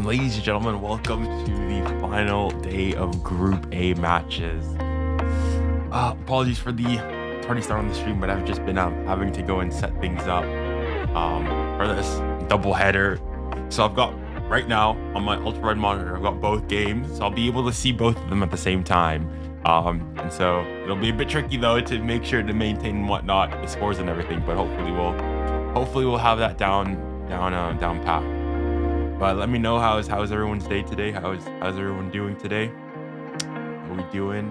ladies and gentlemen, welcome to the final day of Group A matches. Apologies for the tardy start on the stream, but I've just been having to go and set things up for this double header. So I've got, right now, on my ultra-wide monitor, I've got both games, so I'll be able to see both of them at the same time. And so it'll be a bit tricky though to make sure to maintain and whatnot, the scores and everything, but hopefully we'll have that down pat. But let me know how's everyone's day today. How's everyone doing today? How are we doing?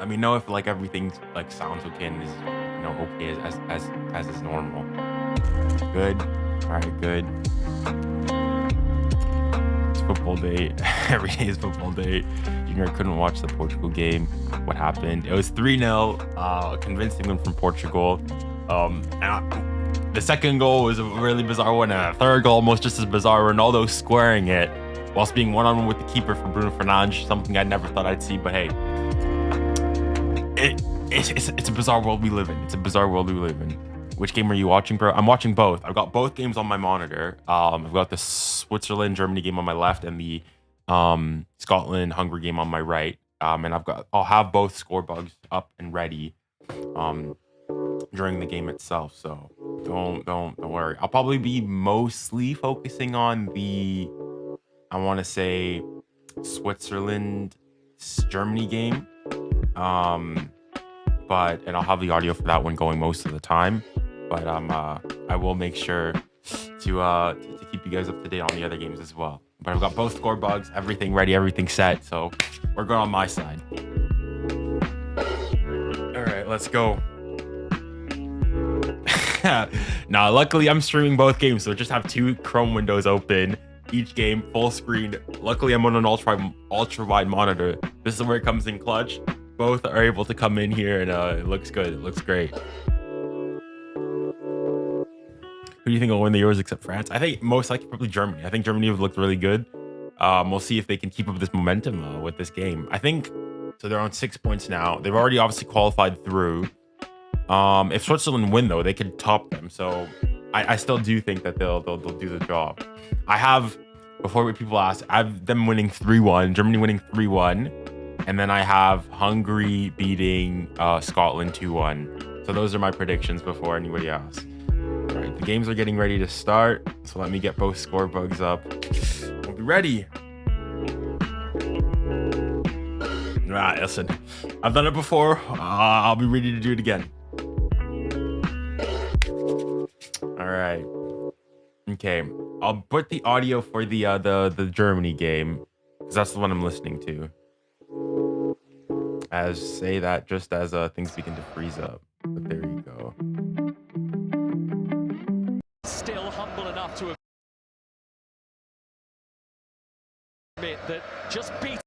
Let me know if like everything's like sounds okay and is okay as is normal. Good. All right, good. It's football day. Every day is football day. Junior couldn't watch the Portugal game. What happened? It was 3-0. Convincing win from Portugal. The second goal was a really bizarre one, and the third goal almost just as bizarre. Ronaldo squaring it whilst being one-on-one with the keeper for Bruno Fernandes, something I never thought I'd see. But hey, it's a bizarre world we live in. It's a bizarre world we live in. Which game are you watching, bro? I'm watching both. I've got both games on my monitor. I've got the Switzerland-Germany game on my left and the Scotland-Hungary game on my right. And I'll have both score bugs up and ready during the game itself. So don't worry. I'll probably be mostly focusing on the, I want to say, Switzerland-Germany game. And I'll have the audio for that one going most of the time. But I will make sure to keep you guys up to date on the other games as well. But I've got both score bugs, everything ready, everything set. So we're going on my side. All right, let's go. Now, luckily, I'm streaming both games, so just have 2 Chrome windows open. Each game full screen. Luckily, I'm on an ultra wide monitor. This is where it comes in clutch. Both are able to come in here, and it looks good. It looks great. Who do you think will win the Euros except France? I think most likely probably Germany. I think Germany have looked really good. We'll see if they can keep up this momentum with this game. I think so. They're on 6 points now. They've already obviously qualified through. If Switzerland win though, they could top them. So I still do think that they'll do the job. I have, before people ask, I have them winning 3-1, Germany winning 3-1, and then I have Hungary beating Scotland 2-1. So those are my predictions before anybody asks. All right, the games are getting ready to start, so let me get both score bugs up. We'll be ready. Right, listen, I've done it before. I'll be ready to do it again. All right. Okay, I'll put the audio for the Germany game because that's the one I'm listening to. Say that just as things begin to freeze up. But there you go. Still humble enough to admit that just beat.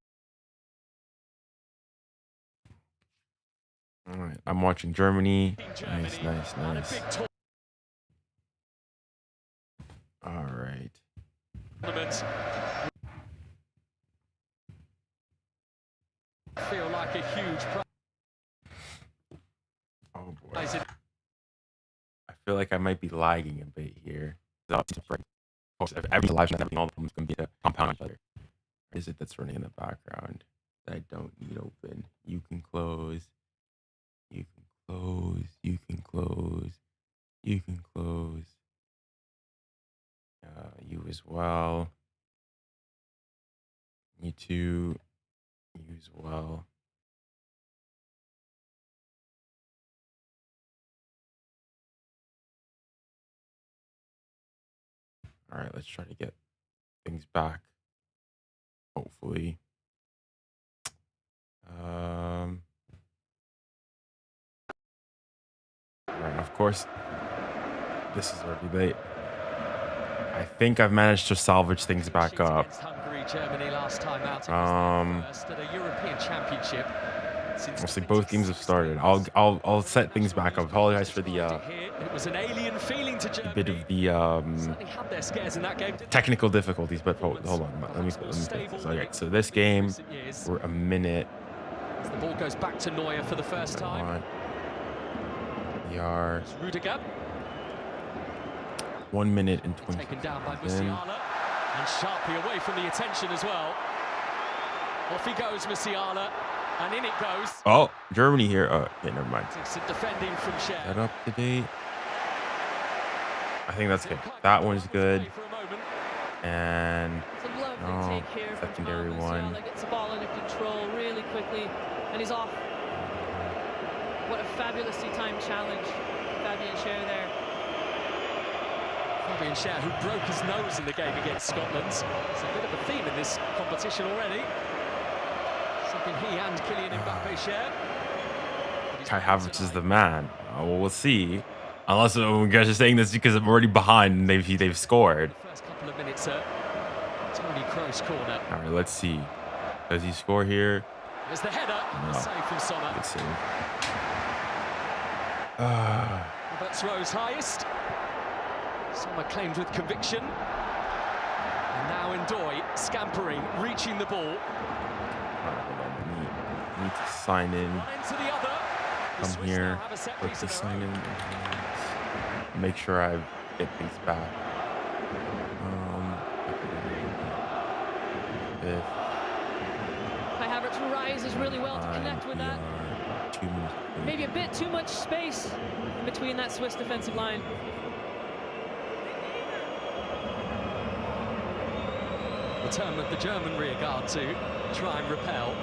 All right, I'm watching Germany. Nice. All right. Feel like a huge prize. Oh boy. I feel like I might be lagging a bit here. Every live stream, all the problems can be to compound each other. What is it that's running in the background that I don't need open? You can close. You can close. You can close. You can close. You as well. You too. You as well. All right, let's try to get things back. Hopefully. All right, of course, this is already late. I think I've managed to salvage things back up. Germany last time out first at a European Championship. Mostly both games have started. I'll set things back up. Apologize for the it was an alien feeling to Germany. a bit of the Had their scares in that game. technical difficulties, but hold on. Let me fix this. Okay, so this game, we're a minute. As the ball goes back to Neuer for the first time. We are Rudiger. 1 minute and 20 Taken down by seconds in. Musiala, and sharply away from the attention as well. Off he goes, Musiala, and in it goes. Oh, Germany here. Oh, okay, never mind. Defending from Cher. That up to date. I think that's good. That one's good. And secondary one. Gets the ball under control really quickly, and he's off. What a fabulously timed challenge, Fabian Cher there. Fabian Cher, who broke his nose in the game against Scotland. It's a bit of a theme in this competition already. Something he and Kylian Mbappe share. Kai Havertz is the man. Well, we'll see. Unless you guys are saying this because I'm already behind and they've scored. First couple of minutes at Tony Kroos corner. All right, let's see. Does he score here? There's the header. No. Save from Sommer. Good save. Roberts rose highest. Sommer claimed with conviction. And now Ňdoye scampering, reaching the ball. Need to sign in. One end to the other. Come here. Let's just sign in. Make sure I get things back. Kai Havertz rises really well to connect with that. 2 minutes. Maybe a bit too much space in between that Swiss defensive line. Return of the German rear guard to try and repel.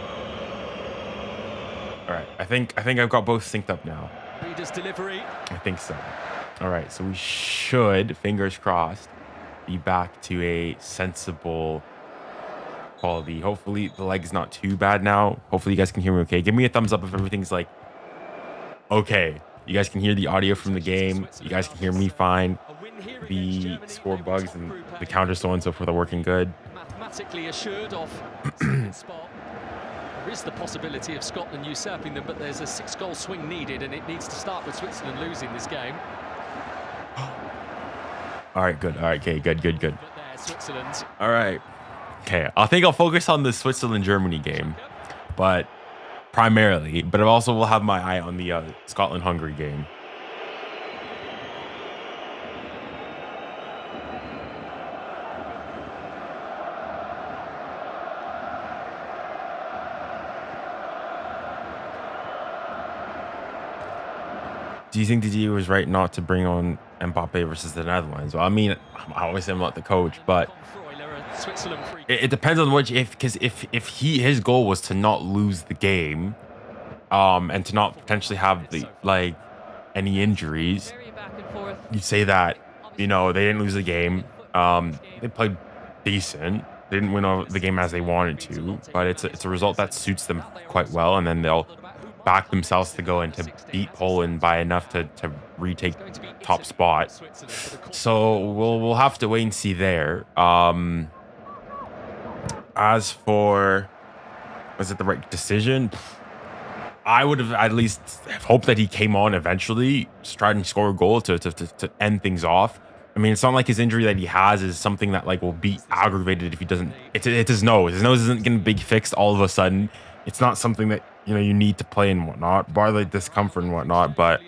All right, I think I've got both synced up now. Reader's delivery. I think so. All right, so we should, fingers crossed, be back to a sensible quality. Hopefully the leg's not too bad now. Hopefully you guys can hear me okay. Give me a thumbs up if everything's like okay. You guys can hear the audio from the game. You guys can hear me fine. The score bugs and the counter so on and so forth are working good. Mathematically assured of second spot. There is the possibility of Scotland usurping them, but there's a 6-goal swing needed, and it needs to start with Switzerland losing this game. All right, good. All right, okay, good. But there's Switzerland. All right. Okay, I think I'll focus on the Switzerland-Germany game, but primarily, but I also will have my eye on the Scotland-Hungary game. Do you think Didier was right not to bring on Mbappe versus the Netherlands? Well, I mean, obviously I'm not the coach, but it depends on which. Because if his goal was to not lose the game, and to not potentially have any injuries, you'd say that they didn't lose the game. They played decent. They didn't win the game as they wanted to, but it's a result that suits them quite well, and then they'll back themselves to go and to beat Poland by enough to retake top spot. So we'll have to wait and see there. As for, was it the right decision? I would have at least hoped that he came on eventually, just tried and score a goal to end things off. I mean, it's not like his injury that he has is something that will be aggravated if he doesn't. It's his nose. His nose isn't going to be fixed all of a sudden. It's not something that you need to play and whatnot, bar the discomfort and whatnot. But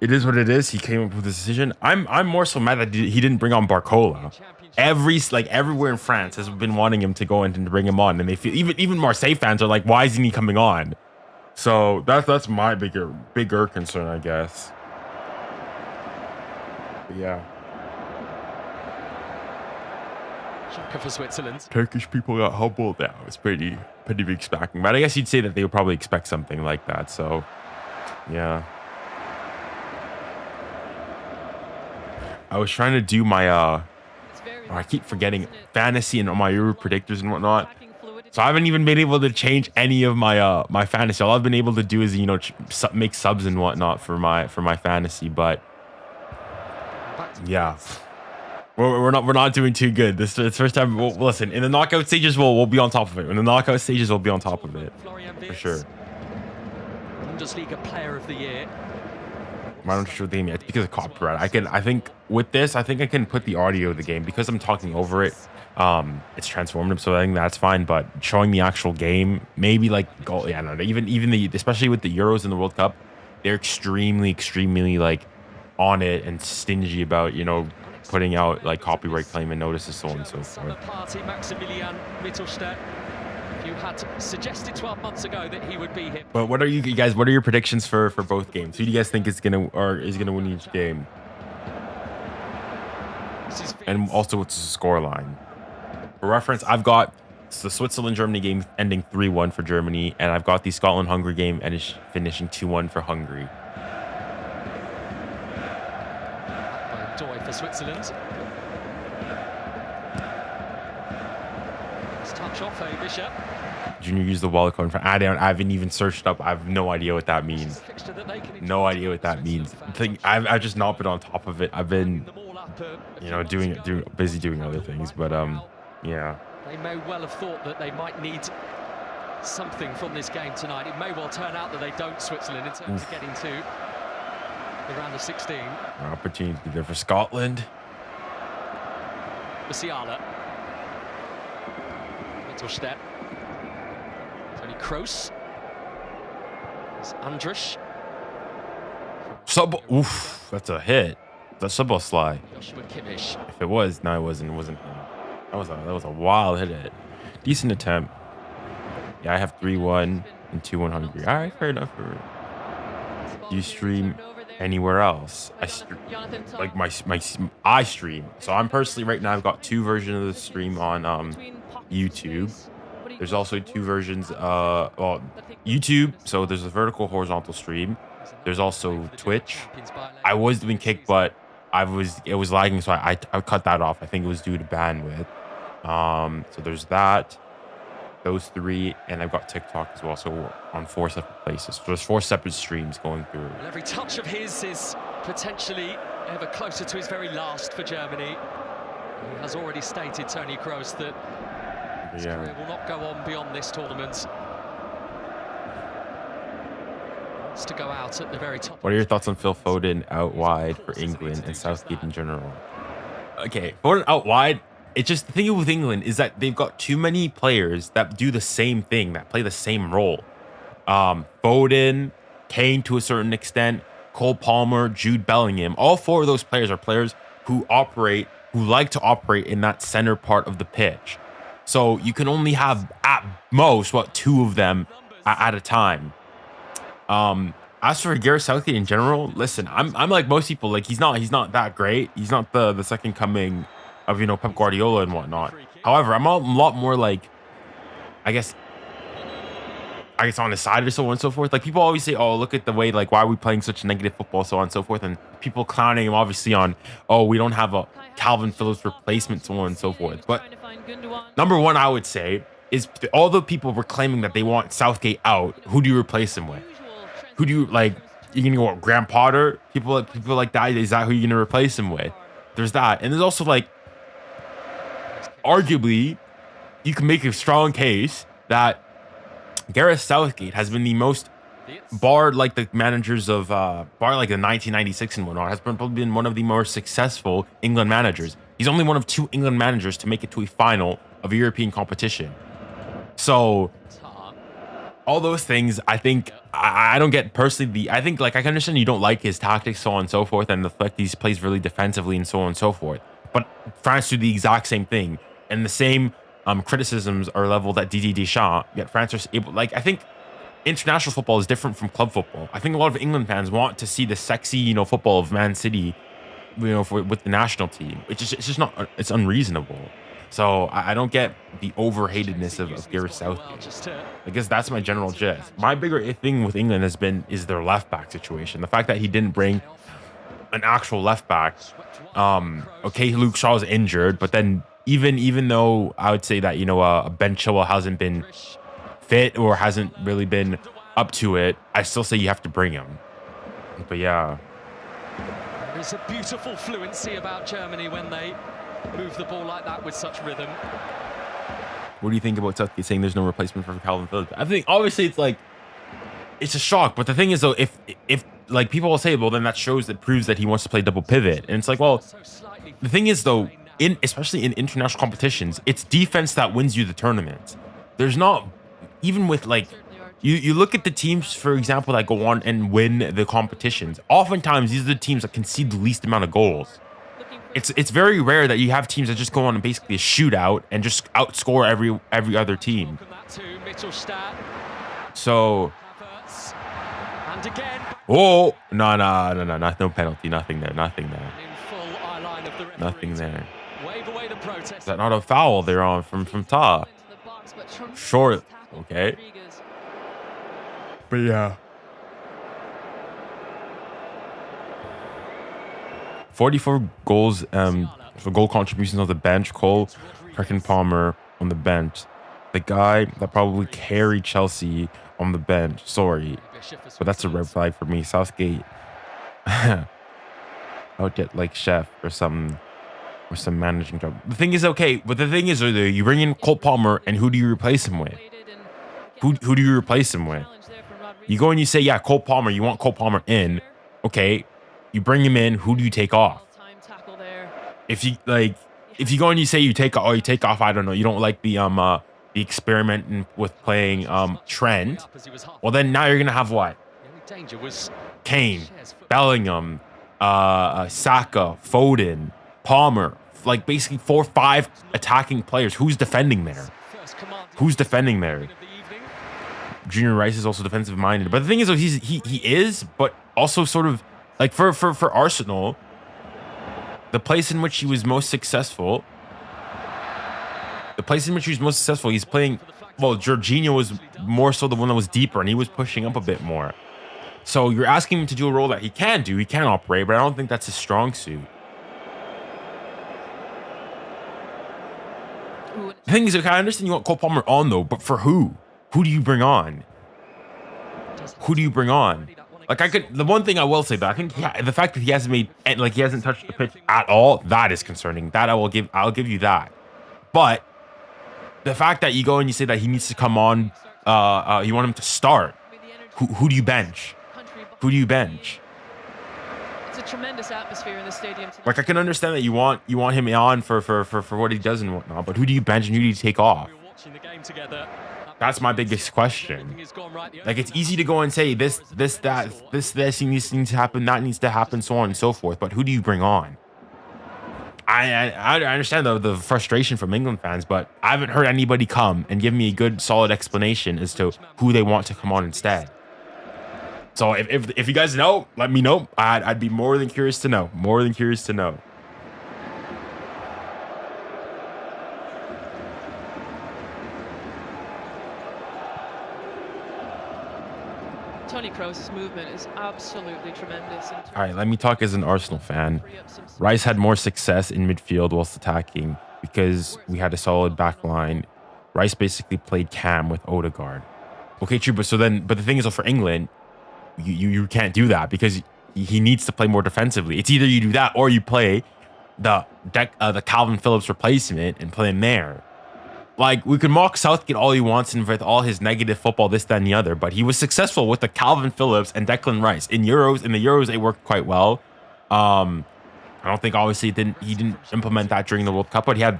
it is what it is. He came up with this decision. I'm more so mad that he didn't bring on Barcola. Everywhere in France has been wanting him to go in and bring him on, and they feel even Marseille fans are like, why isn't he coming on? So that's my bigger concern, I guess. But yeah. For Switzerland. Turkish people got humbled now. It's pretty big stacking. But I guess you'd say that they would probably expect something like that. So, yeah. I was trying to do my I keep forgetting fantasy and my Euro predictors and whatnot. So I haven't even been able to change any of my my fantasy. All I've been able to do is make subs and whatnot for my fantasy. But yeah. We're not doing too good. This first time. Listen, in the knockout stages, we'll be on top of it. In the knockout stages, we'll be on top of it for sure. Bundesliga Player of the Year. Why don't you show the game? It's because of copyright. I think with this, I can put the audio of the game because I'm talking over it. It's transformative, so I think that's fine. But showing the actual game, maybe goal. Yeah, no. Even especially with the Euros and the World Cup, they're extremely on it and stingy about, you know, putting out like copyright claim and notices, so on and so forth. You had suggested 12 months ago that he would be here. But what are you guys? What are your predictions for both games? Who do you guys think is gonna win each game? And also, what's the score line? For reference, I've got the Switzerland-Germany game ending 3-1 for Germany, and I've got the Scotland-Hungary game and finishing 2-1 for Hungary. Ďoy for Switzerland. Let's touch off 𝐒𝐿𝐵𝐴. Junior used the wallet code. I haven't even searched up. I have no idea what that means. No idea what that means. I've just not been on top of it. I've been, you know, busy doing other things. But yeah. They may well have thought that they might need something from this game tonight. It may well turn out that they don't, Switzerland, in terms of getting to the round of 16. Opportunity there for Scotland. Musiala. 𝘖𝐿𝐵𝐴. Toni Kroos. It's Andrich. Oof, that's a hit. That's 𝐒𝐿𝐵𝐴. 𝐿𝐵𝐴. If it was, no, it wasn't. It wasn't. That was a wild hit. Decent attempt. Yeah, I have 3-1 and 2-1 Hungary. All right, fair enough. Do you stream anywhere else? I stream. So I'm personally right now. I've got 2 versions of the stream on YouTube. There's also 2 versions. Well, YouTube. So there's a vertical, horizontal stream. There's also Twitch. I was doing Kick, but it was lagging, so I cut that off. I think it was due to bandwidth. So there's that. Those 3, and I've got TikTok as well. So on 4 separate places. So there's 4 separate streams going through. And every touch of his is potentially ever closer to his very last for Germany. He has already stated, Toni Kroos, that his career will not go on beyond this tournament. Wants to go out at the very top. What are your thoughts on Phil Foden out wide for England and Southgate in general? Okay, Foden out wide. It's just the thing with England is that they've got too many players that do the same thing, that play the same role. Foden, Kane to a certain extent, Cole Palmer, Jude Bellingham. All 4 of those players are players who like to operate in that center part of the pitch. So you can only have at most 2 of them at a time. As for Gareth Southgate in general, listen, I'm like most people. Like he's not that great. He's not the second coming of, you know, Pep Guardiola and whatnot. However, I'm a lot more like, I guess on his side or so on and so forth. Like people always say, oh, look at the way, like, why are we playing such negative football, so on and so forth, and people clowning him obviously on, oh, we don't have a Calvin Phillips replacement, so on and so forth. But number one, I would say, is all the people were claiming that they want Southgate out. Who do you replace him with? Who do you, like, you're gonna go with Graham Potter? People like that. Is that who you're gonna replace him with? There's that, and there's also, like, arguably, you can make a strong case that Gareth Southgate has been the most, barred like the managers of bar like the 1996 and whatnot, has probably been one of the more successful England managers. He's only one of 2 England managers to make it to a final of a European competition. So all those things, I think, I don't get personally I think, like, I can understand you don't like his tactics, so on and so forth, and the fact he plays really defensively and so on and so forth. But France do the exact same thing, and the same criticisms are leveled at Didier Deschamps. Yet France are able, like, I think international football is different from club football. I think a lot of England fans want to see the sexy, you know, football of Man City, you know, with the national team. It's just not. It's unreasonable. So I don't get the overhatedness of Gareth Southgate. I guess that's my general gist. My bigger thing with England is their left back situation. The fact that he didn't bring an actual left back. Okay, Luke Shaw is injured, but then even though I would say that, you know, Ben Chilwell hasn't been fit or hasn't really been up to it, I still say you have to bring him. But yeah, there's a beautiful fluency about Germany when they move the ball like that with such rhythm. What do you think about Southgate saying there's no replacement for Calvin Phillips? I think obviously it's a shock, but the thing is, though, if like people will say, well, then that proves that he wants to play double pivot, and it's like, well, the thing is, though, especially in international competitions, it's defense that wins you the tournament. There's not, even with, like, You look at the teams, for example, that go on and win the competitions. Oftentimes, these are the teams that concede the least amount of goals. It's very rare that you have teams that just go on and basically a shootout and just outscore every other team. So, oh no penalty, nothing there. Is that not a foul they're on from Ta? Short, okay. But yeah. 44 goals for goal contributions on the bench. Cole Palmer on the bench. The guy that probably carried Chelsea on the bench. Sorry, but that's a red flag for me. Southgate. I would get like chef or something, or some managing job. The thing is, okay, but the thing is, you bring in Cole Palmer, and who do you replace him with? Who do you replace him with? You go and you say, yeah, Cole Palmer. You want Cole Palmer in, okay? You bring him in. Who do you take off? If you go and you say you take off, I don't know. You don't like the experiment with playing Trent. Well, then now you're gonna have what? Kane, Bellingham, Saka, Foden, Palmer. Like basically 4 or 5 attacking players. Who's defending there? Who's defending there? Junior Rice is also defensive minded, but the thing is, though, he is, but also sort of like for Arsenal, the place in which he was most successful. He's playing. Well, Jorginho was more so the one that was deeper, and he was pushing up a bit more. So you're asking him to do a role that he can do. He can operate, but I don't think that's his strong suit. The thing is, okay, I understand you want Cole Palmer on though, but for who? Who do you bring on? Like the one thing I will say, though, I think the fact that he hasn't touched the pitch at all, that is concerning. That I'll give you that. But the fact that you go and you say that he needs to come on, you want him to start. Who do you bench? It's a tremendous atmosphere in the stadium tonight. Like I can understand that you want him on for what he does and whatnot, but who do you bench and who do you take off? That's my biggest question. Like it's easy to go and say this needs to happen, that needs to happen, so on and so forth. But who do you bring on? I understand the frustration from England fans, but I haven't heard anybody come and give me a good solid explanation as to who they want to come on instead. So if you guys know, let me know. I'd be more than curious to know. Toni Kroos's movement is absolutely tremendous. All right, let me talk as an Arsenal fan. Rice had more success in midfield whilst attacking because we had a solid back line. Rice basically played cam with Odegaard. Okay, true, but the thing is, for England, you can't do that because he needs to play more defensively. It's either you do that or you play the Calvin Phillips replacement and play him there. Like, we can mock Southgate all he wants and with all his negative football, this, that, and the other, but he was successful with the Calvin Phillips and Declan Rice. In the Euros, it worked quite well. I don't think, obviously, he didn't implement that during the World Cup, but he had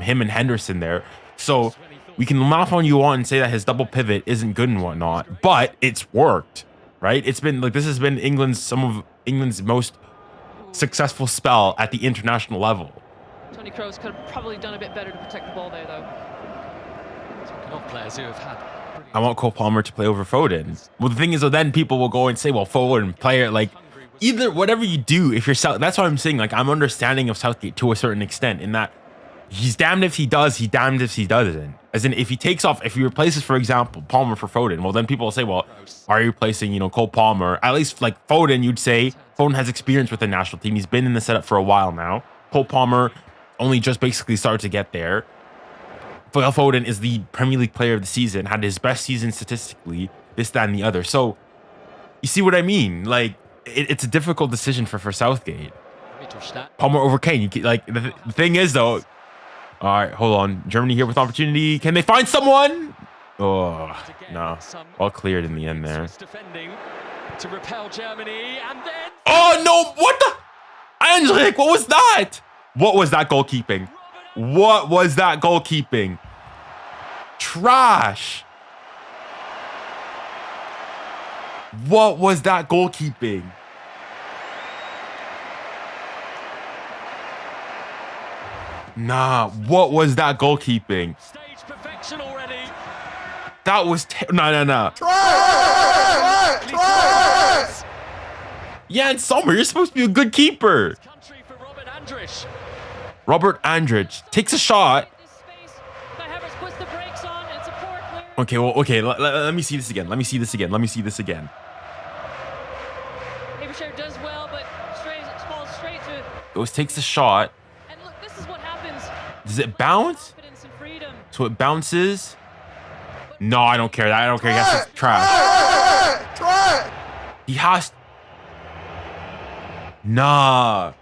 him and Henderson there. So we can laugh on you on and say that his double pivot isn't good and whatnot, but it's worked, right? It's been, like, this has been some of England's most successful spell at the international level. Toni Kroos could have probably done a bit better to protect the ball there, though. Players who have had. I want Cole Palmer to play over Foden. Well, the thing is, then people will go and say, well, Foden, player, like, either whatever you do, if you're that's what I'm saying. Like, I'm understanding of Southgate to a certain extent in that he's damned if he does, he's damned if he doesn't. As in, if he takes off, if he replaces, for example, Palmer for Foden, well, then people will say, well, are you replacing, Cole Palmer? At least, like, Foden, you'd say Foden has experience with the national team. He's been in the setup for a while now. Cole Palmer only just basically started to get there. Phil Foden is the Premier League player of the season, had his best season statistically, this, that, and the other. So, you see what I mean? Like, it's a difficult decision for Southgate. Palmer over Kane. The thing is, though, all right, hold on. Germany here with opportunity. Can they find someone? Oh, no. All cleared in the end there. To repel Germany, and then... Oh, no. What the? Angelic, what was that? What was that goalkeeping? What was that goalkeeping? Trash. What was that goalkeeping? Nah, what was that goalkeeping? Stage perfection already. That was no. Try! Jan Sommer, you're supposed to be a good keeper. Country for Robert Andrich. Robert Andrich takes a shot. Okay, well, okay, let me see this again. Let me see this again. 𝐼𝙗𝐴 does well, but falls straight to. Goes, takes a shot. And look, this is what happens. Does it bounce? So it bounces. No, I don't care. I don't care. He has to trash. He has. Nah.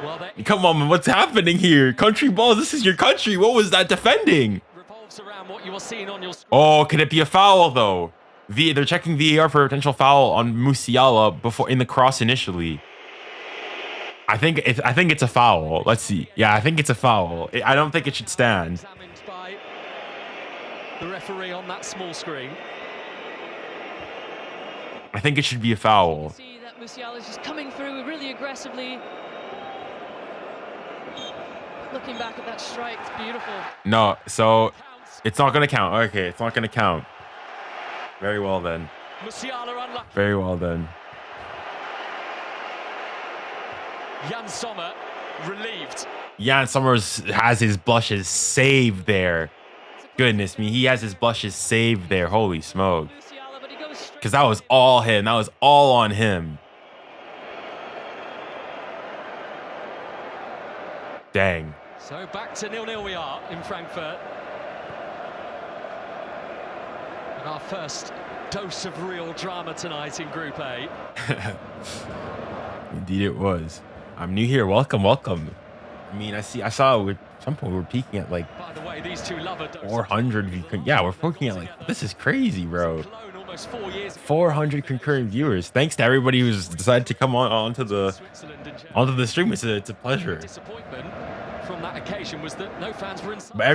Well, Come on, man. What's happening here? Country balls. This is your country. What was that defending? revolves around what you are seeing on your screen. Oh, could it be a foul though? They're checking VAR for a potential foul on Musiala before in the cross initially. I think it's a foul. Let's see. Yeah, I think it's a foul. I don't think it should stand. Examined by the referee on that small screen. I think it should be a foul. See that Musiala is just coming through really aggressively. Looking back at that strike, it's beautiful. No, so it's not gonna count. Okay, it's not gonna count. Very well then. Musiala unlucky. Very well then. Jan Sommer relieved. Jan Sommers has his blushes saved there. Goodness me, he has his blushes saved there. Holy smoke. Because that was all him. That was all on him. Dang. So back to 0-0 we are in Frankfurt. And our first dose of real drama tonight in Group A. Indeed it was. I'm new here. Welcome. I mean, I saw at some point we were peaking at like By the way, these two love a 400. Yeah, we're peaking at like, this is crazy, bro. Almost 4 years. 400 concurrent viewers. Thanks to everybody who's decided to come onto the stream. It's a pleasure. Disappointment from that occasion was that no fans were inside. But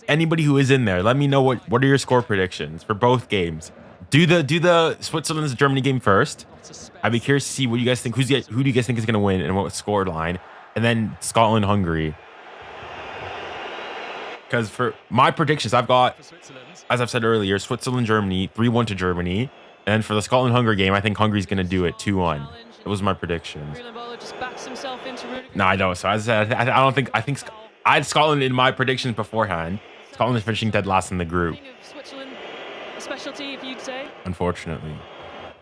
anybody who is in there, let me know what are your score predictions for both games. Do the Switzerland's Germany game first. I'd be curious to see what you guys think. Who do you guys think is going to win and what score line? And then Scotland, Hungary. Because for my predictions, I've got, as I've said earlier, Switzerland, Germany, 3-1 to Germany. And for the Scotland, Hungary game, I think Hungary's going to do it 2-1. Those are my predictions. No, I don't. So as I said, I think I had Scotland in my predictions beforehand. Scotland is finishing dead last in the group. Switzerland, a specialty, if you'd say. Unfortunately.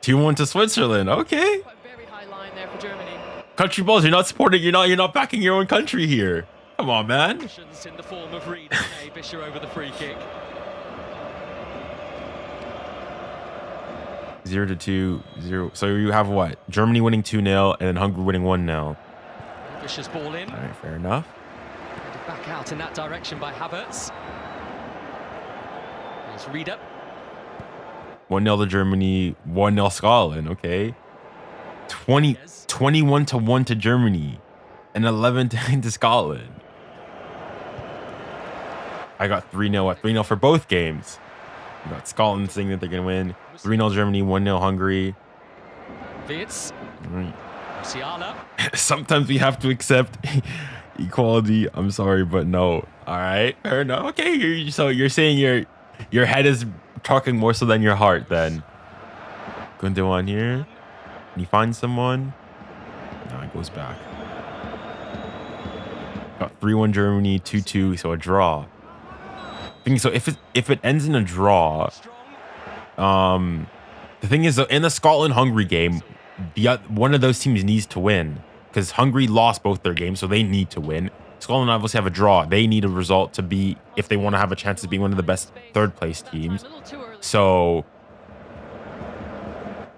2-1 to Switzerland. Okay. Very high line there for Germany. Country balls, you're not supporting, you're not backing your own country here. Come on, man. In the form of Reed and 𝐼𝙗𝐴 over the free kick. 0-2-0. So you have what? Germany winning 2-0 and then Hungary winning 1-0. Vicious ball in. All right, fair enough. Back out in that direction by Havertz. There's Reed up. 1-0 to Germany, 1-0 Scotland. Okay. 21-1 to Germany and 11-10 to Scotland. I got 3-0 3-0 for both games. I got Scotland saying that they're going to win. 3-0 Germany, 1-0 Hungary. Wiedz. Right. Musiala. Sometimes we have to accept equality. I'm sorry, but no. All right, fair enough. Okay, so you're saying your head is talking more so than your heart then. Gundogan here. Can you find someone? No, it goes back. Got 3-1 Germany, 2-2, so a draw. So if it ends in a draw, the thing is, though, in the Scotland-Hungary game, one of those teams needs to win because Hungary lost both their games, so they need to win. Scotland obviously have a draw. They need a result to be, if they want to have a chance of being one of the best third-place teams. So,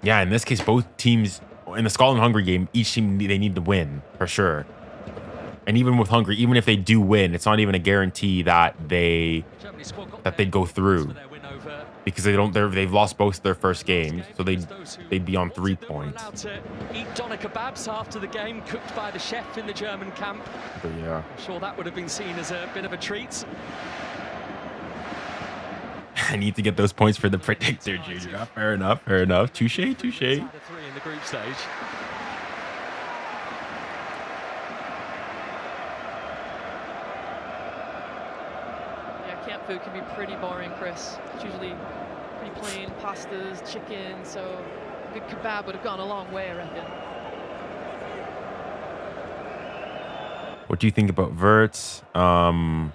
yeah, in this case, both teams in the Scotland-Hungary game, each team they need to win for sure. And even with Hungary, even if they do win, it's not even a guarantee that they'd go through because they've lost both their first games, so they'd be on 3 points. Allowed to eat doner kebabs after the game, cooked by the chef in the German camp. But yeah, I'm sure that would have been seen as a bit of a treat. I need to get those points for the predictor, Junior. Fair enough. Fair enough. Touche. Touche. 3 in the group stage. Yeah, camp food can be pretty boring, Chris. It's usually pretty plain, pastas, chicken, so a good kebab would have gone a long way, I reckon. What do you think about Verts? I'm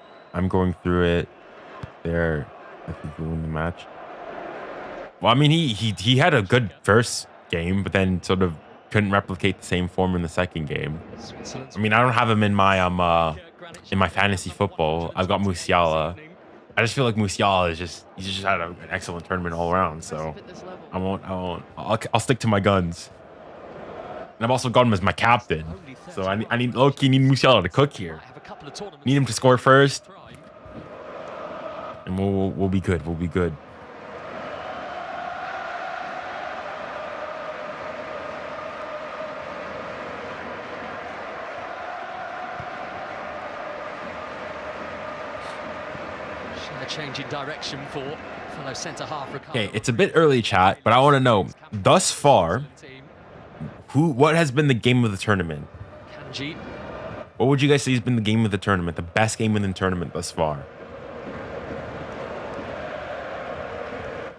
going through it. There, I think he won the match. Well, I mean, he had a good first game, but then sort of couldn't replicate the same form in the second game. I mean, I don't have him in my fantasy football. I've got Musiala. I just feel like Musiala is he's just had an excellent tournament all around. So I'll stick to my guns. And I've also got him as my captain. So I need low-key need Musiala to cook here. Need him to score first. And we'll be good. We'll be good. Change in direction for fellow centre half. Okay, it's a bit early, chat, but I want to know thus far what has been the game of the tournament. What would you guys say has been the game of the tournament, the best game in the tournament thus far?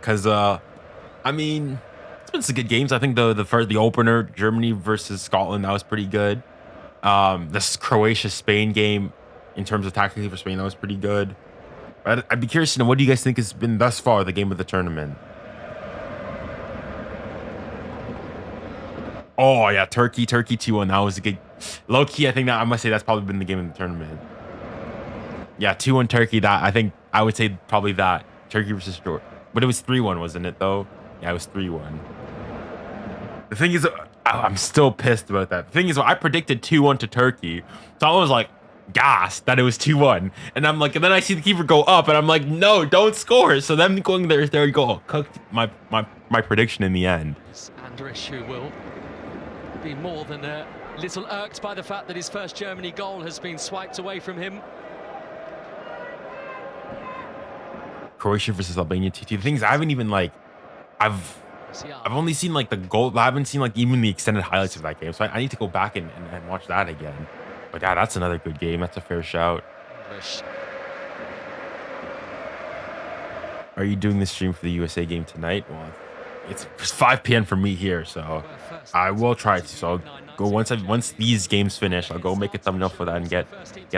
Because I mean, it's been some good games. I think the opener, Germany versus Scotland, that was pretty good. This Croatia-Spain game, in terms of tactically for Spain, that was pretty good. I'd be curious to know, what do you guys think has been thus far the game of the tournament? Oh yeah, Turkey 2-1. That was a good low key. I think that I must say that's probably been the game of the tournament. Yeah, 2-1 Turkey. That I think I would say probably that Turkey versus Georgia. But it was 3-1, wasn't it though? Yeah, it was 3-1. The thing is, I'm still pissed about that. The thing is, I predicted 2-1 to Turkey, so I was like, gassed that it was 2-1, and I'm like, and then I see the keeper go up, and I'm like, no, don't score. So them going there you go, cooked my prediction in the end. 𝐿𝐸𝐻, who will be more than a little irked by the fact that his first Germany goal has been swiped away from him. Croatia versus Albania 2-2. The thing is, I haven't even I've only seen like the goal. I haven't seen like even the extended highlights of that game, so I need to go back and watch that again. But yeah, that's another good game. That's a fair shout. Are you doing the stream for the USA game tonight? Well, it's 5 p.m. for me here, so I will try to. So I'll go once these games finish, I'll go make a thumbnail for that and get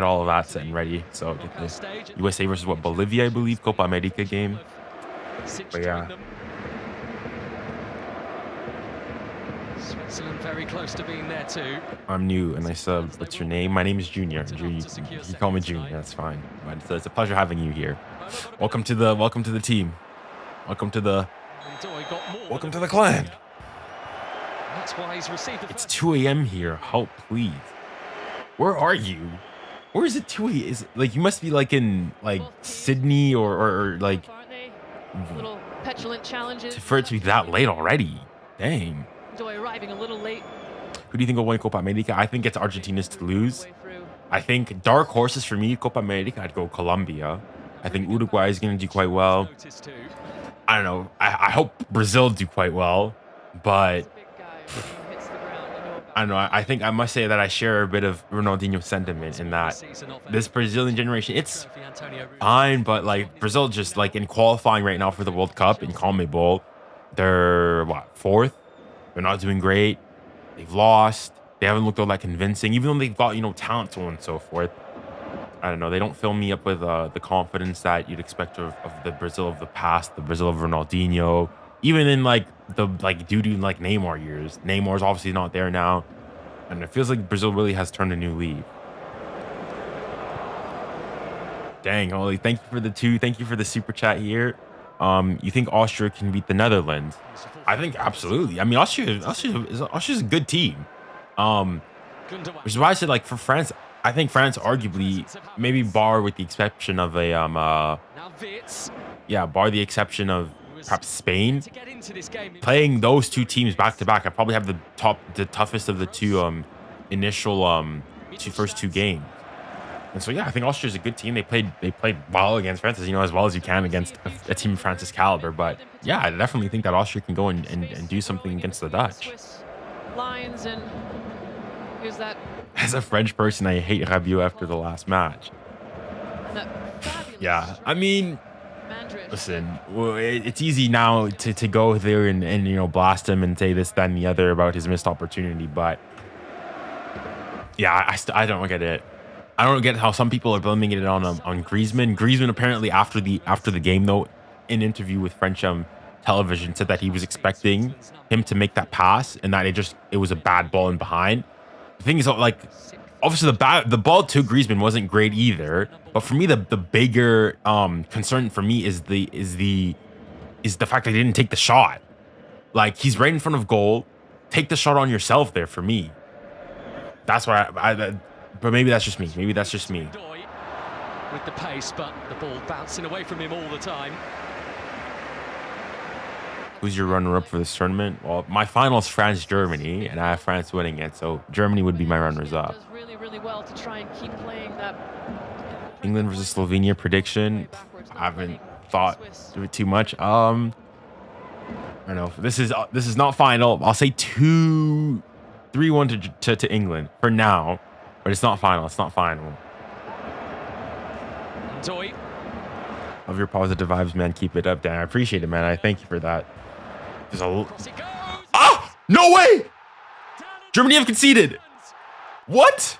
all of that set and ready. So get the USA versus Bolivia, I believe, Copa America game. But yeah. Switzerland very close to being there too. I'm new and I sub. What's your name? My name is Junior. You call me Junior. That's fine. But it's a pleasure having you here. Welcome to the team. Welcome to the clan. That's why he's received. It's 2 a.m. here. Help, please. Where are you? Where is it 2 a.m.? Is it like you must be like in like Sydney or like little petulant challenges for it to be that late already? Dang. Arriving a little late. Who do you think will win Copa America? I think it's Argentina's to lose. I think dark horses for me, Copa America, I'd go Colombia. I think Uruguay is going to do quite well. I don't know. I hope Brazil do quite well, but I don't know. I think I must say that I share a bit of Ronaldinho sentiment in that this Brazilian generation, it's fine, but like Brazil just like in qualifying right now for the World Cup in CONMEBOL, they're what, 4th? They're not doing great. They've lost. They haven't looked all that convincing, even though they've got, you know, talent, so on and so forth. I don't know. They don't fill me up with the confidence that you'd expect of the Brazil of the past, the Brazil of Ronaldinho, even in like the doo-doo like Neymar years. Neymar's obviously not there now, and it feels like Brazil really has turned a new leaf. Dang, Holly, thank you for the 2. Thank you for the super chat here. You think Austria can beat the Netherlands? I think absolutely. I mean, Austria's a good team. Which is why I said, like, for France, I think France arguably, maybe bar with the exception of bar the exception of perhaps Spain. Playing those 2 teams back to back, I probably have the toughest of the 2 initial first 2 games. And so, yeah, I think Austria's a good team. They played well against France, as well as you can against a team of France's caliber. But yeah, I definitely think that Austria can go and do something against the Dutch. Lines, and here's that. As a French person, I hate Rabiot after the last match. Yeah, I mean, listen, it's easy now to go there and blast him and say this, that, and the other about his missed opportunity. But yeah, I don't get it. I don't get how some people are blaming it on Griezmann. Griezmann apparently after the game, though, in an interview with French television, said that he was expecting him to make that pass and that it was a bad ball in behind. The thing is, like, obviously the ball to Griezmann wasn't great either. But for me, the bigger concern for me is the fact that he didn't take the shot. Like, he's right in front of goal. Take the shot on yourself there for me. That's why but maybe that's just me. Maybe that's just me. With the pace, but the ball bouncing away from him all the time. Who's your runner-up for this tournament? Well, my final is France-Germany, and I have France winning it, so Germany would be my runners-up. Does really, really well to try and keep playing that. England versus Slovenia prediction. I haven't thought through it too much. I don't know. This is not final. I'll say 2-3-1 to England for now. But it's not final. It's not final. Ňdoye. Love your positive vibes, man. Keep it up, Dan. I appreciate it, man. I thank you for that. There's a... Ah! No way! Germany have conceded. What?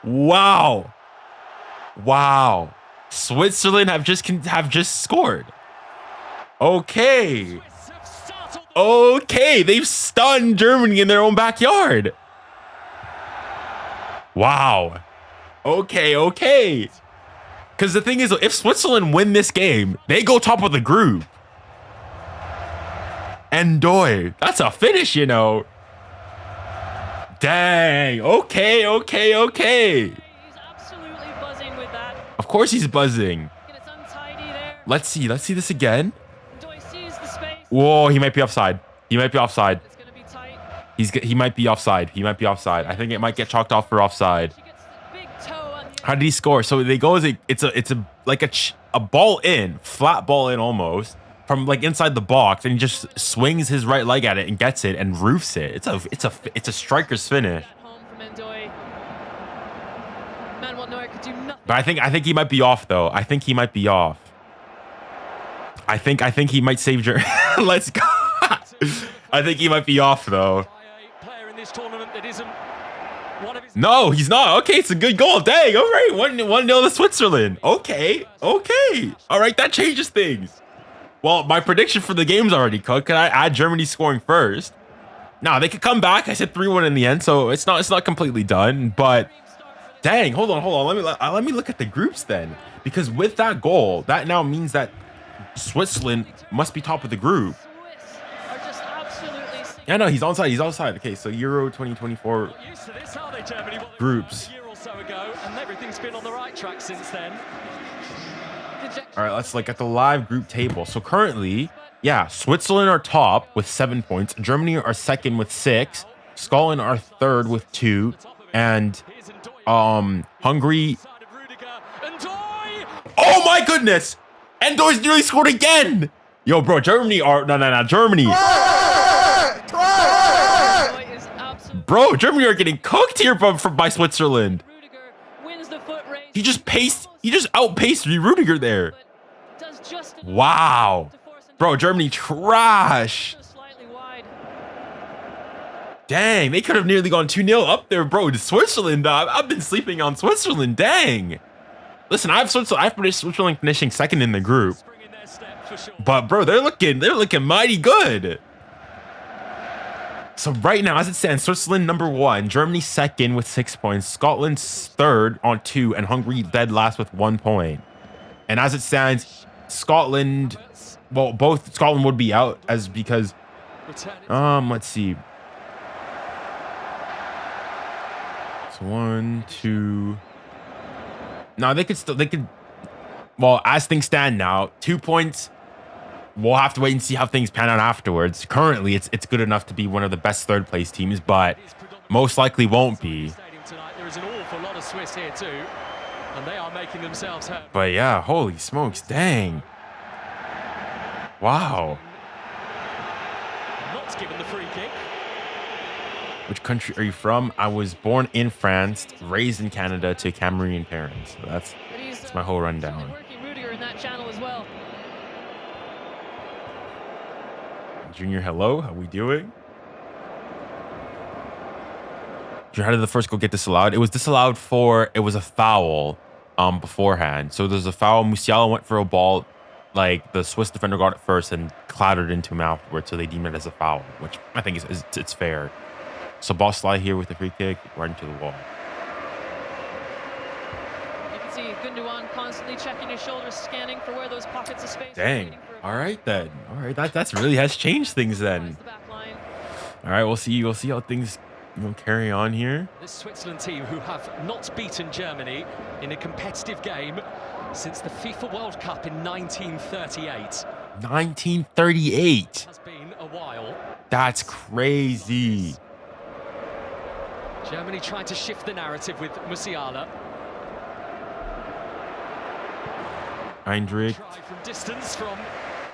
Wow. Wow. Switzerland have just scored. Okay. Okay. They've stunned Germany in their own backyard. Wow. Okay. Because the thing is, if Switzerland win this game, they go top of the group. Ňdoye, that's a finish, Dang. Okay. He's absolutely buzzing with that. Of course he's buzzing. It's untidy there. Let's see this again. Ňdoye sees the space. Whoa, he might be offside. It's going to be tight. He might be offside. I think it might get chalked off for offside. How did he score? So they go it's a ball in, flat ball in almost from like inside the box, and he just swings his right leg at it and gets it and roofs it. It's a striker's finish. But I think he might be off though. I think he might be off. I think he might save Germany. Let's go. I think he might be off though. No, he's not. Okay, it's a good goal. Dang. All right. 1-0 to Switzerland. Okay. All right. That changes things. Well, my prediction for the game's already cooked. Can I add Germany scoring first? No, they could come back. I said 3-1 in the end, so it's not completely done. But dang, hold on. Let me look at the groups then. Because with that goal, that now means that Switzerland must be top of the group. Yeah, no, he's outside. Okay, so Euro 2024 groups. A year or so ago, and everything's been on the right track since then. All right, let's look at the live group table. So currently, yeah, Switzerland are top with 7 points. Germany are second with 6. Scotland are third with 2, and Hungary. Oh my goodness! Ňdoye's nearly scored again. Yo, bro, Germany are no, Germany. Bro, Germany are getting cooked here by Switzerland. He just outpaced Rudiger there. Wow. Bro, Germany trash. Dang, they could have nearly gone 2-0 up there, bro. Switzerland, I've been sleeping on Switzerland. Dang. Listen, I've predicted Switzerland finishing second in the group. But bro, they're looking mighty good. So right now, as it stands, Switzerland number 1, Germany second with 6 points, Scotland's third on 2, and Hungary dead last with 1 point. And as it stands, Scotland, well, both Scotland would be out because let's see. So 1, 2. No, they could. Well, as things stand now, 2 points. We'll have to wait and see how things pan out afterwards. Currently, it's good enough to be one of the best third place teams, but most likely won't be. There is an awful lot of Swiss here too, and they are making themselves heard. But yeah, holy smokes, dang. Wow. Not given the free kick. Which country are you from? I was born in France, raised in Canada to Cameroonian parents. So that's my whole rundown. Rudiger in that channel as well. Junior, hello. How we doing? Junior, how did the first goal get disallowed? It was disallowed for, it was a foul beforehand. So there's a foul. Musiala went for a ball. Like, the Swiss defender got it first and clattered into him afterwards. So they deemed it as a foul, which I think it's fair. So Bassi here with the free kick right into the wall. You can see Gundogan constantly checking his shoulders, scanning for where those pockets of space. Dang. All right then. All right, that's really has changed things then. All right, we'll see how things carry on here. This Switzerland team, who have not beaten Germany in a competitive game since the FIFA World Cup in 1938. 1938. Has been a while. That's crazy. Germany tried to shift the narrative with Musiala. Heinrich. Try from distance from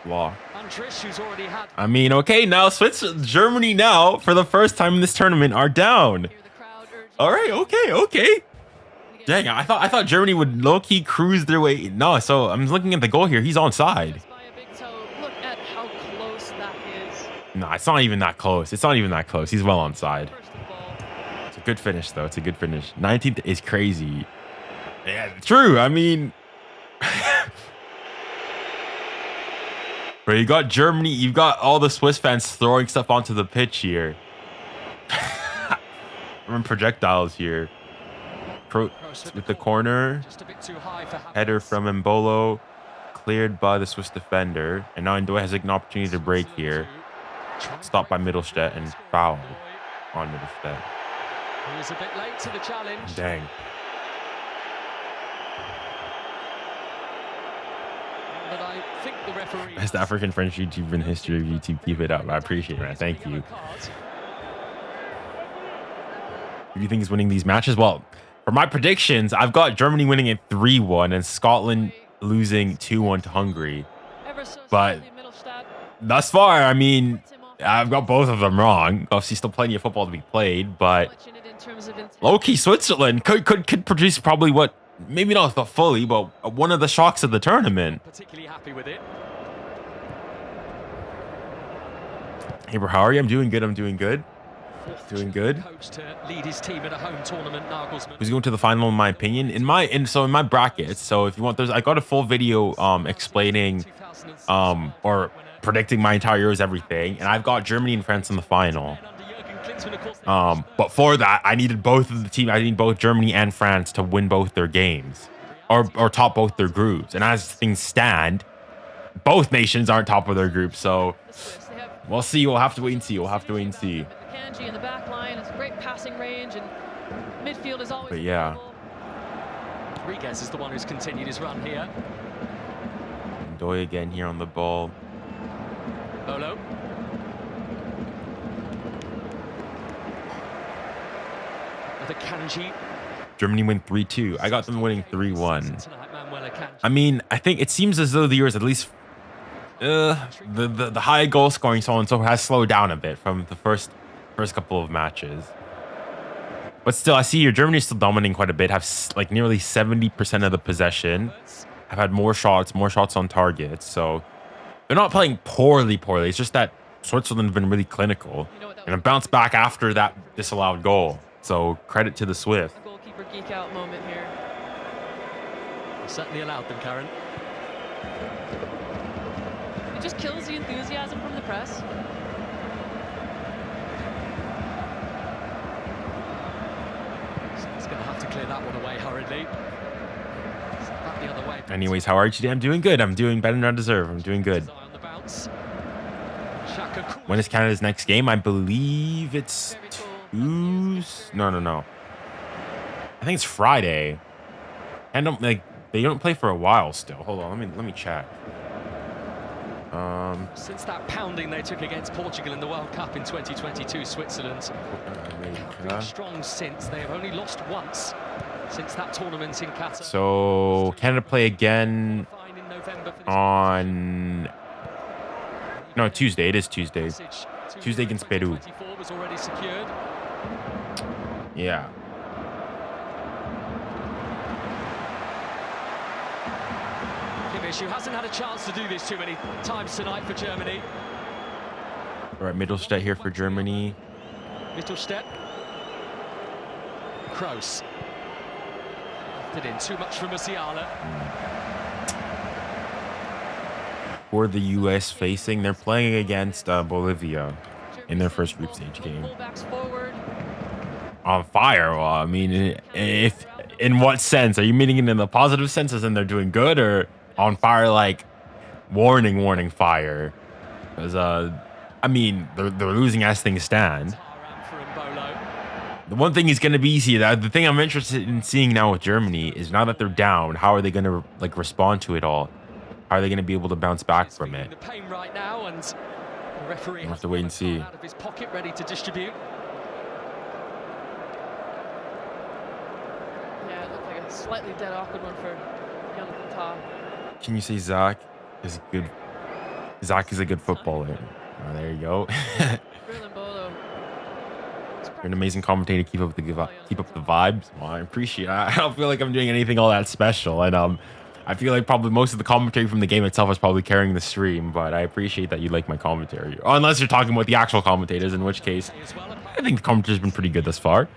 Law. Andrich, who's already had. I mean, okay, now Germany now for the first time in this tournament are down. All right, okay. Dang, I thought Germany would low-key cruise their way. No, so I'm looking at the goal here. He's onside. Look at how close that is. No, it's not even that close. It's not even that close. He's well onside. It's a good finish, though. It's a good finish. 19th is crazy. Yeah, true. I mean, but you got Germany. You've got all the Swiss fans throwing stuff onto the pitch here. Remember projectiles here. With the corner. Just a bit too high for Header from Mbolo. Cleared by the Swiss defender. And now Ndo has an opportunity to break here. Stopped by 𝐼𝙗𝐿𝐾𝐫𝐿 and foul on 𝐼𝙗𝐿𝐾𝐫𝐿. He was a bit late to the challenge. Dang. But I think the referee. Best African French YouTube in history of YouTube. Keep it up. I appreciate it, man. Thank you. Who do you think is winning these matches? Well, for my predictions, I've got Germany winning it 3-1 and Scotland losing 2-1 to Hungary. But thus far, I mean, I've got both of them wrong. Obviously, still plenty of football to be played, but low-key Switzerland could produce probably what, maybe not fully, but one of the shocks of the tournament. Particularly happy with it. Hey, bro, how are you? I'm doing good. Doing good. Coach to lead his team in a home tournament. Nagelsmann. Who's going to the final, in my opinion? In my brackets. So if you want, I got a full video explaining or predicting my entire Euros everything, and I've got Germany and France in the final. But for that, I needed both of the team. I need both Germany and France to win both their games, or top both their groups. And as things stand, both nations aren't top of their group. So we'll see. We'll have to wait and see. Akanji in the back line has great passing range, and midfield is always. But yeah. Rodriguez is the one who's continued his run here. Ndoye again here on the ball. Bolo. The Akanji. Germany win 3-2. I got them winning 3-1. I mean, I think it seems as though the Euros, at least the high goal scoring so and so has slowed down a bit from the first couple of matches. But still, I see your Germany is still dominating quite a bit. Have like nearly 70% of the possession. Have had more shots on target. So they're not playing poorly. It's just that Switzerland have been really clinical and have bounced back after that disallowed goal. So credit to the Swiss. A goalkeeper geek out moment here. Certainly allowed them, Karen. It just kills the enthusiasm from the press. He's going to have to clear that one away hurriedly. Back the other way. Anyways, how are you today? I'm doing good. I'm doing better than I deserve. I'm doing good. When is Canada's next game? I believe it's No. I think it's Friday. And they don't play for a while still. Hold on, let me check. Since that pounding they took against Portugal in the World Cup in 2022, Switzerland been strong since. They have only lost once since that tournament in Qatar. So Canada play again on Tuesday. It is Tuesday. Tuesday against Peru. Was already secured. Yeah. Kimmich, who hasn't had a chance to do this too many times tonight for Germany. All right, Mittelstadt here for Germany. Mittelstadt. Kroos. Did in too much for Musiala. Who are the U.S. facing? They're playing against Bolivia in their first group stage game. On fire. Well, I mean, if in what sense? Are you meaning it in the positive sense, as in they're doing good, or on fire like warning fire? Because I mean, they're losing as things stand. The one thing is going to be easy. The thing I'm interested in seeing now with Germany is, now that they're down, how are they going to like respond to it all? How are they going to be able to bounce back from it? The pain right now, and the referee we'll have to wait and see. Out of his pocket, ready to distribute. Yeah, it looked like a slightly dead awkward one for Jonathan Tah. Can you say 𝐒𝐿 is good? 𝐒𝐿 is a good footballer. Oh, there you go. You're an amazing commentator. Keep up the vibes. Well, I appreciate it. I don't feel like I'm doing anything all that special, and I feel like probably most of the commentary from the game itself is probably carrying the stream. But I appreciate that you like my commentary, unless you're talking about the actual commentators, in which case I think the commentator's been pretty good thus far.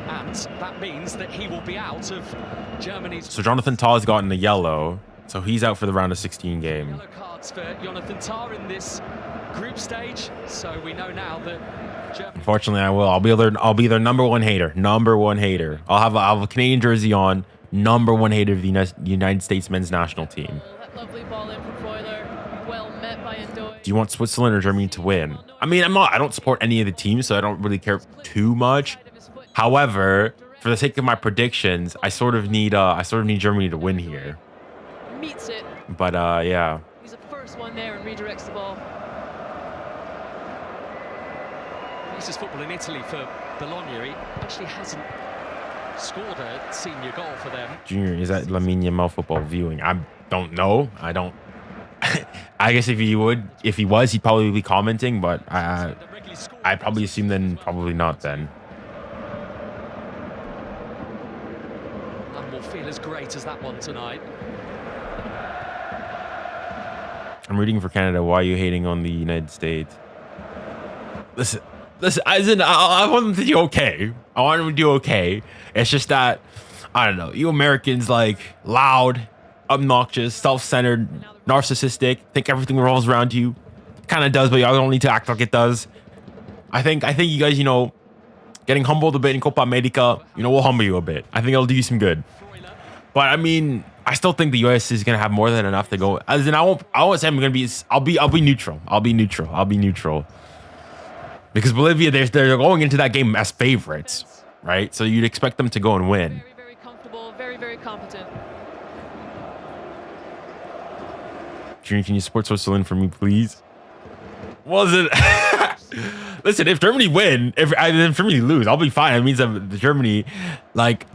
And that means that he will be out of Germany's. So Jonathan Tah has gotten a yellow, so he's out for the round of 16 game. Yellow cards for Jonathan Tah in this group stage, so we know now that Germany. Unfortunately, I'll be their number one hater. I'll have a Canadian jersey on. Number one hater of the United States men's national team. That lovely ball in from Freuler. Well met by Ndo. Do you want Switzerland or Germany to win? I mean, I don't support any of the teams, so I don't really care too much. However, for the sake of my predictions, I sort of need Germany to win here. Meets it. But yeah. He's the first one there and redirects the ball. This is football in Italy for Bologna. He actually hasn't scored a senior goal for them. Junior, is that Lamine Yamal football viewing? I don't know. I don't. I guess if he was, he'd probably be commenting, but I probably assume then probably not then. And will feel as great as that one tonight. I'm rooting for Canada. Why are you hating on the United States? Listen, I want them to do okay. I want them to do okay. It's just that, I don't know, you Americans, like, loud, obnoxious, self-centered, narcissistic, think everything revolves around you. Kind of does, but y'all don't need to act like it does. I think you guys, getting humbled a bit in Copa America, will humble you a bit. I think it'll do you some good. But I mean, I still think the US is gonna have more than enough to go. As in, I won't say I'm gonna be. I'll be neutral. I'll be neutral. Because Bolivia, they're going into that game as favorites, right? So you'd expect them to go and win. Very, very comfortable. Very, very competent. Junior, can you support Switzerland for me, please? Was it? Listen, if Germany win, if Germany lose, I'll be fine. It means that Germany, like,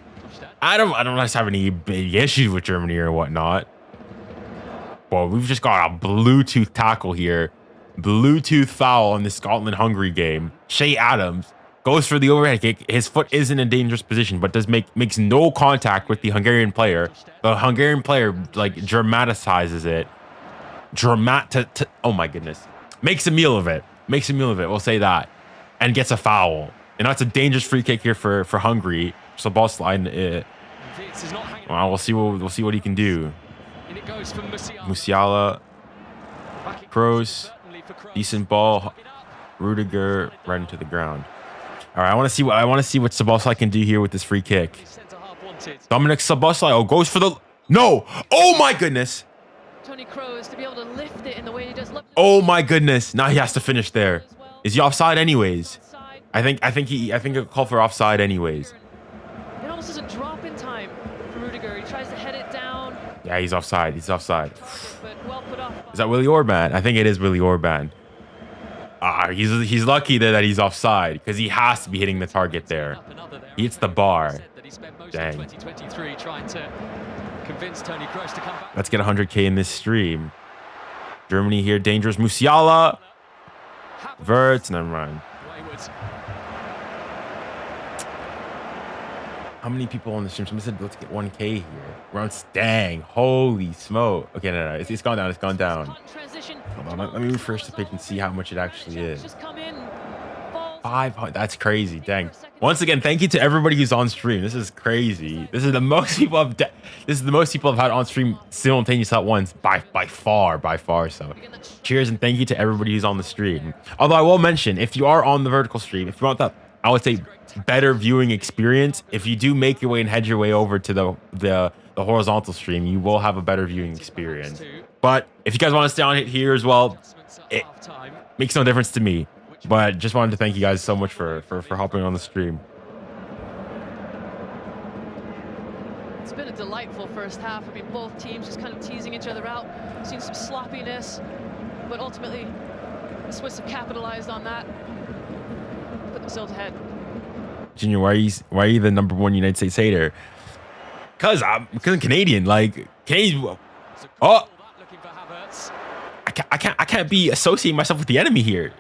I don't have any big issues with Germany or whatnot. Well, we've just got a Bluetooth tackle here. Bluetooth foul in the Scotland-Hungary game. Shea Adams goes for the overhead kick. His foot is in a dangerous position, but makes no contact with the Hungarian player. The Hungarian player, like, dramatizes it. Oh my goodness. Makes a meal of it. We'll say that. And gets a foul. And that's a dangerous free kick here for Hungary. So ball sliding it. Well, we'll see what he can do. Musiala, Kroos, decent ball. Rudiger right into the ground. All right, I want to see what Szoboszlai can do here with this free kick. Dominic Szoboszlai goes for the no. Oh my goodness. Toni Kroos to be able to lift it in the way he does. Oh my goodness. Now he has to finish there. Is he offside anyways? I think he'll call for offside anyways. It almost doesn't drop in time for Rudiger. He tries to head it down. Yeah, he's offside. But well put off. Is that Willy Orban? I think it is Willy Orban. He's lucky that he's offside because he has to be hitting the target there. He hits the bar. Dang. Let's get 100K in this stream. Germany here, dangerous. Musiala. Verts, never mind. How many people on the stream? Somebody said, let's get 1K here. We're on dang. Holy smoke. Okay, no. It's gone down. It's gone down. Hold on. Let me refresh the page and see how much it actually is. 500. That's crazy. Dang. Once again, thank you to everybody who's on stream. This is crazy. This is the most people I've had on stream simultaneously at once by far. So cheers and thank you to everybody who's on the stream. Although I will mention, if you are on the vertical stream, if you want that, I would say better viewing experience, if you do make your way and head your way over to the horizontal stream, you will have a better viewing experience. But if you guys want to stay on it here as well, it makes no difference to me. But just wanted to thank you guys so much for hopping on the stream. It's been a delightful first half. I mean, both teams just kind of teasing each other out. We've seen some sloppiness, but ultimately the Swiss have capitalized on that, put themselves ahead. Junior, why are you the #1 United States hater? Because I'm Canadian. Like Canadian. Oh, I can't be associating myself with the enemy here.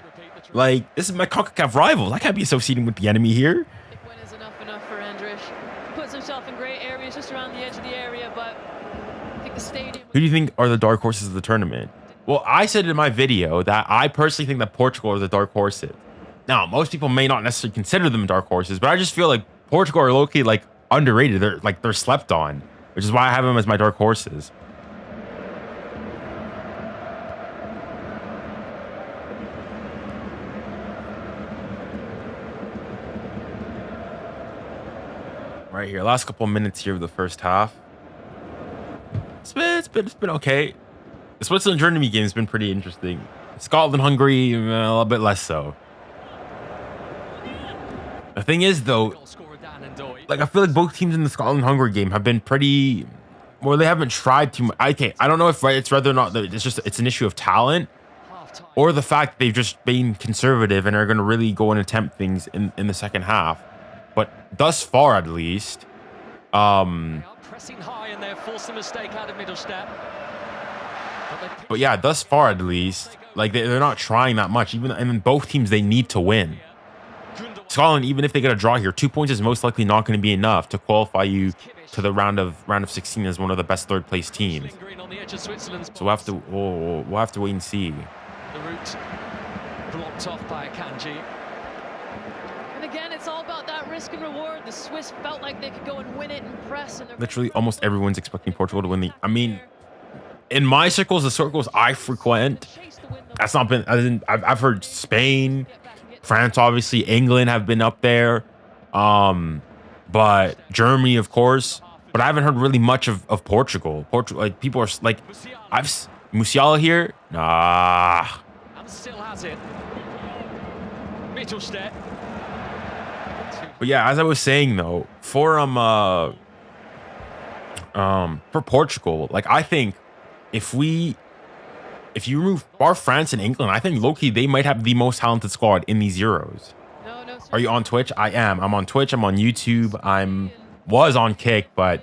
Like, this is my CONCACAF rivals. I can't be associating with the enemy here. When is enough for Andrich. Puts himself in great areas just around the edge of the area, but I think the stadium... Who do you think are the dark horses of the tournament? Well, I said in my video that I personally think that Portugal are the dark horses. Now, most people may not necessarily consider them dark horses, but I just feel like Portugal are low-key, like, underrated. They're slept on, which is why I have them as my dark horses. Right here, last couple of minutes here of the first half. It's been okay. The Switzerland-Germany game has been pretty interesting. Scotland-Hungary, a little bit less so. The thing is, though, like, I feel like both teams in the Scotland-Hungary game have been pretty, well, they haven't tried too much. Okay, I don't know if it's whether or not it's an issue of talent or the fact that they've just been conservative and are going to really go and attempt things in the second half. But thus far, at least, pressing high and they've forced the mistake out of 𝐼𝐿. But yeah, thus far, at least, like they're not trying that much. Even and both teams, they need to win. Scotland, even if they get a draw here, 2 points is most likely not going to be enough to qualify you to the round of 16 as one of the best third place teams. So we'll have to wait and see. The route blocked off by Akanji. And again, it's all about that risk and reward. The Swiss felt like they could go and win it and press. And literally, almost everyone's expecting Portugal to win the. I mean, in my circles, the circles I frequent, that's not been. I've heard Spain, France, obviously, England have been up there, but Germany, of course. But I haven't heard really much of Portugal. Portugal, like people are like, Musiala here. Nah. And still has it. 𝐼𝐿. But yeah, as I was saying though, for Portugal, like I think if you remove bar France and England, I think low-key they might have the most talented squad in these Euros. No, are you on Twitch? I am. I'm on Twitch. I'm on YouTube. Was on Kick, but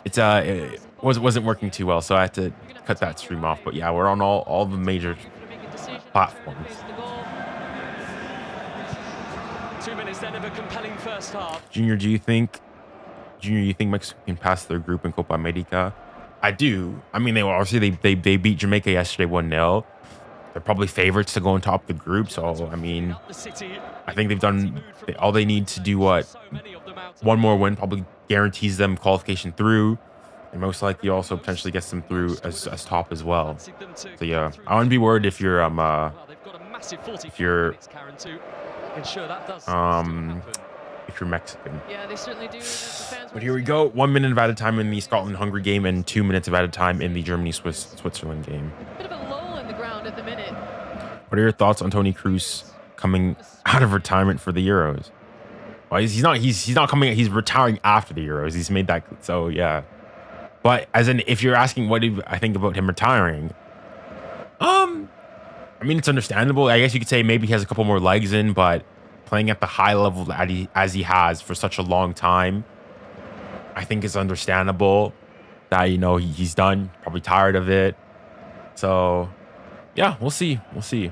it wasn't working too well, so I had to cut that stream off. But yeah, we're on all the major platforms. 2 minutes then of a compelling first half. Junior, you think Mexico can pass their group in Copa America? I do. I mean, they beat Jamaica yesterday 1-0. They're probably favorites to go on top of the group. So I mean, I think they've done all they need to do. One more win probably guarantees them qualification through, and most likely also potentially gets them through as top as well. So yeah, I wouldn't be worried if you're Mexican. Yeah, they certainly do. But here we go. 1 minute of added time in the Scotland-Hungary game and 2 minutes of added time in the Germany-Switzerland game. Bit of a lull in the ground at the minute. What are your thoughts on Toni Kroos coming out of retirement for the Euros? Well, he's not coming. He's retiring after the Euros. He's made that. So yeah. But as in, if you're asking what do I think about him retiring, I mean, it's understandable. I guess you could say maybe he has a couple more legs in, but playing at the high level that as he has for such a long time, I think it's understandable that, you know, he's done, probably tired of it. So, yeah, we'll see. We'll see.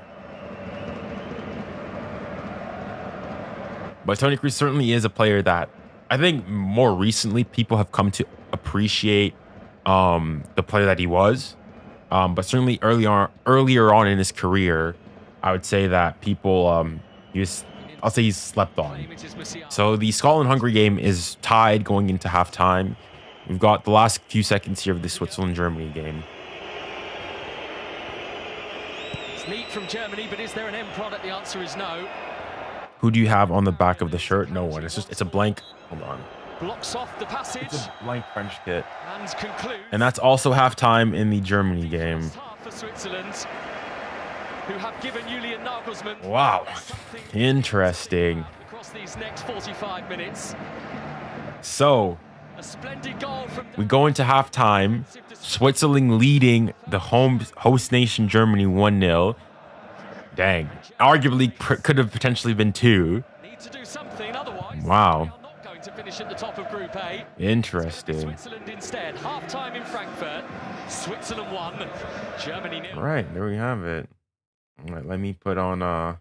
But Toni Kroos certainly is a player that I think more recently people have come to appreciate the player that he was. But certainly earlier on in his career, I would say that people I'll say he's slept on. So the Scotland-Hungary game is tied going into halftime. We've got the last few seconds here of the Switzerland-Germany game. It's neat from Germany, but is there an end product? The answer is no. Who do you have on the back of the shirt? No one. It's a blank. Hold on. Blocks off the passage. It's a blank French kit. And concludes. And that's also halftime in the Germany game. For Switzerland, who have given Julian Nagelsmann. Wow. Interesting. Across these next 45 minutes. So, a splendid goal from we go into halftime. Switzerland leading the host nation Germany 1-0. Dang. Arguably could have potentially been 2. Need to do something, otherwise wow. they are not going to finish at the top of Group A. Interesting. Switzerland instead. Half-time in Frankfurt. Switzerland 1, Germany 0. All right, there we have it. All right, let me put on the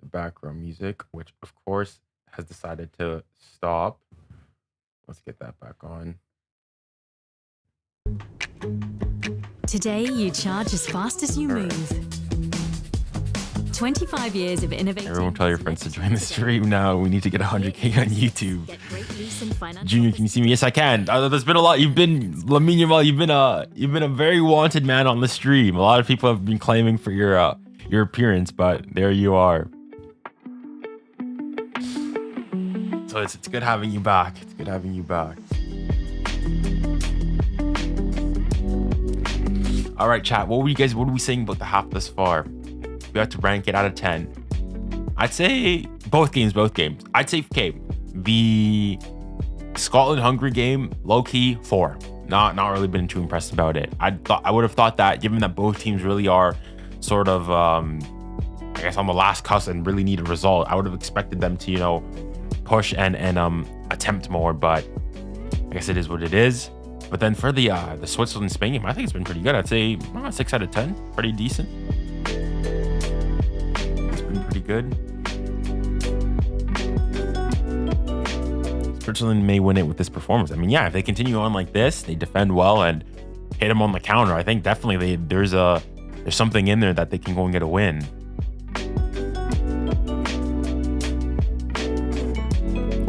background music, which of course has decided to stop. Let's get that back on. Today, you charge as fast as you move. 25 years of innovative. Everyone tell your friends to join the stream now. We need to get 100K on YouTube. Junior, can you see me? Yes, I can. There's been a lot. You've been Lamine Yamal. You've been a very wanted man on the stream. A lot of people have been claiming for your appearance, but there you are. So it's good having you back. It's good having you back. All right, chat. What are we saying about the half thus far? We have to rank it out of 10. I'd say both games. I'd say, okay, the Scotland-Hungary game, low-key, 4. Not really been too impressed about it. I would have thought that, given that both teams really are sort of, I guess, on the last cusp and really need a result, I would have expected them to, you know, push and attempt more. But I guess it is what it is. But then for the Switzerland-Spain game, I think it's been pretty good. I'd say 6 out of 10. Pretty decent. Pretty good. Switzerland may win it with this performance. I mean, yeah, if they continue on like this, they defend well and hit them on the counter, I think definitely there's something in there that they can go and get a win.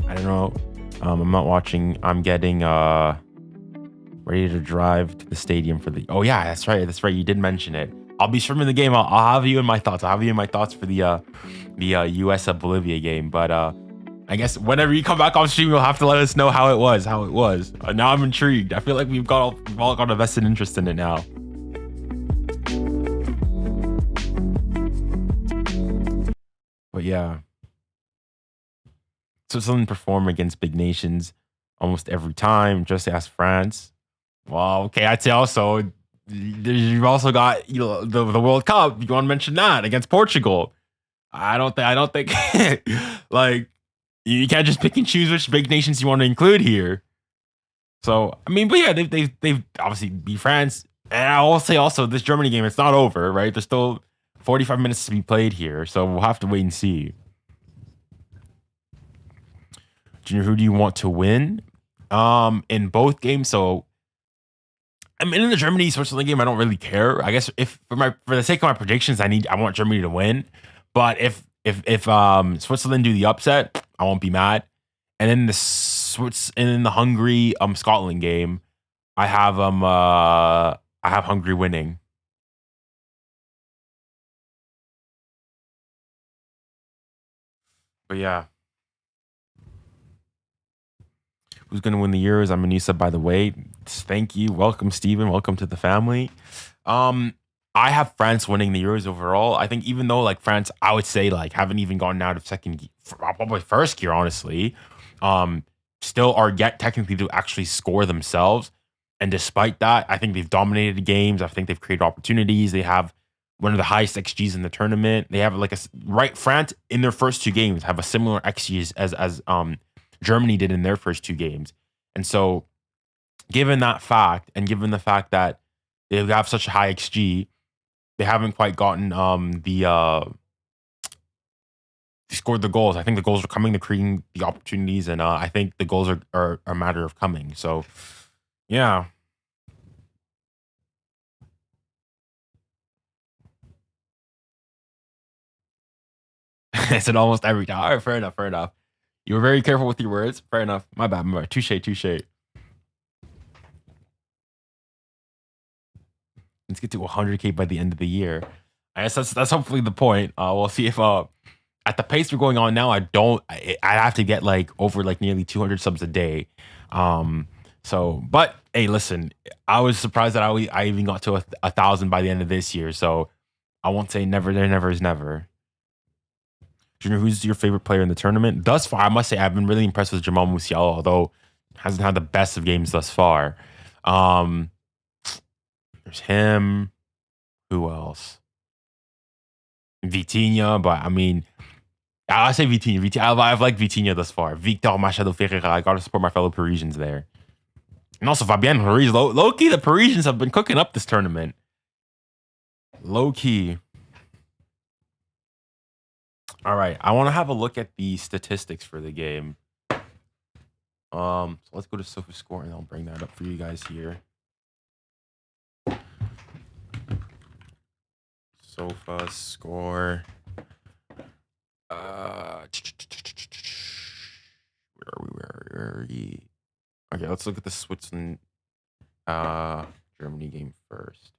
I don't know. I'm not watching. I'm getting ready to drive to the stadium for the. Oh yeah, that's right. You did mention it. I'll be streaming the game. I'll have you in my thoughts. I'll have you in my thoughts for the US Bolivia game. But I guess whenever you come back on stream, you'll have to let us know how it was. Now I'm intrigued. I feel like we've all got a vested interest in it now. But yeah, Switzerland perform against big nations almost every time. Just ask France. Well, okay, I'd say also. You've also got, you know, the World Cup. You want to mention that against Portugal? I don't think like you can't just pick and choose which big nations you want to include here. So I mean, but yeah, they've obviously beat France, and I will say also this Germany game, it's not over, right? There's still 45 minutes to be played here, so we'll have to wait and see. Junior, who do you want to win? In both games, so. I mean, in the Germany-Switzerland game, I don't really care. I guess if for the sake of my predictions, I want Germany to win. But if Switzerland do the upset, I won't be mad. And in the Hungary Scotland game, I have Hungary winning. But yeah. Who's going to win the Euros? I'm Anissa, by the way. Thank you. Welcome, Steven. Welcome to the family. I have France winning the Euros overall. I think even though like France, I would say like haven't even gotten out of probably first gear, honestly, still are yet technically to actually score themselves. And despite that, I think they've dominated games. I think they've created opportunities. They have one of the highest XGs in the tournament. They have like France in their first 2 games have a similar XG as Germany did in their first 2 games. And so given that fact, and given the fact that they have such a high XG, they haven't quite gotten scored the goals. I think the goals are coming. They're creating the opportunities, and I think the goals are a matter of coming. So, yeah. I said almost every time. All right, fair enough, fair enough. You were very careful with your words. Fair enough. My bad, my bad. Touche, touche. Let's get to 100K by the end of the year. I guess that's hopefully the point. We'll see if at the pace we're going on now, I have to get like over like nearly 200 subs a day. So, but hey, listen, I was surprised that I even got to 1,000 by the end of this year. So I won't say never there, never is never. Junior, who's your favorite player in the tournament? Thus far, I must say I've been really impressed with Jamal Musiala, although hasn't had the best of games thus far. There's him. Who else? Vitinha, but I mean, I say Vitinha. I've liked Vitinha thus far. Victor Machado Ferreira. I gotta support my fellow Parisians there. And also Fabien Ruiz. Low key, the Parisians have been cooking up this tournament. Low key. All right, I want to have a look at the statistics for the game. So let's go to SofaScore and I'll bring that up for you guys here. SofaScore. Where are we? Okay, let's look at the Switzerland Germany game first.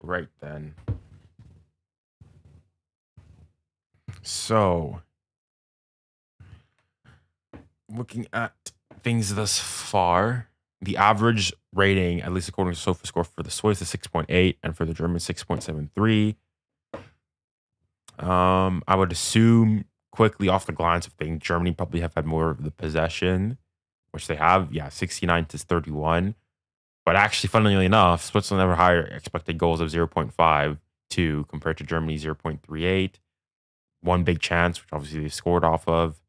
Right then. So, looking at things thus far, the average rating, at least according to SofaScore, for the Swiss is 6.8, and for the Germans 6.73. I would assume quickly off the glance of things, Germany probably have had more of the possession, which they have. Yeah, 69-31. But actually, funnily enough, Switzerland have higher expected goals of 0.52 compared to Germany 0.38. One big chance, which obviously they scored off of.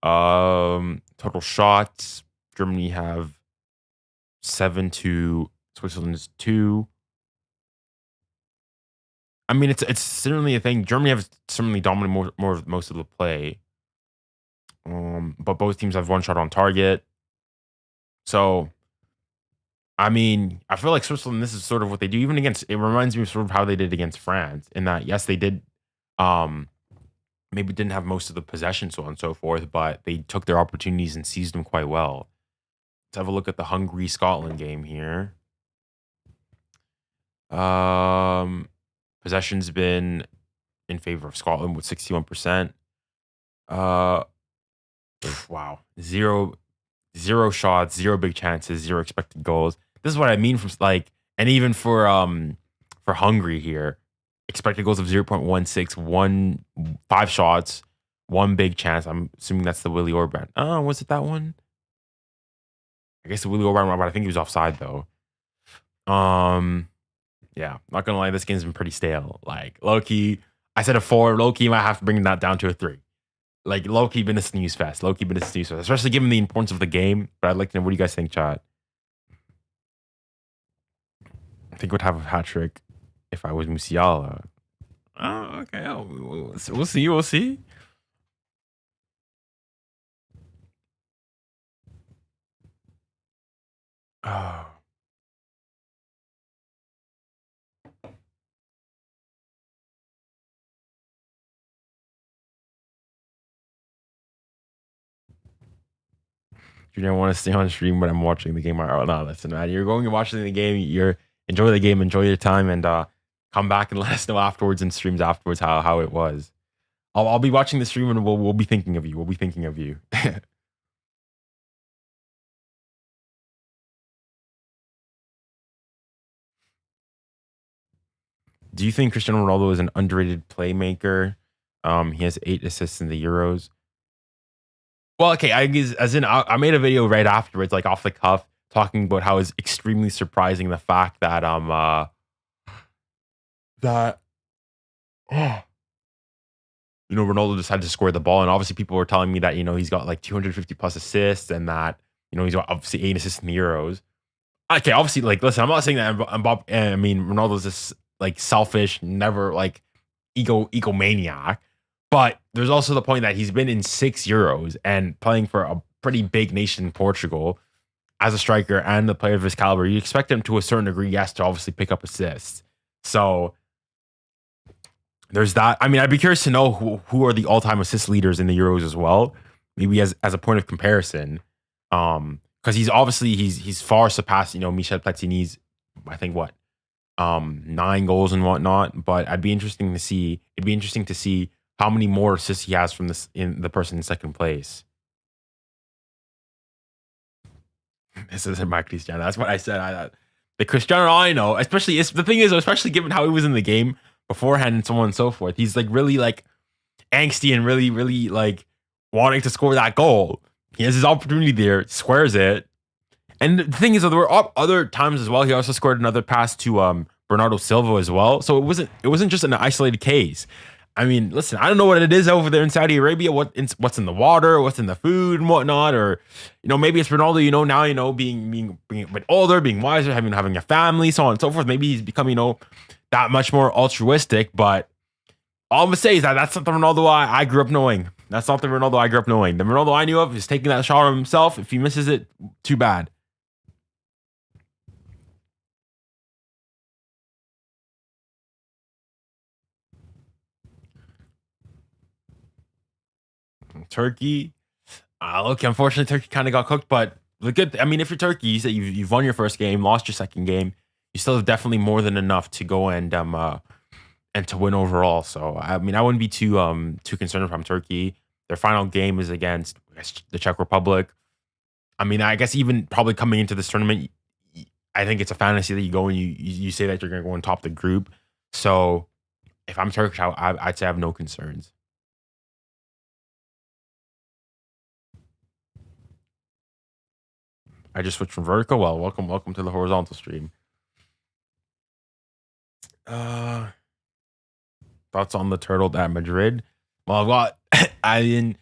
Total shots, Germany have 7 to Switzerland's 2. I mean, it's certainly a thing. Germany has certainly dominated most of the play. But both teams have 1 shot on target. So, I mean, I feel like Switzerland, this is sort of what they do. Even against, it reminds me of sort of how they did against France. In that, yes, they did, maybe didn't have most of the possession, so on and so forth, but they took their opportunities and seized them quite well. Let's have a look at the Hungary-Scotland game here. Possession's been in favor of Scotland with 61%. Wow. Zero shots, 0 big chances, 0 expected goals. This is what I mean from like, and even for Hungary here, expected goals of 0.16, 5 shots, 1 big chance. I'm assuming that's the Willy Orban. Oh, was it that one? I guess the Willy Orban one, but I think he was offside though. Yeah, not gonna lie, this game's been pretty stale. Like low-key, I said a 4, low-key might have to bring that down to a 3. Like low-key been a snooze fest. Low-key been a snooze fest, especially given the importance of the game. But I'd like to know, what do you guys think, chat? I think would have a hat trick if I was Musiala. Oh, okay. Oh, we'll see. We'll see. Oh. You don't want to stay on stream, but I'm watching the game. Oh, no, listen, man. You're going and watching the game. Enjoy the game, enjoy your time, and come back and let us know afterwards in streams afterwards how it was. I'll be watching the stream and we'll be thinking of you. We'll be thinking of you. Do you think Cristiano Ronaldo is an underrated playmaker? He has 8 assists in the Euros. Well, okay, I guess I made a video right afterwards, like off the cuff, talking about how it's extremely surprising the fact that that Ronaldo decided to score the ball, and obviously people were telling me that he's got like 250 plus assists, and that he's got obviously 8 assists in the Euros. Okay, obviously, like, listen, I'm not saying that Ronaldo's this like selfish, never like egomaniac, but there's also the point that he's been in 6 Euros and playing for a pretty big nation, Portugal, as a striker and the player of his caliber. You expect him to a certain degree, yes, to obviously pick up assists. So there's that. I mean, I'd be curious to know who are the all-time assist leaders in the Euros as well, maybe as a point of comparison. Because he's far surpassed, Michel Platini's, I think 9 goals and whatnot. But it'd be interesting to see how many more assists he has from in the person in second place. This isn't my Cristiano. That's what I said. The Cristiano I know, especially given how he was in the game beforehand and so on and so forth. He's like really like angsty and really, really like wanting to score that goal. He has his opportunity there, squares it. And the thing is, there were other times as well. He also scored another pass to Bernardo Silva as well. So it wasn't just an isolated case. I mean, listen, I don't know what it is over there in Saudi Arabia, what's in the water, what's in the food and whatnot, or maybe it's Ronaldo, now being a bit older, being wiser, having a family, so on and so forth. Maybe he's become that much more altruistic. But all I'm gonna say is that's not the Ronaldo I grew up knowing. That's not the Ronaldo I grew up knowing. The Ronaldo I knew of is taking that shot on himself. If he misses it, too bad. Turkey, look, unfortunately, Turkey kind of got cooked. But the good, I mean, if you're Turkey, you say you've won your first game, lost your second game, you still have definitely more than enough to go and to win overall. So I mean, I wouldn't be too concerned from Turkey. Their final game is against the Czech Republic. I mean, I guess even probably coming into this tournament, I think it's a fantasy that you go and you say that you're going to go and top the group. So if I'm Turkish, I'd say I have no concerns. I just switched from vertical. Well, welcome to the horizontal stream. Thoughts on the turtle at Madrid? Well, I haven't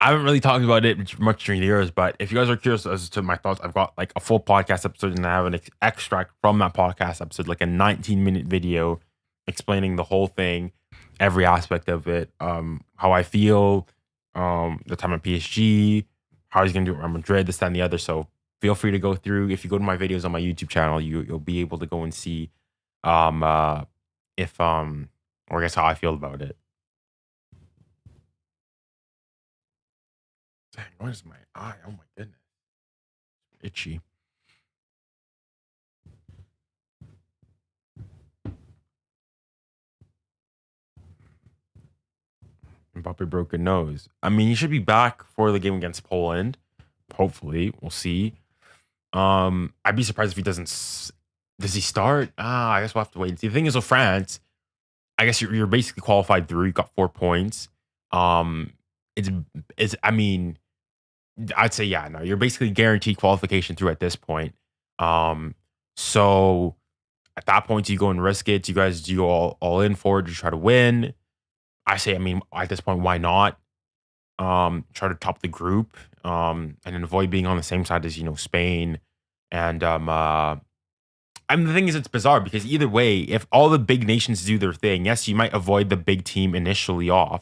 really talked about it much during the years, but if you guys are curious as to my thoughts, I've got like a full podcast episode, and I have an extract from that podcast episode, like a 19-minute video explaining the whole thing, every aspect of it, how I feel, the time at PSG, how he's going to do it at Madrid, this, that, and the other. So feel free to go through. If you go to my videos on my YouTube channel, you'll be able to go and see or I guess how I feel about it. Dang, what is my eye? Oh my goodness. Itchy. Mbappe broke a nose. I mean, he should be back for the game against Poland. Hopefully, we'll see. I'd be surprised if he doesn't. Does he start? I guess we'll have to wait and see. The thing is, with France, I guess you're basically qualified through. You got 4 points. It's. I mean, I'd say no. You're basically guaranteed qualification through at this point. So at that point, do you go and risk it? Do you guys do all in for it? Do you try to win? I say, I mean, at this point, why not? Try to top the group, and then avoid being on the same side as Spain. And I mean, the thing is, it's bizarre because either way, if all the big nations do their thing, yes, you might avoid the big team initially off,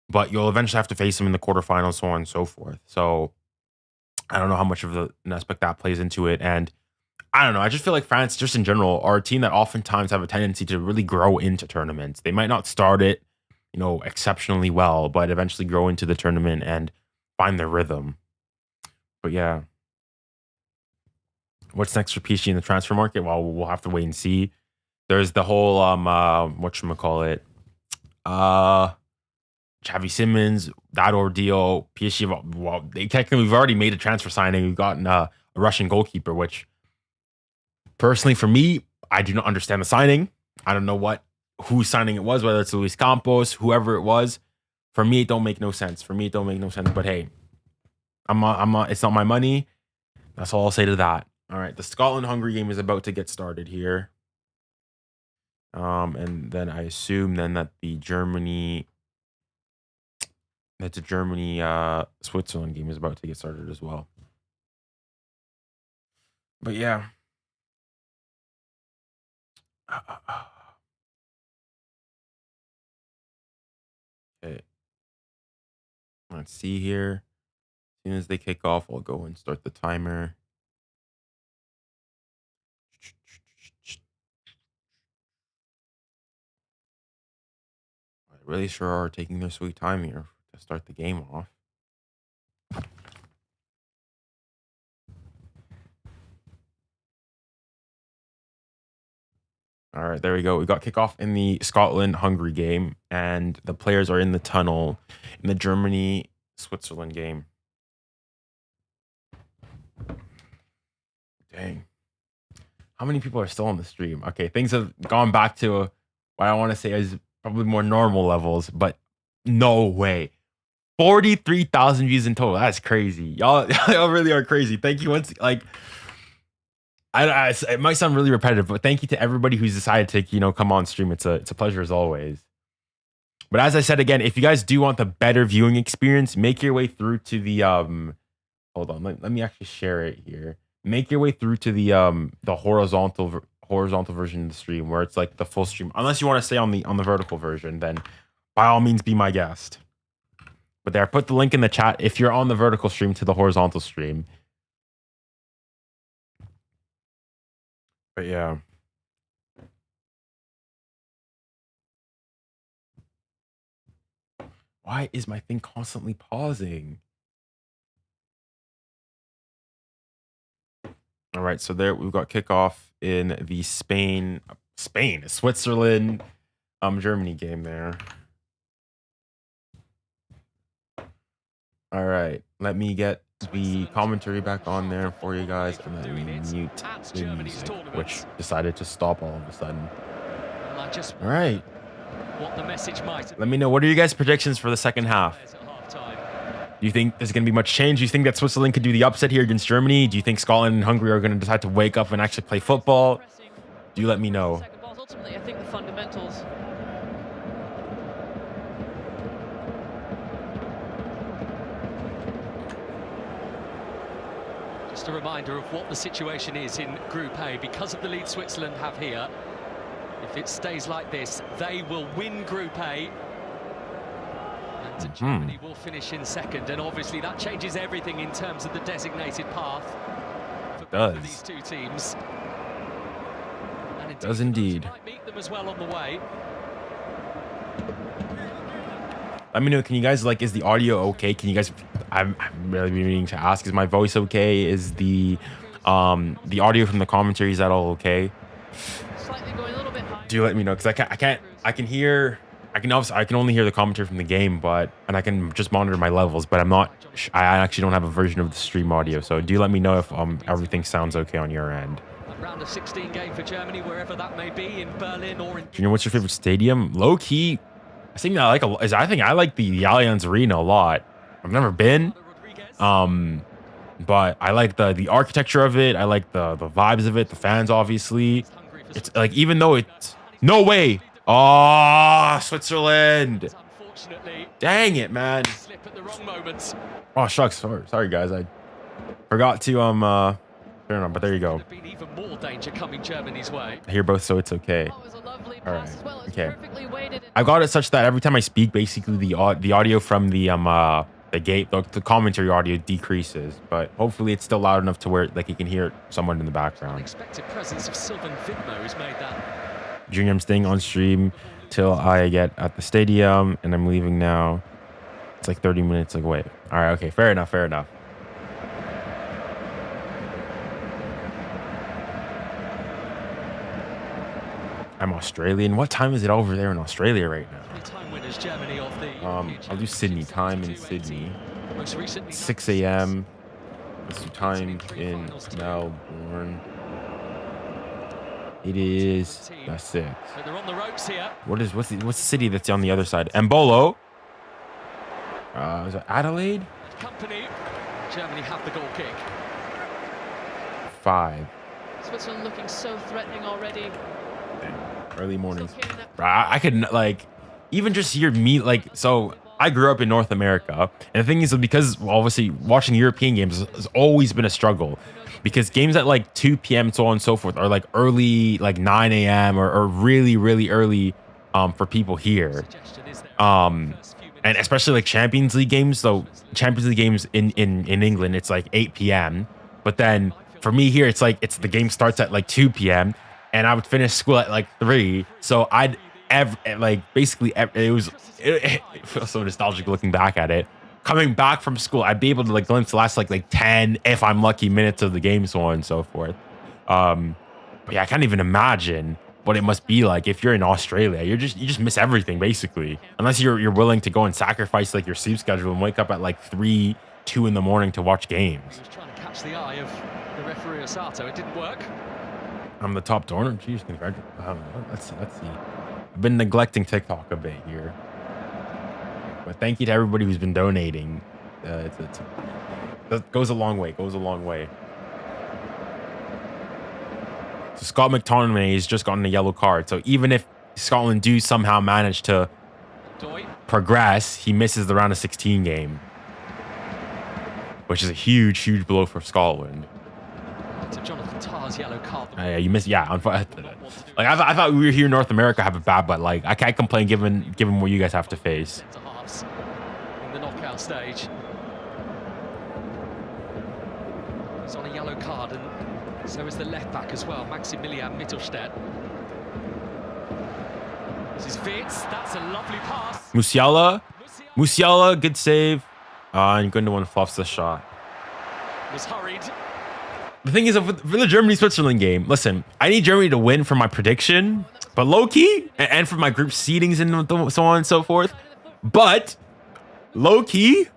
but you'll eventually have to face them in the quarterfinals, so on and so forth. So I don't know how much of an aspect that plays into it. And I don't know. I just feel like France, just in general, are a team that oftentimes have a tendency to really grow into tournaments. They might not start it, exceptionally well, but eventually grow into the tournament and find their rhythm. But yeah. What's next for PSG in the transfer market? Well, we'll have to wait and see. There's the whole whatchamacallit, Xavi Simons, that ordeal. PSG, well, we've already made a transfer signing. We've gotten a Russian goalkeeper, which personally for me, I do not understand the signing. I don't know whose signing it was, whether it's Luis Campos, whoever it was. For me, it don't make no sense. But hey, It's not my money. That's all I'll say to that. All right, the Scotland-Hungary game is about to get started here. And then I assume then that the Germany Switzerland game is about to get started as well. But yeah. Okay. Let's see here. As soon as they kick off, I'll go and start the timer. They really sure are taking their sweet time here to start the game off. All right, there we go. We got kickoff in the Scotland-Hungary game, and the players are in the tunnel in the Germany-Switzerland game. Dang. How many people are still on the stream? Okay, things have gone back to what I want to say is probably more normal levels, but no way. 43,000 views in total. That's crazy. Y'all really are crazy. Thank you once. Like, it might sound really repetitive, but thank you to everybody who's decided to, come on stream. It's a pleasure as always. But as I said again, if you guys do want the better viewing experience, make your way through to the hold on, let me actually share it here. Make your way through to the horizontal version of the stream where it's like the full stream. Unless you want to stay on the vertical version, then by all means be my guest. But there, put the link in the chat if you're on the vertical stream to the horizontal stream. But yeah. Why is my thing constantly pausing? All right, so there we've got kickoff in the Switzerland, Germany game there. All right, let me get the commentary back on there for you guys, and let me mute the music, which decided to stop all of a sudden. All right. What the message might. Let me know, what are you guys' predictions for the second half? Do you think there's going to be much change? Do you think that Switzerland could do the upset here against Germany? Do you think Scotland and Hungary are going to decide to wake up and actually play football? Do you let me know? Ultimately, I think the fundamentals. Just a reminder of what the situation is in Group A. Because of the lead Switzerland have here, if it stays like this, they will win Group A. And Germany will finish in second. And obviously that changes everything in terms of the designated path for these two teams. And it does indeed. Might meet them as well on the way. Let me know, can you guys, like, is the audio okay? Can you guys, I'm really meaning to ask, is my voice okay? Is the audio from the commentary, is that all okay? Slightly going a little bit high. Do let me know, because I can only hear the commentary from the game, and I can just monitor my levels, but I actually don't have a version of the stream audio, so do let me know if everything sounds okay on your end. A round of 16 game for Germany, wherever that may be, in Berlin or in... Junior, what's your favorite stadium? Low key, I think I like the Allianz Arena a lot. I've never been, but I like the architecture of it. I like the vibes of it, the fans, obviously. It's like, even though it's no way. Oh, Switzerland. Dang it, man. Oh, shucks. Sorry, guys. I forgot to turn on, but there you go. Even more danger coming Germany's way. I hear both, so it's okay. All right. Okay. I've got it such that every time I speak, basically the audio from the commentary audio decreases, but hopefully it's still loud enough to where like you can hear someone in the background. Unexpected presence of Sylvan Vidmo has made that. Junior, I'm staying on stream till I get at the stadium, and I'm leaving now. It's like 30 minutes away. All right. Okay. Fair enough. I'm Australian. What time is it over there in Australia right now? I'll do Sydney time in Sydney. 6 a.m. Let's do time in Melbourne. It is 6. They're on the ropes here. What's the city that's on the other side? Mbolo. Is it Adelaide? Company Germany have the goal kick. 5. Switzerland looking so threatening already. Early mornings. Still carrying that- Bro, I could like even just hear me like so. I grew up in North America, and the thing is because obviously watching European games has always been a struggle because games at like 2 p.m. so on and so forth are like early, like 9 a.m. or really early for people here. And especially like Champions League games. So Champions League games in England, it's like 8 p.m. But then for me here, it's like the game starts at like 2 p.m. and I would finish school at like 3. So I'd it feels so nostalgic looking back at it. Coming back from school, I'd be able to like glimpse the last like 10, if I'm lucky, minutes of the game, so on and so forth. But yeah, I can't even imagine what it must be like if you're in Australia. You just miss everything basically, unless you're willing to go and sacrifice like your sleep schedule and wake up at like 3, 2 in the morning to watch games. He was trying to catch the eye of the referee Osato. It didn't work. I'm the top donor. Jeez, congratulations. Let's see. I've been neglecting TikTok a bit here, but thank you to everybody who's been donating. That goes a long way. Goes a long way. So Scott McTominay has just gotten a yellow card. So even if Scotland do somehow manage to progress, he misses the round of 16 game, which is a huge blow for Scotland. To Jonathan Tah's yellow card. You missed. Yeah, like I thought we were here in North America have it bad, but like I can't complain given what you guys have to face. Halves in the knockout stage. He's on a yellow card, and so is the left back as well, Maximilian Mittelstadt. This is Wits. That's a lovely pass. Musiala, good save. And Gundogan fluffs the shot. Was hurried. The thing is, for the Germany-Switzerland game, listen, I need Germany to win for my prediction, but low-key, and for my group seedings and so on and so forth. But low-key,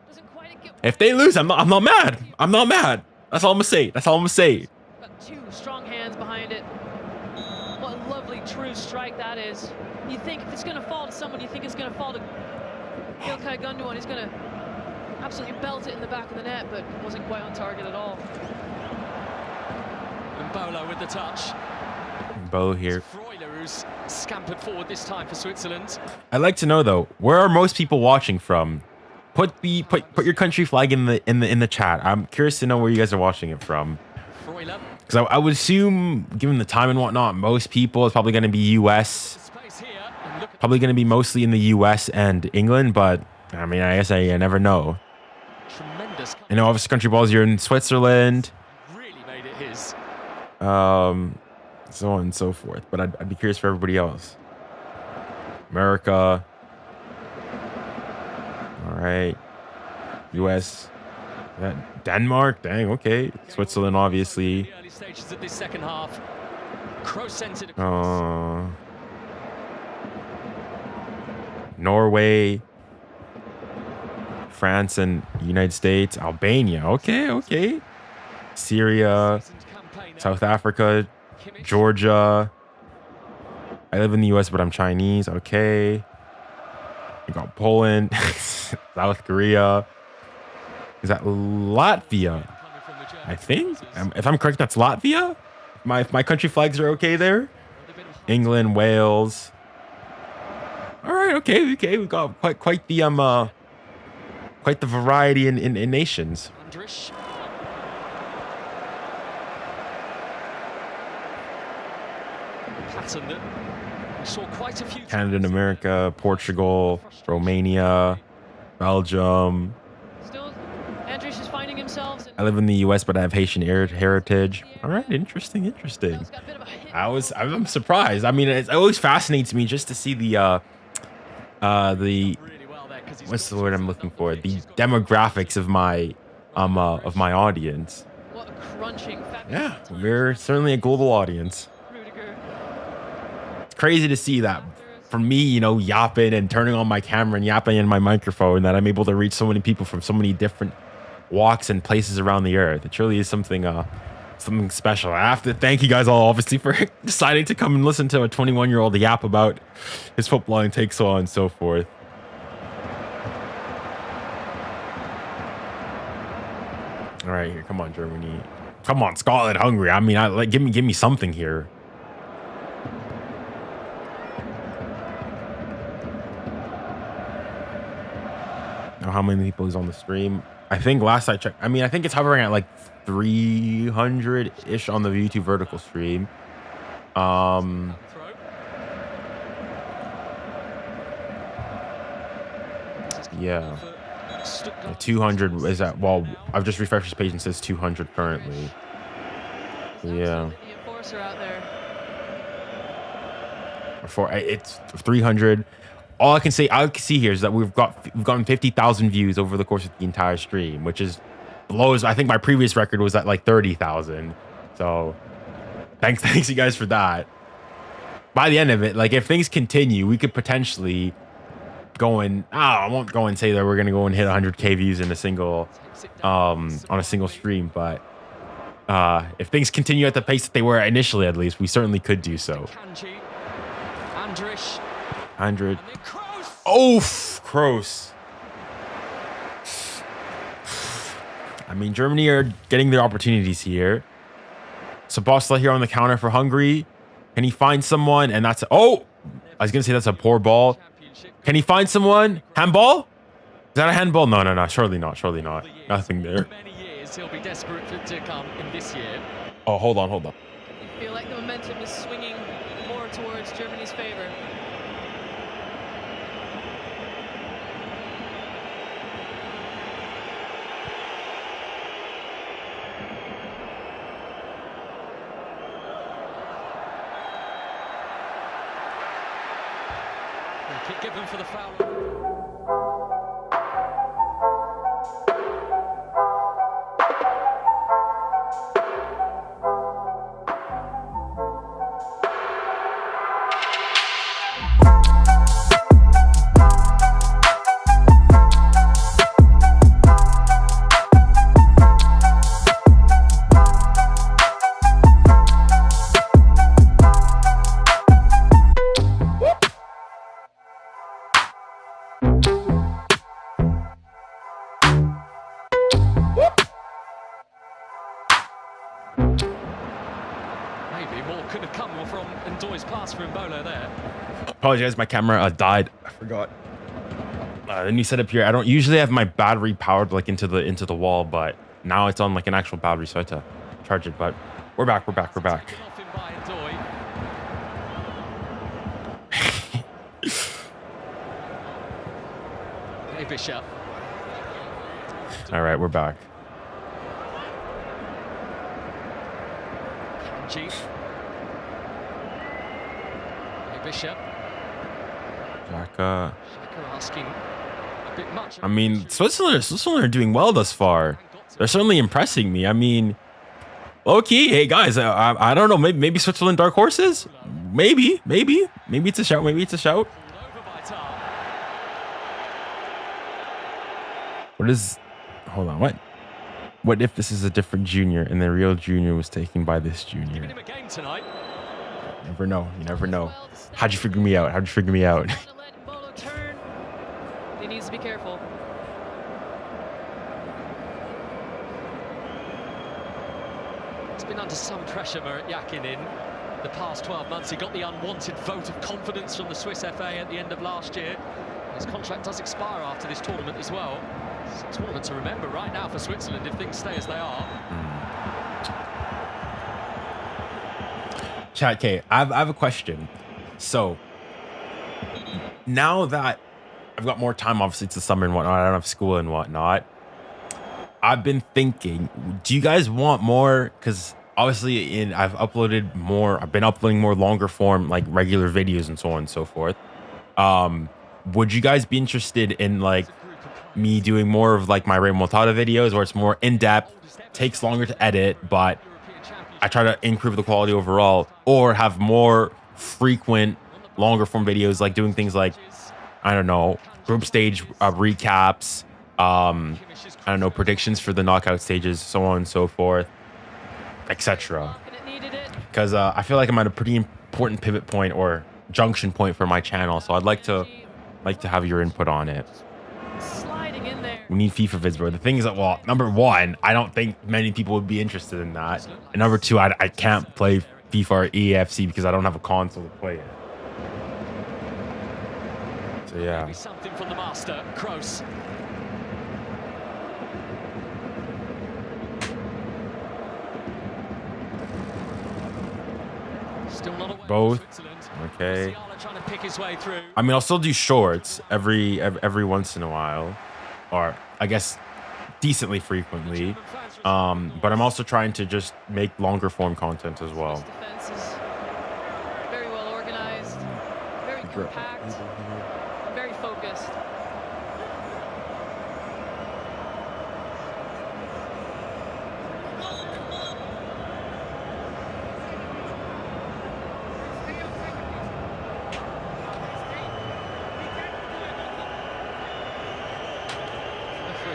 if they lose, I'm not mad. I'm not mad. That's all I'm gonna say. That's all I'm gonna say. Got 2 strong hands behind it. What a lovely true strike that is. You think if it's gonna fall to someone, you think it's gonna fall to İlkay Gundogan. He's gonna absolutely belt it in the back of the net, but wasn't quite on target at all. And Bolo with the touch. Bo here. Freuler, who's scampered forward this time for Switzerland. I'd like to know though, where are most people watching from? Put your country flag in the chat. I'm curious to know where you guys are watching it from. Freuler. Because I would assume, given the time and whatnot, most people it's probably going to be U.S. Probably going to be mostly in the U.S. and England, but I mean, I guess I never know. Tremendous. You know, obviously, country balls. You're in Switzerland. Really made it his. So on and so forth. But I'd be curious for everybody else. America. All right. U.S. Denmark. Dang. Okay. Switzerland, obviously. The early stages of this second half. Crow-centered. Norway. France and United States. Albania. Okay. Syria. South Africa. Georgia. I live in the U.S., but I'm Chinese. Okay. We got Poland. South Korea. Is that Latvia? I think. If I'm correct, that's Latvia. My country flags are okay there. England, Wales. All right. Okay. We got quite the variety in nations. That we saw quite a few. Canada and America, Portugal, Romania, Belgium. Still, Andrius is finding himself. I live in the U.S., but I have Haitian heritage. All right, interesting. I'm surprised. I mean, it always fascinates me just to see the what's the word I'm looking for? The demographics of my audience. What a crunching. Yeah, we're certainly a global audience. Crazy to see that from me, you know, yapping and turning on my camera and yapping in my microphone, that I'm able to reach so many people from so many different walks and places around the earth. It truly is something special. I have to thank you guys all, obviously, for deciding to come and listen to a 21-year-old yap about his footballing takes, so on and so forth. All right, here, come on, Germany. Come on, Scotland, Hungary. I mean, give me something here. Now, how many people is on the stream? I think last I checked, I mean, I think it's hovering at like 300-ish on the YouTube vertical stream. Yeah. 200 is that, well, I've just refreshed this page and it says 200 currently. Yeah. It's 300. All I can see here is that we've gotten 50,000 views over the course of the entire stream, which is blows. I think my previous record was at like 30,000. So thanks you guys for that. By the end of it, like if things continue, we could potentially go and I won't go and say that we're gonna go and hit 100K views in a single on a single stream, but if things continue at the pace that they were initially, at least we certainly could do so. 100. Oh, Kroos. I mean, Germany are getting their opportunities here. Sabosla here on the counter for Hungary. Can he find someone? And that's oh, I was gonna say that's a poor ball. Can he find someone? Handball? Is that a handball? No. Surely not. Nothing there. He'll be desperate to come in this year. Oh, hold on. I feel like the momentum is swinging more towards Germany's favor. Kick given for the foul. Could have come from Ndoye's pass for Mbolo there. Apologize, my camera died. I forgot. The new setup here. I don't usually have my battery powered like into the wall, but now it's on like an actual battery, so I had to charge it. But we're back. Hey, Bishop. All right, we're back. Kanji. Bishop. Xhaka asking a bit much. I mean, Switzerland are doing well thus far. They're certainly impressing me. I mean, low key, hey guys, I don't know. Maybe Switzerland dark horses. Maybe it's a shout. What is? Hold on. What if this is a different junior and the real junior was taken by this junior? Giving him a game tonight. You never know. How'd you figure me out? He needs to be careful. He's been under some pressure, 𝐒𝐿 in the past 12 months. He got the unwanted vote of confidence from the Swiss FA at the end of last year. His contract does expire after this tournament as well. It's a tournament to remember right now for Switzerland if things stay as they are. Chat K, I have a question. So now that I've got more time, obviously it's the summer and whatnot, I don't have school and whatnot, I've been thinking, do you guys want more? Because obviously I've been uploading more longer form, like regular videos and so on and so forth. Would you guys be interested in like me doing more of like my remontada videos where it's more in-depth, takes longer to edit, but I try to improve the quality overall, or have more frequent, longer form videos, like doing things like, I don't know, group stage recaps, I don't know, predictions for the knockout stages, so on and so forth, etc. Because I feel like I'm at a pretty important pivot point or junction point for my channel, so I'd like to have your input on it. Sliding in there. We need FIFA vids, bro. The thing is that, well, number one, I don't think many people would be interested in that. And number two, I can't play FIFA or EFC because I don't have a console to play it. So yeah. Something from the master, Kroos. Still not away. Both. Okay. Trying to pick his way through. I mean, I'll still do shorts every once in a while, or I guess decently frequently. But I'm also trying to just make longer form content as well. Defense is very well organized, very compact, very focused.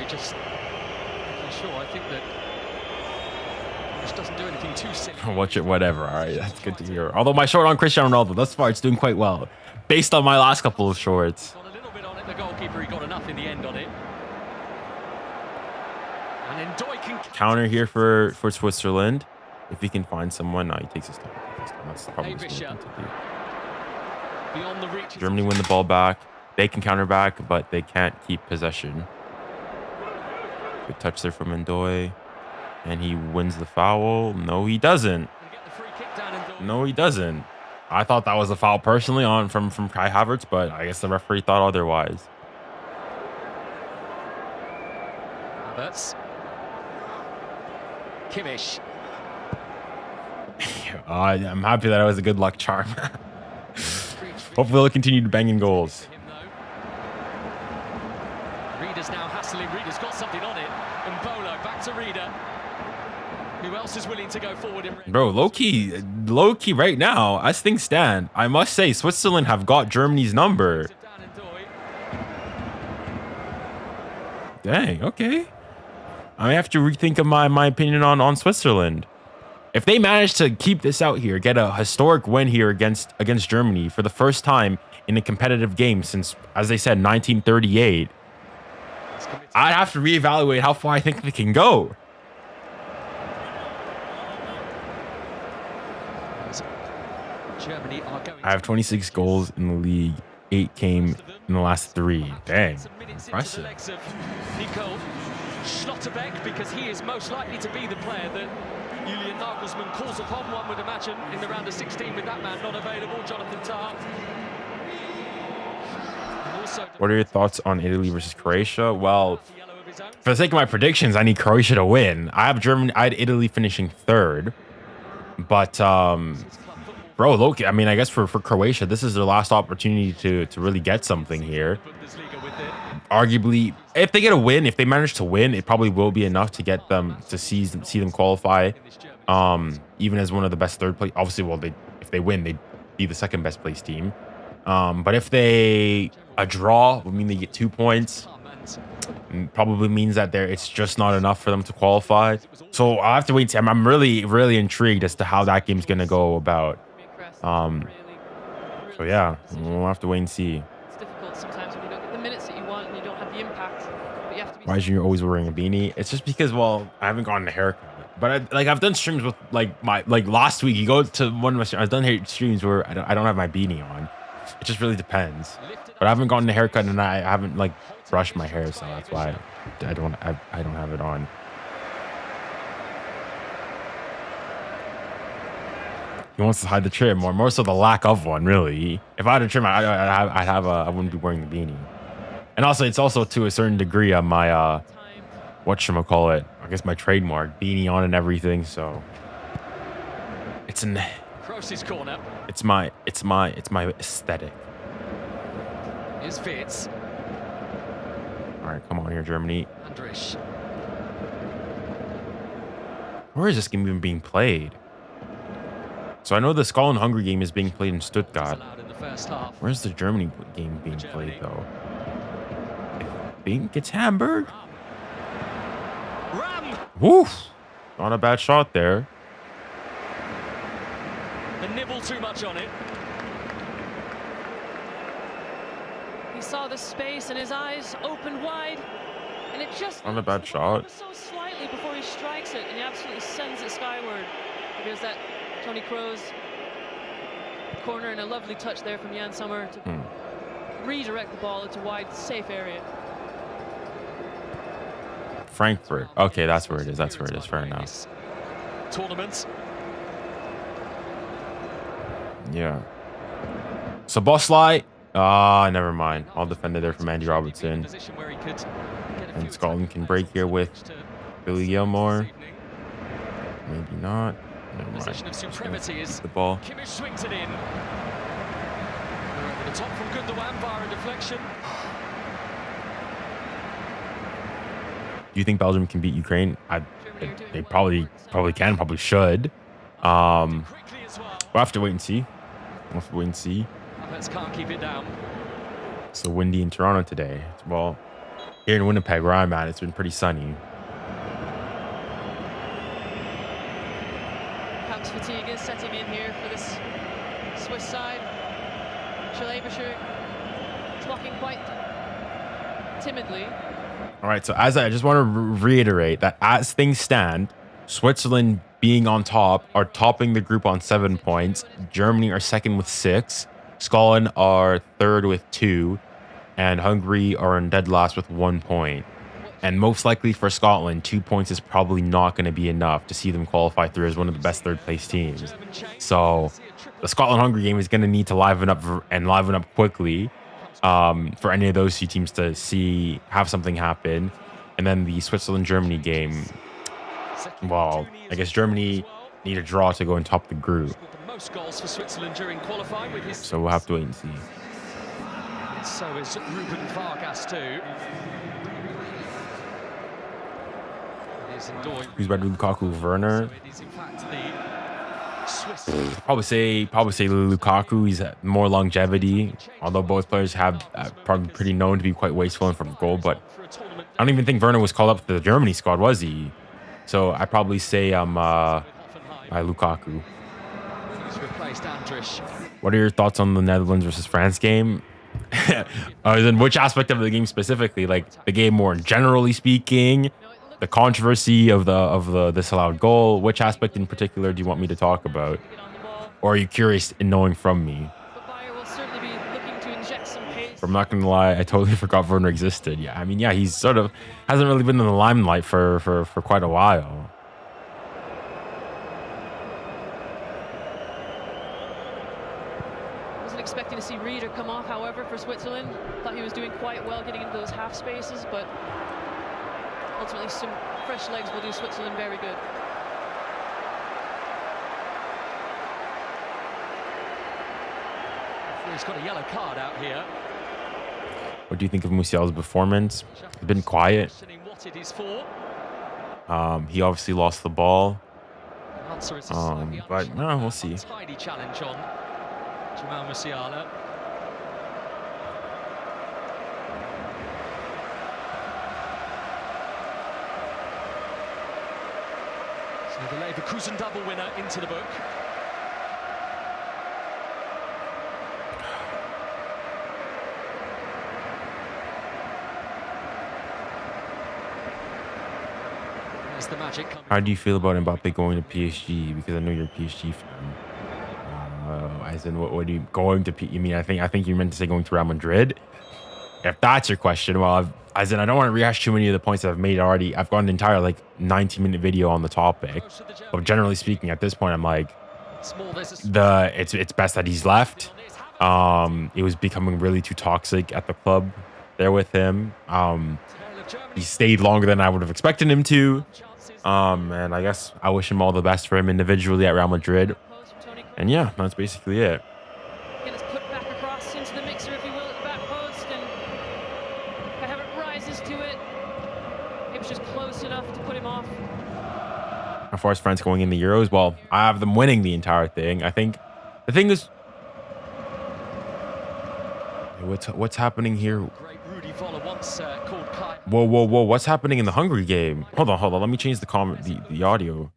Just sure. I think that just doesn't do anything too silly. Watch it, whatever. All right, that's good to hear. Although my short on Cristiano Ronaldo thus far, it's doing quite well, based on my last couple of shorts. Got a little bit on it. The goalkeeper, he got enough in the end on it. And then Ďoj can counter here for Switzerland. If he can find someone, no, he takes his time. That's probably 𝐼𝙗𝐿𝐴 beyond the reach. Germany win the ball back. They can counter back, but they can't keep possession. Good touch there from Ďoj. And he wins the foul. No, he doesn't. No, he doesn't. I thought that was a foul personally from Kai Havertz, but I guess the referee thought otherwise. Havertz. Kimmich. I'm happy that it was a good luck charm. Hopefully they'll continue banging goals. Reader's now hassling. Reader's got something on it. And Bolo back to Reader. Who else is willing to go forward in? Bro, low key right now, as things stand, I must say Switzerland have got Germany's number. Dang, okay. I have to rethink of my opinion on Switzerland. If they manage to keep this out here, get a historic win here against Germany for the first time in a competitive game since, as they said, 1938, I'd have to reevaluate how far I think they can go. Germany are going. I have 26 goals in the league. 8 came in the last 3. Dang, impressive. 𝐿𝐴, because he is most likely to be the player that Julian Nagelsmann calls upon, one would imagine, in the round of 16 with that man not available, Jonathan Tah. What are your thoughts on Italy versus Croatia? Well, for the sake of my predictions, I need Croatia to win. I had Italy finishing 3rd, but bro, Loki, I mean, I guess for Croatia, this is their last opportunity to really get something here. Arguably, if they get a win, if they manage to win, it probably will be enough to get them to see them qualify. Even as one of the best third place. Obviously, well, if they win, they'd be the second best place team. But if a draw would mean they get 2 points, probably means that it's just not enough for them to qualify. So I'll have to wait and see. I'm really, really intrigued as to how that game's gonna go about. So yeah, we'll have to wait and see. It's difficult sometimes when you don't get the minutes that you want and you don't have the impact. But you have to be. Why is you always wearing a beanie? It's just because, well, I haven't gotten a haircut. But I've done streams with last week. You go to one of my streams. I've done streams where I don't have my beanie on. It just really depends. But I haven't gotten a haircut and I haven't brushed my hair, so that's why I don't have it on. He wants to hide the trim, more so the lack of one, really. If I had a trim, I wouldn't be wearing the beanie. And also, it's also to a certain degree on my whatchamacallit, I guess my trademark, beanie on and everything, so it's corner. It's my aesthetic. Here's Wirtz. All right, come on here, Germany. Andrich. Where is this game even being played? So I know the Scotland-Hungary game is being played in Stuttgart. Where's the Germany game being played, though? I think it's Hamburg. Woof! Not a bad shot there. The nibble too much on it. He saw the space and his eyes opened wide. And it just Not a bad shot. so slightly before he strikes it, and he absolutely sends it skyward. There's that Tony Kroos corner, and a lovely touch there from Jan Sommer to redirect the ball into wide, safe area. Frankfurt. Okay, that's where it is. That's where it is. Fair enough. Tournaments. Yeah. So Bosley. Never mind. All defended there from Andy Robertson. And Scotland can break here with Billy Gilmore. Maybe not. Never mind. Position of supremacy is the ball. 𝐼𝐿𝐴 swings it in. Over the top from Gundogan via a deflection. Do you think Belgium can beat Ukraine? They probably can, probably should. We'll have to wait and see. We'll have to wait and see. Havertz can't keep it down. So windy in Toronto today. Well, here in Winnipeg, where I'm at, it's been pretty sunny. Perhaps fatigue is setting in here for this Swiss side. 𝐒𝐿𝐴 is walking quite timidly. All right, so as I just want to reiterate that as things stand, Switzerland being on top are topping the group on 7 points. Germany are second with 6. Scotland are third with 2. And Hungary are in dead last with 1 point. And most likely for Scotland, 2 points is probably not going to be enough to see them qualify through as one of the best third place teams. So the Scotland-Hungary game is going to need to liven up quickly. For any of those two teams to have something happen. And then the Switzerland-Germany game, well, I guess Germany need a draw to go and top the group. Most goals for Switzerland during qualifying with his. So we'll have to wait and see. So is Ruben Vargas too. Who's better, Lukaku, Werner? Probably say Lukaku. He's more longevity, although both players have probably pretty known to be quite wasteful in front of goal. But I don't even think Werner was called up to the Germany squad, was he? So I probably say by Lukaku. He's replaced Andrich. What are your thoughts on the Netherlands versus France game? In which aspect of the game specifically? Like the game more generally speaking, the controversy of the disallowed goal. Which aspect in particular do you want me to talk about? Or are you curious in knowing from me? I'm not gonna lie, I totally forgot Werner existed. Yeah, I mean, yeah, he's sort of hasn't really been in the limelight for quite a while. Wasn't expecting to see Reader come off, however, for Switzerland. Thought he was doing quite well getting into those half spaces, but ultimately some fresh legs will do Switzerland very good. He's got a yellow card out here. What do you think of Musiala's performance? He's been quiet. He obviously lost the ball. But no, we'll see. Tidy challenge on Jamal Musiala. So the Leverkusen double winner into the book. The magic. How do you feel about Mbappe going to PSG? Because I know you're a PSG fan. As in, what are you going to? You mean I think you meant to say going to Real Madrid. If that's your question, well, I don't want to rehash too many of the points that I've made already. I've got an entire 90-minute video on the topic. But generally speaking, at this point, I'm like, it's best that he's left. It was becoming really too toxic at the club there with him. He stayed longer than I would have expected him to. And I guess I wish him all the best for him individually at Real Madrid. And yeah, that's basically it. Again, it's put back across into the mixer, if you will, at the back post, and Havertz rises to it. It was just close enough to put him off. How far is France going in the Euros? Well, I have them winning the entire thing. I think the thing is, what's happening here? Whoa! What's happening in the Hungary game? Hold on. Let me change the audio.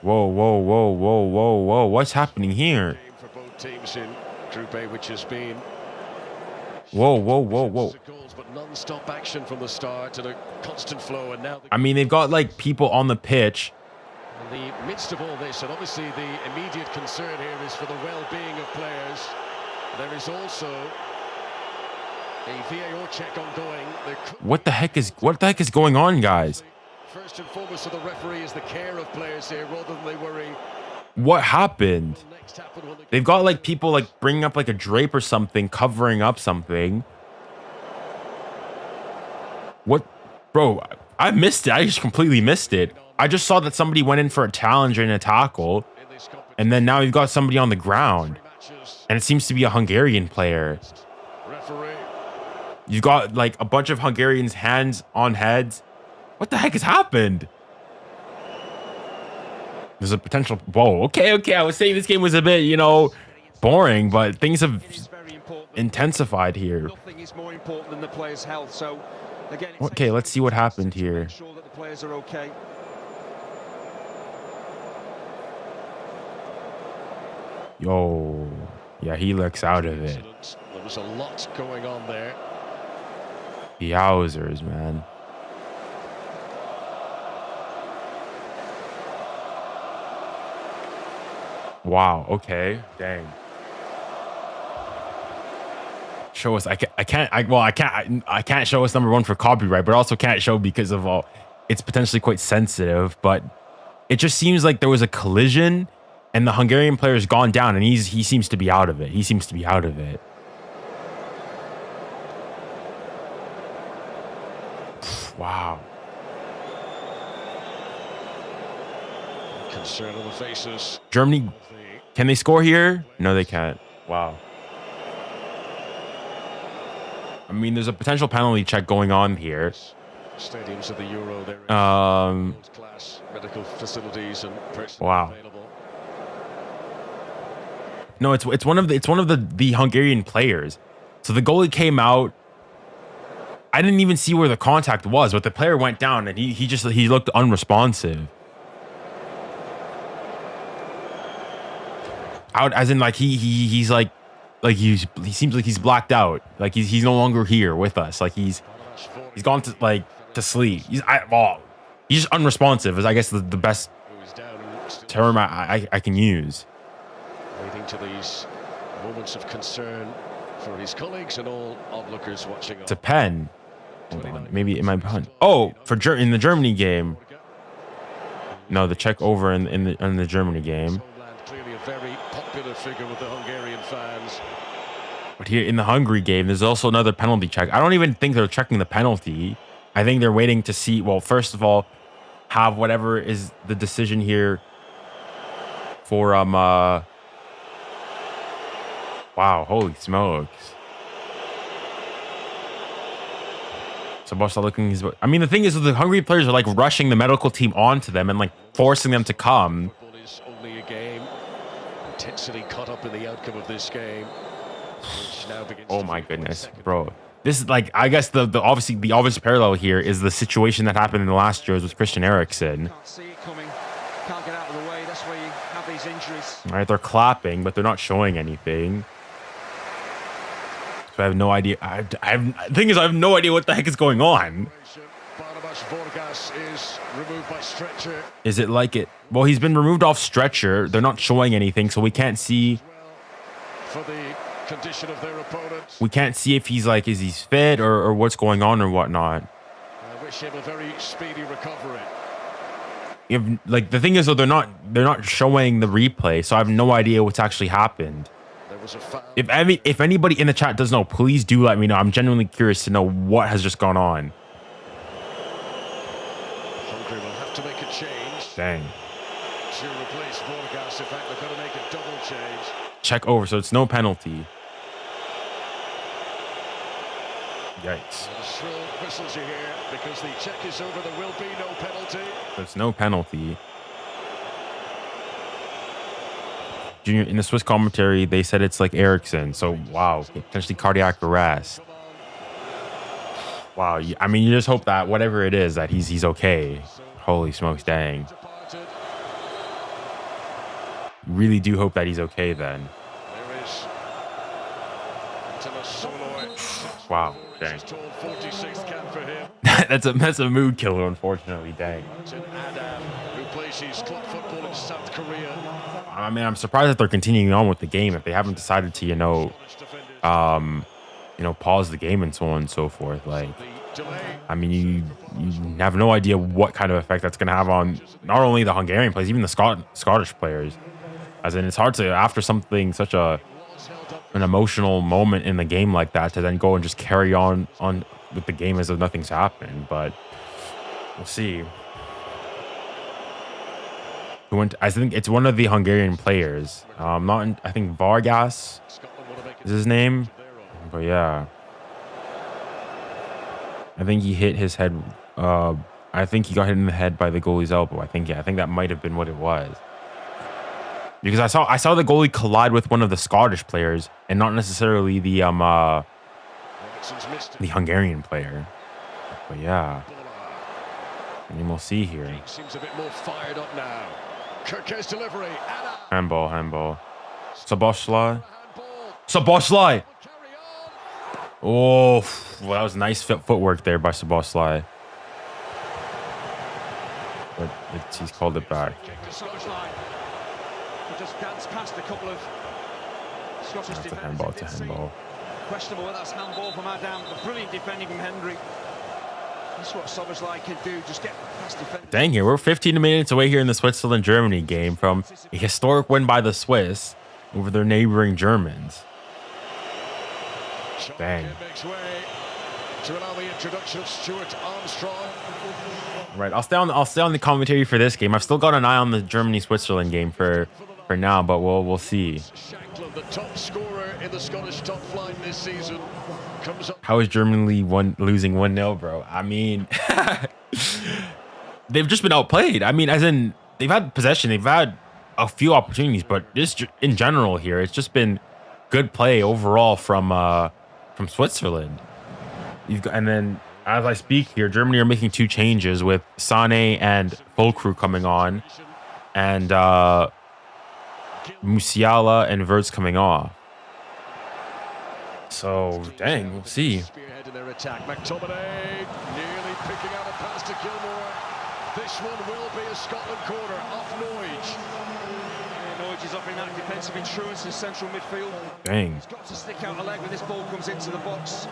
Whoa! What's happening here? For both teams in Group A, which has been Whoa, whoa, whoa, whoa. But non-stop action from the start and a constant flow. And now I mean, they've got like people on the pitch. in the midst of all this, and obviously the immediate concern here is for the well-being of players. There is also a VAR check ongoing. What the heck is going on, guys? First and foremost for the referee is the care of players here rather than they worry. What happened? They've got like people like bringing up like a drape or something, covering up something. What, bro? I missed it. I just completely missed it. I just saw that somebody went in for a challenge and a tackle, and then now you've got somebody on the ground, and it seems to be a Hungarian player. You've got like a bunch of Hungarians hands on heads. What the heck has happened? There's a potential. Whoa. Okay. I was saying this game was a bit, boring, but things have intensified here. Nothing is more important than the player's health. So again, okay, let's see what happened here. Make sure that the players are okay. Yo, yeah, he looks out of it. There was a lot going on there. Yowzers, man. Wow. Okay. Dang. Show us. I can't show us number one for copyright, but also can't show because of it's potentially quite sensitive. But it just seems like there was a collision, and the Hungarian player's gone down, and he seems to be out of it. He seems to be out of it. Wow. Concern on the faces. Germany, can they score here? No, they can't. Wow. I mean, there's a potential penalty check going on here. Stadiums of the Euro, there is world-class medical facilities and wow. Available. No, it's one of the Hungarian players. So the goalie came out. I didn't even see where the contact was, but the player went down and he looked unresponsive. Out as in like he seems like he's blacked out. Like he's no longer here with us. Like he's gone to sleep. He's just unresponsive is I guess the best term I can use. Leading to these moments of concern for his colleagues and all onlookers watching. It's a pen. Hold on, maybe it might be hunt. Oh, in the Germany game. No, the check over in the Germany game. Clearly a very popular figure with the Hungarian fans. But here in the Hungary game, there's also another penalty check. I don't even think they're checking the penalty. I think they're waiting to see. Well, first of all, have whatever is the decision here for wow, holy smokes. So Bassi looking his. I mean, the thing is, the Hungary players are like rushing the medical team onto them and like forcing them to come. Football is only a game. Intensity caught up in the outcome of this game. Which now begins oh my goodness, bro. This is like, I guess the obvious parallel here is the situation that happened in the last years with Christian Eriksen. Can't see it coming. Can't get out of the way. That's where you have these injuries. All right, they're clapping, but they're not showing anything. So I have no idea. The thing is, I have no idea what the heck is going on. is removed by stretcher. Is it like it? Well, he's been removed off stretcher. They're not showing anything, so we can't see. For the condition of their opponents. We can't see if he's like, is he fit or what's going on or whatnot. I wish him a very speedy recovery. Like the thing is, though, they're not showing the replay, so I have no idea what's actually happened. There was a foul. If anybody in the chat does know, please do let me know. I'm genuinely curious to know what has just gone on. Hungary will have to make a change. Dang. To replace Vorgas. In fact, they're going to make a double change. Check over, so it's no penalty. Yikes. The shrill whistles you hear because the check is over. There will be no penalty. There's no penalty. Junior, in the Swiss commentary, they said it's like Eriksen. So, wow, potentially cardiac arrest. Wow, I mean, you just hope that whatever it is, that he's okay. Holy smokes, dang. Really do hope that he's okay then. There is Wow, dang. 46th cap for him. that's a mood killer, unfortunately. Dang. Adam, who plays his club football in South Korea. I mean, I'm surprised that they're continuing on with the game if they haven't decided to, pause the game and so on and so forth. Like, I mean, you have no idea what kind of effect that's going to have on not only the Hungarian players, even the Scottish players. As in, it's hard to, after something such an emotional moment in the game like that, to then go and just carry on with the game as if nothing's happened. But we'll see. I think it's one of the Hungarian players. I think Vargas is his name. But yeah, I think he hit his head. I think he got hit in the head by the goalie's elbow. I think that might have been what it was. Because I saw the goalie collide with one of the Scottish players and not necessarily the Hungarian player. But yeah, I mean, we'll see here. Seems a bit more fired up now. Kirke's delivery. Handball. 𝐒𝐵𝐲𝐿𝐾. Oh, well, that was nice footwork there by 𝐒𝐵𝐲𝐿𝐾. But he's called it back. Just danced past a couple of Scottish That's a handball. Questionable whether that's handball from Adam. Brilliant defending from Hendry. That's what 𝐒𝐵𝐲𝐿𝐾 can do. Just get past defenders. Dang it, we're 15 minutes away here in the Switzerland-Germany game from a historic win by the Swiss over their neighboring Germans. Dang. To allow the introduction of Stuart Armstrong. Right, I'll stay on the commentary for this game. I've still got an eye on the Germany-Switzerland game for now, but we'll see. Shankland, the top scorer in the Scottish top flight this season, comes up. How is Germany losing 1-0, bro? I mean, they've just been outplayed. I mean, as in, they've had possession, they've had a few opportunities, but just in general here, it's just been good play overall from Switzerland. And then, as I speak here, Germany are making 2 changes with Sané and Füllkrug coming on, and Musiala and Wirtz coming off. So, dang, we'll see. Spearheading their attack. McTominay nearly picking out a pass to Gilmour. This one will be a Scotland corner off 𝐼𝐻. 𝐼𝐻 is offering that defensive insurance in central midfield. Dang. He's got to stick out a leg when this ball comes into the box.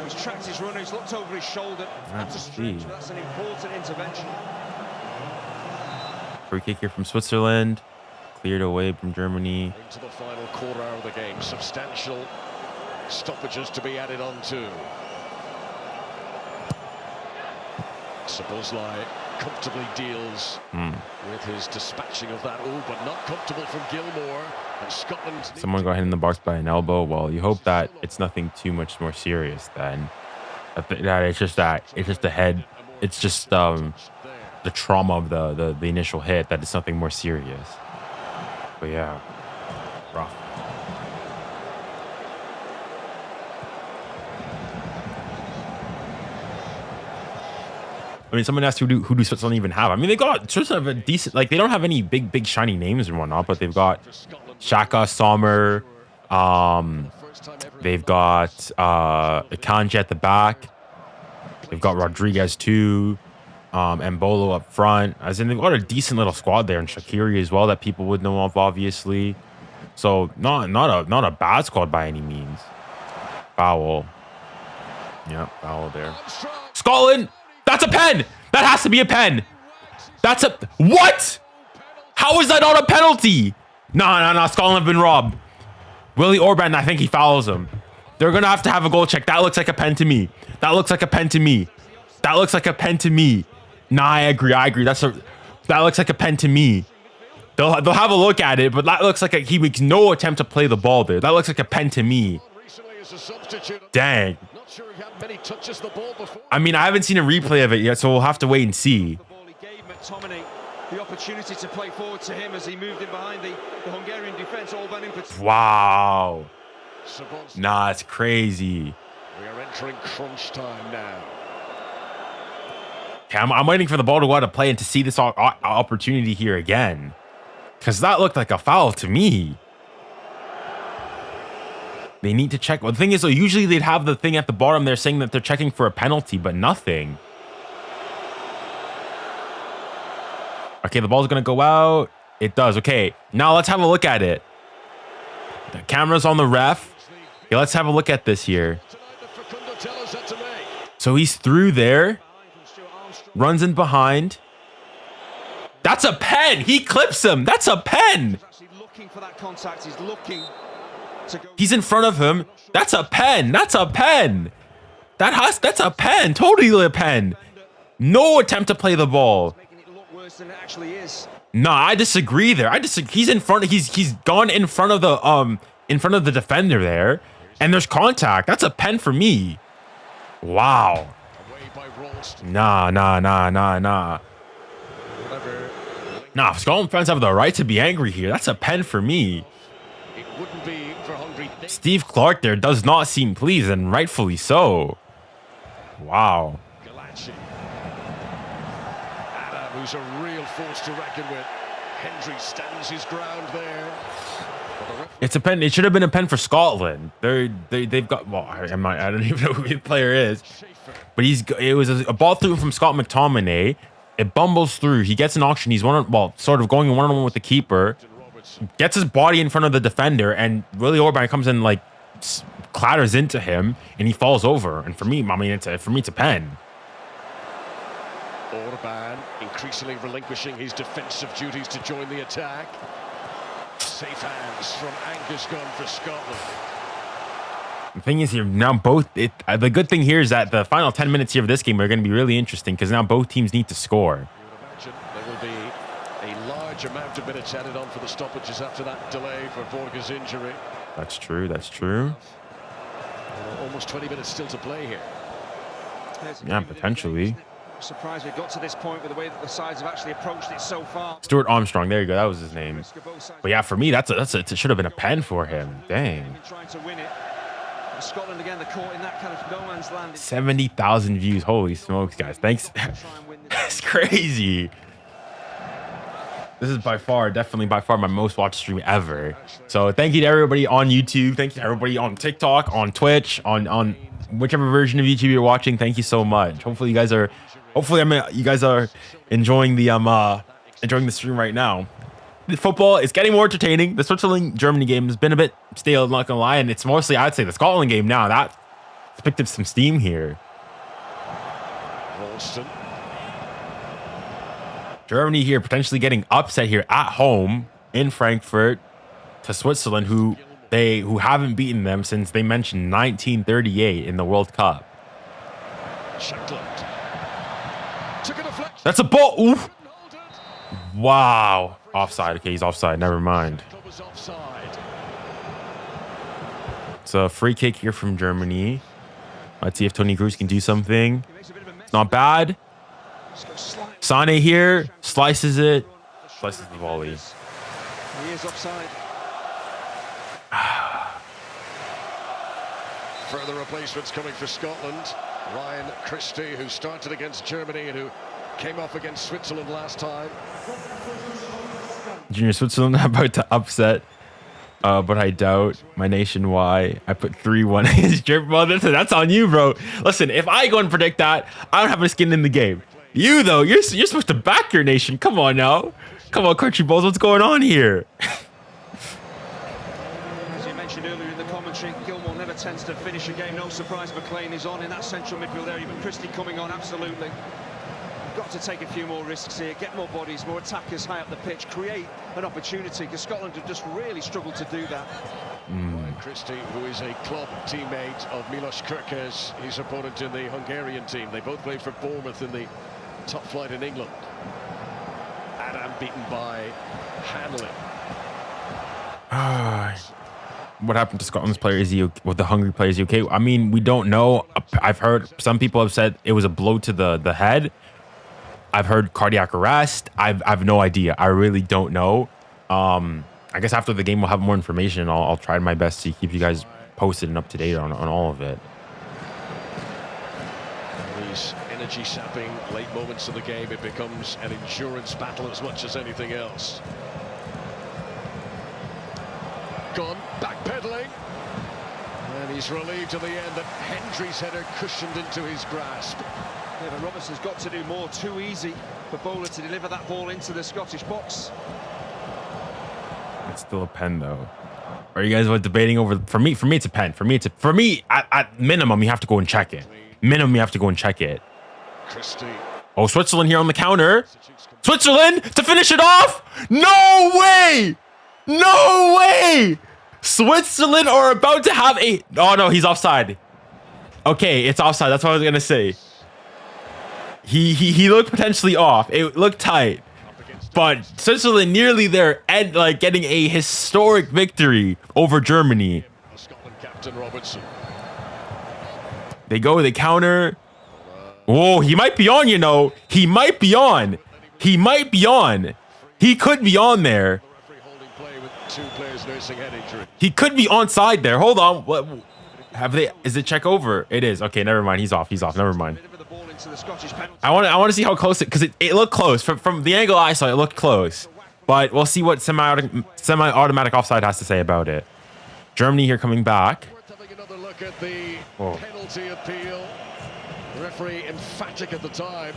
He's tracked his runner, he's looked over his shoulder. That's a stretch, but that's an important intervention. Free kick here from Switzerland. Cleared away from Germany. Into the final quarter hour of the game. Substantial stoppages to be added on to. 𝐒𝐵𝐲𝐿𝐾 comfortably deals with his dispatching of that. Oh, but not comfortable from Gilmour. And Scotland. Someone got hit in the box by an elbow. Well, you hope that it's nothing too much more serious then. That it's just the head. It's just the trauma of the initial hit. That it's nothing more serious. But yeah, rough. I mean, someone asked who do Switzerland even have? I mean, they got Switzerland have a decent, like, they don't have any big shiny names and whatnot, but they've got Xhaka, Sommer, they've got Akanji at the back, they've got Rodriguez too, Embolo up front. As in, they've got a decent little squad there, and Shaqiri as well that people would know of, obviously. So not a bad squad by any means. Foul. Yeah, foul there. Scotland. That's a pen. That has to be a pen. That's a what? How is that not a penalty? No. Scotland have been robbed. Willie Orban, I think he fouls him. They're gonna have to have a goal check. That looks like a pen to me. That looks like a pen to me. That looks like a pen to me. Nah, I agree. That looks like a pen to me. They'll have a look at it, but that looks like he makes no attempt to play the ball there. That looks like a pen to me. Dang. I mean, I haven't seen a replay of it yet, so we'll have to wait and see. He gave McTominay the opportunity to play forward to him as he moved in behind the Hungarian defense. Wow. Nah, it's crazy. We are entering crunch time now. Okay, I'm waiting for the ball to go out of play and to see this opportunity here again. Because that looked like a foul to me. They need to check. Well, the thing is, though, usually they'd have the thing at the bottom there saying that they're checking for a penalty, but nothing. Okay, the ball's going to go out. It does. Okay, now let's have a look at it. The camera's on the ref. Okay, let's have a look at this here. So he's through there. Runs in behind. That's a pen. He clips him. That's a pen. He's in front of him. That's a pen. That's a pen. That's a pen. Totally a pen. No attempt to play the ball. No, I disagree there. He's in front. He's gone in front of the defender there, and there's contact. That's a pen for me. Wow. Nah. Nah, Scotland fans have the right to be angry here. That's a pen for me. It wouldn't be for hungry. Steve Clark there does not seem pleased, and rightfully so. Wow. 𝐒𝐿𝐴D𝐻𝐶. Adam, who's a real force to reckon with. Hendry stands his ground there. It's a pen. It should have been a pen for Scotland. They've got. Well, I don't even know who the player is, but it was a ball through from Scott McTominay. It bumbles through. He gets an auction. He's sort of going one-on-one with the keeper. Gets his body in front of the defender, and Willie Orban comes in like clatters into him, and he falls over. And for me, I mean, it's a pen. Orban increasingly relinquishing his defensive duties to join the attack. Safe hands from Angus Gunn for Scotland. The thing is here now the good thing here is that the final 10 minutes here of this game are going to be really interesting because now both teams need to score. You would imagine there will be a large amount of minutes added on for the stoppages after that delay for 𝐼𝙗𝐺𝐻𝑆 injury. That's true. That's true. Almost 20 minutes still to play here. Yeah, potentially. Surprised we got to this point with the way that the sides have actually approached it so far. Stuart Armstrong, there you go. That was his name. But yeah, for me, it should have been a pen for him. Dang. Trying to win it. Scotland again, they're caught in that kind of no man's land. 70,000 views. Holy smokes, guys. Thanks. That's crazy. This is definitely by far my most watched stream ever. So thank you to everybody on YouTube. Thank you to everybody on TikTok, on Twitch, on whichever version of YouTube you're watching. Thank you so much. Hopefully you guys are enjoying the stream right now. The football is getting more entertaining. The Switzerland-Germany game has been a bit stale, not gonna lie, and it's mostly, I'd say, the Scotland game now. That's picked up some steam here. Ralston. Germany here potentially getting upset here at home in Frankfurt to Switzerland, who haven't beaten them since they mentioned 1938 in the World Cup. That's a ball. Oof. Wow. Offside. Okay, he's offside. Never mind. It's a free kick here from Germany. Let's see if Toni Kroos can do something. It's not bad. Sane here slices it. Slices the volley. He is offside. Further replacements coming for Scotland. Ryan Christie, who started against Germany and who came off against Switzerland last time. Junior Switzerland about to upset, but I doubt. My nation, why? I put 3-1 against Germany. Well, that's on you, bro. Listen, if I go and predict that, I don't have a skin in the game. You, though, you're supposed to back your nation. Come on now. Come on, country balls. What's going on here? As you mentioned earlier in the commentary, Gilmore never tends to finish a game. No surprise McLean is on in that central midfield area, but Christie coming on, absolutely. Got to take a few more risks here, get more bodies, more attackers high up the pitch, create an opportunity, because Scotland have just really struggled to do that. Ryan Christie, who is a club teammate of Milos Kerkez, his opponent in the Hungarian team. They both played for Bournemouth in the top flight in England. Adam beaten by Hanley. What happened to Scotland's player? Is he okay? With the Hungary player, is he okay? I mean, we don't know. I've heard some people have said it was a blow to the head. I've heard cardiac arrest. I've no idea. I really don't know. I guess after the game we'll have more information. I'll try my best to keep you guys posted and up to date on all of it. These energy-sapping late moments of the game, it becomes an endurance battle as much as anything else. Gone, backpedaling. And he's relieved at the end that Hendry's header cushioned into his grasp. Yeah, but Robertson's got to do more. Too easy for Bowler to deliver that ball into the Scottish box. It's still a pen though. Are you guys debating over? For me, it's a pen. For me, at minimum, you have to go and check it. Minimum, you have to go and check it. Christie. Oh, Switzerland here on the counter. Switzerland to finish it off. No way! No way! Switzerland are about to have a. Oh no, he's offside. Okay, it's offside. That's what I was gonna say. He looked potentially off. It looked tight. But Switzerland nearly there and like getting a historic victory over Germany. Scotland captain Robertson. They go, they counter. Oh, he might be on, you know. He might be on. He might be on. He could be on there. Two players nursing head injury. He could be onside there. Hold on. What have they? Is it check over? It is. Okay, never mind. He's off. He's off. Never mind. I want to see how close it, because it looked close from the angle I saw. It looked close, but we'll see what semi-automatic offside has to say about it. Germany here coming back. Having another look at the Whoa. penalty appeal. The referee emphatic at the time.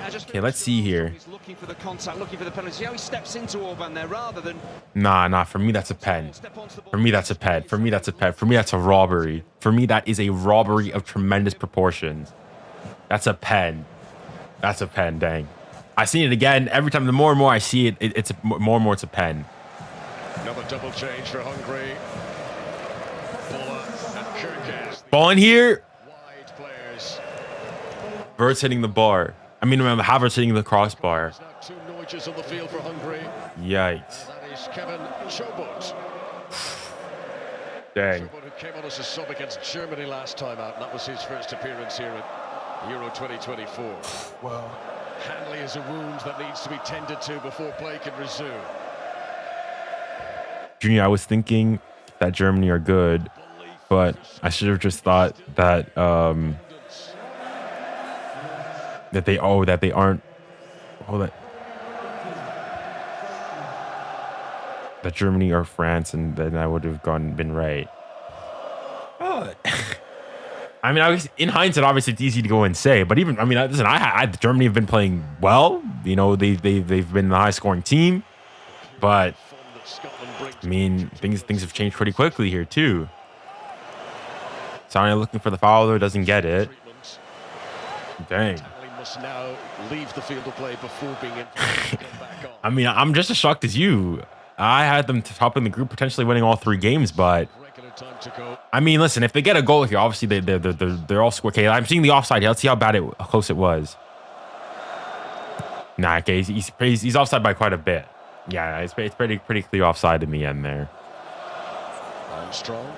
Okay, let's see here. He's looking for the contact, looking for the penalty. See how he steps into Orban there rather than. Nah. For me, that's a pen. For me, that's a pen. For me, that's a pen. For me, that's a robbery. For me, that is a robbery of tremendous proportions. That's a pen. That's a pen. Dang. I seen it again. Every time, the more and more I see it, it's more and more. It's a pen. Another double change for Hungary. Ball in here. Wide players. Verts hitting the bar. I mean, remember, Havertz hitting the crossbar. Now two Neutsch's on the field for Hungary. Yikes. That is Kevin Chobot. Dang. Chobot, who came on as a sub against Germany last time out, and that was his first appearance here at Euro 2024. Well, Hanley has a wound that needs to be tended to before play can resume. Junior, I was thinking that Germany are good, but I should have just thought that that they aren't. Hold it. That Germany or France, and then I would have been right. Oh. I mean, in hindsight, obviously it's easy to go and say, but even listen, Germany have been playing well. You know, they've been the high scoring team, but I mean, things have changed pretty quickly here too. Sarnia looking for the foul, though, doesn't get it. Dang. Must now leave the field of play before being in. I mean, I'm just as shocked as you. I had them top in the group, potentially winning all 3 games, but I mean, listen, if they get a goal here, obviously they're all score. Okay, I'm seeing the offside here. Let's see how close it was. Nah, okay, he's offside by quite a bit. Yeah, it's pretty clear offside in the end there. Armstrong.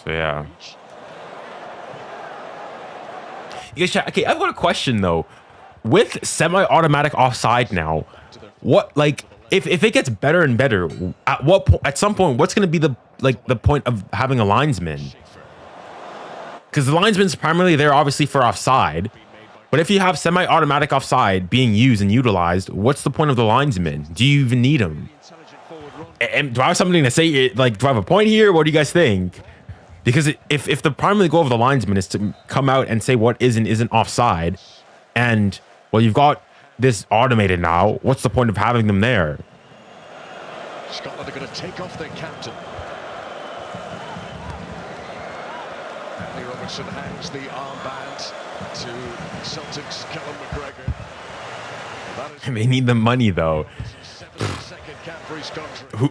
So yeah. You guys, okay, I've got a question though. With semi-automatic offside now, what, like, if it gets better and better, at some point, what's going to be the point of having a linesman? Because the linesman's primarily there, obviously, for offside. But if you have semi-automatic offside being used and utilized, what's the point of the linesman? Do you even need him? And do I have something to say? Like, do I have a point here? What do you guys think? Because if the primary goal of the linesman is to come out and say what is and isn't offside, and, well, you've got this automated now, what's the point of having them there? Scotland are going to take off their captain. Andy Robertson hangs the armband to Celtic's Callum McGregor. They need the money, though.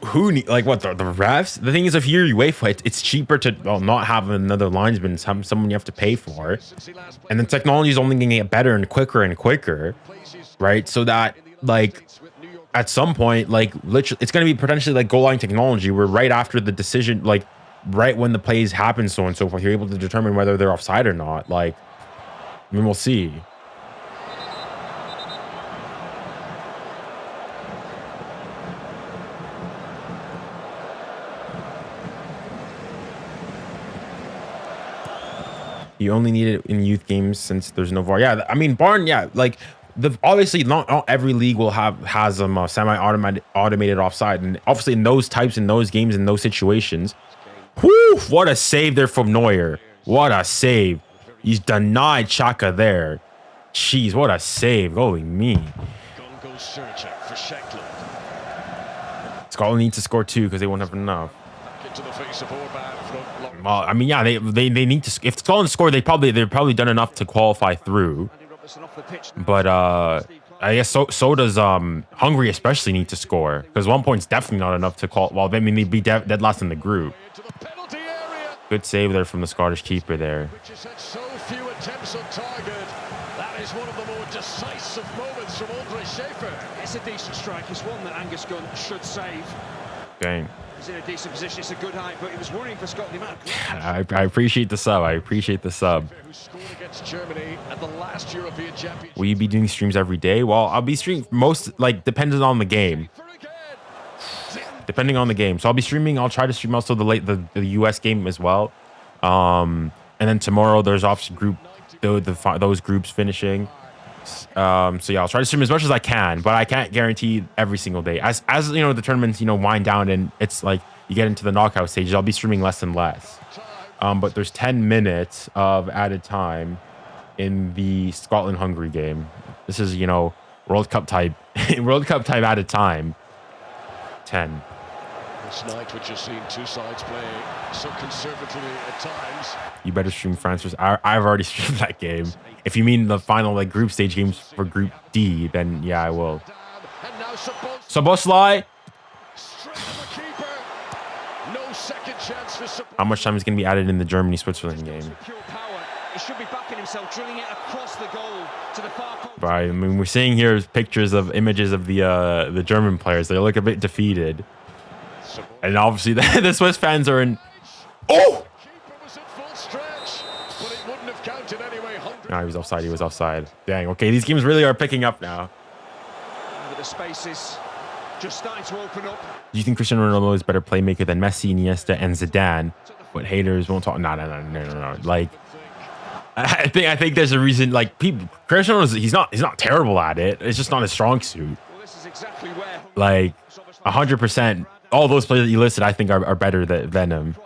Who need, like, what, the refs? The thing is, if you're UEFA, it's cheaper to not have another linesman, someone you have to pay for, and then technology is only going to get better and quicker, right? So that, like, at some point, like, literally, it's going to be potentially like goal line technology, where right after the decision, like, right when the plays happen, so on and so forth, you're able to determine whether they're offside or not. Like, I mean, we'll see. You only need it in youth games since there's no VAR. Yeah, I mean, Barn, yeah, like, obviously not every league will has semi-automated offside, and obviously in those games, in those situations, whew, what a save there from Neuer. What a save. He's denied Xhaka there. Jeez, what a save. Holy me. Scotland needs to score 2 because they won't have enough. Well, I mean, yeah, they need to. If Scotland score, they've probably done enough to qualify through. But I guess so does Hungary especially need to score, because 1 point's definitely not enough to call. Well, I mean, they'd be dead last in the group. Good save there from the Scottish keeper there. So few attempts on target. That is one of the more decisive moments from Andre Schaefer. It's a decent strike. It's one that Angus Gunn should save. Dang. He's in a decent position. It's a good height, but he was worrying for Scotland. I appreciate the sub. I appreciate the sub. Who scored against Germany at the last European Championship. Will you be doing streams every day? Well, I'll be streaming depending on the game. Depending on the game. So I'll be streaming. I'll try to stream also the US game as well. And then tomorrow there's obviously those groups finishing. So yeah, I'll try to stream as much as I can, but I can't guarantee every single day. As you know, the tournaments wind down and it's like you get into the knockout stages, I'll be streaming less and less. But there's 10 minutes of added time in the Scotland-Hungary game. This is World Cup type added time. 10. This night, we've just seen two sides play so conservatively at times. You better stream France. I've already streamed that game. If you mean the final group stage games for Group D, then yeah, I will. Szoboszlai. How much time is going to be added in the Germany-Switzerland game? Right. I mean, we're seeing here images of the German players. They look a bit defeated. And obviously the Swiss fans are in. Oh! No, he was offside. He was offside. Dang. Okay, these games really are picking up now. The spaces just starting to open up. Do you think Cristiano Ronaldo is a better playmaker than Messi, Iniesta, and Zidane? But haters won't talk. No. Like, I think there's a reason. Like, Cristiano, he's not terrible at it. It's just not his strong suit. Well, this is exactly where. Like, 100%. All those players that you listed, I think, are better than him.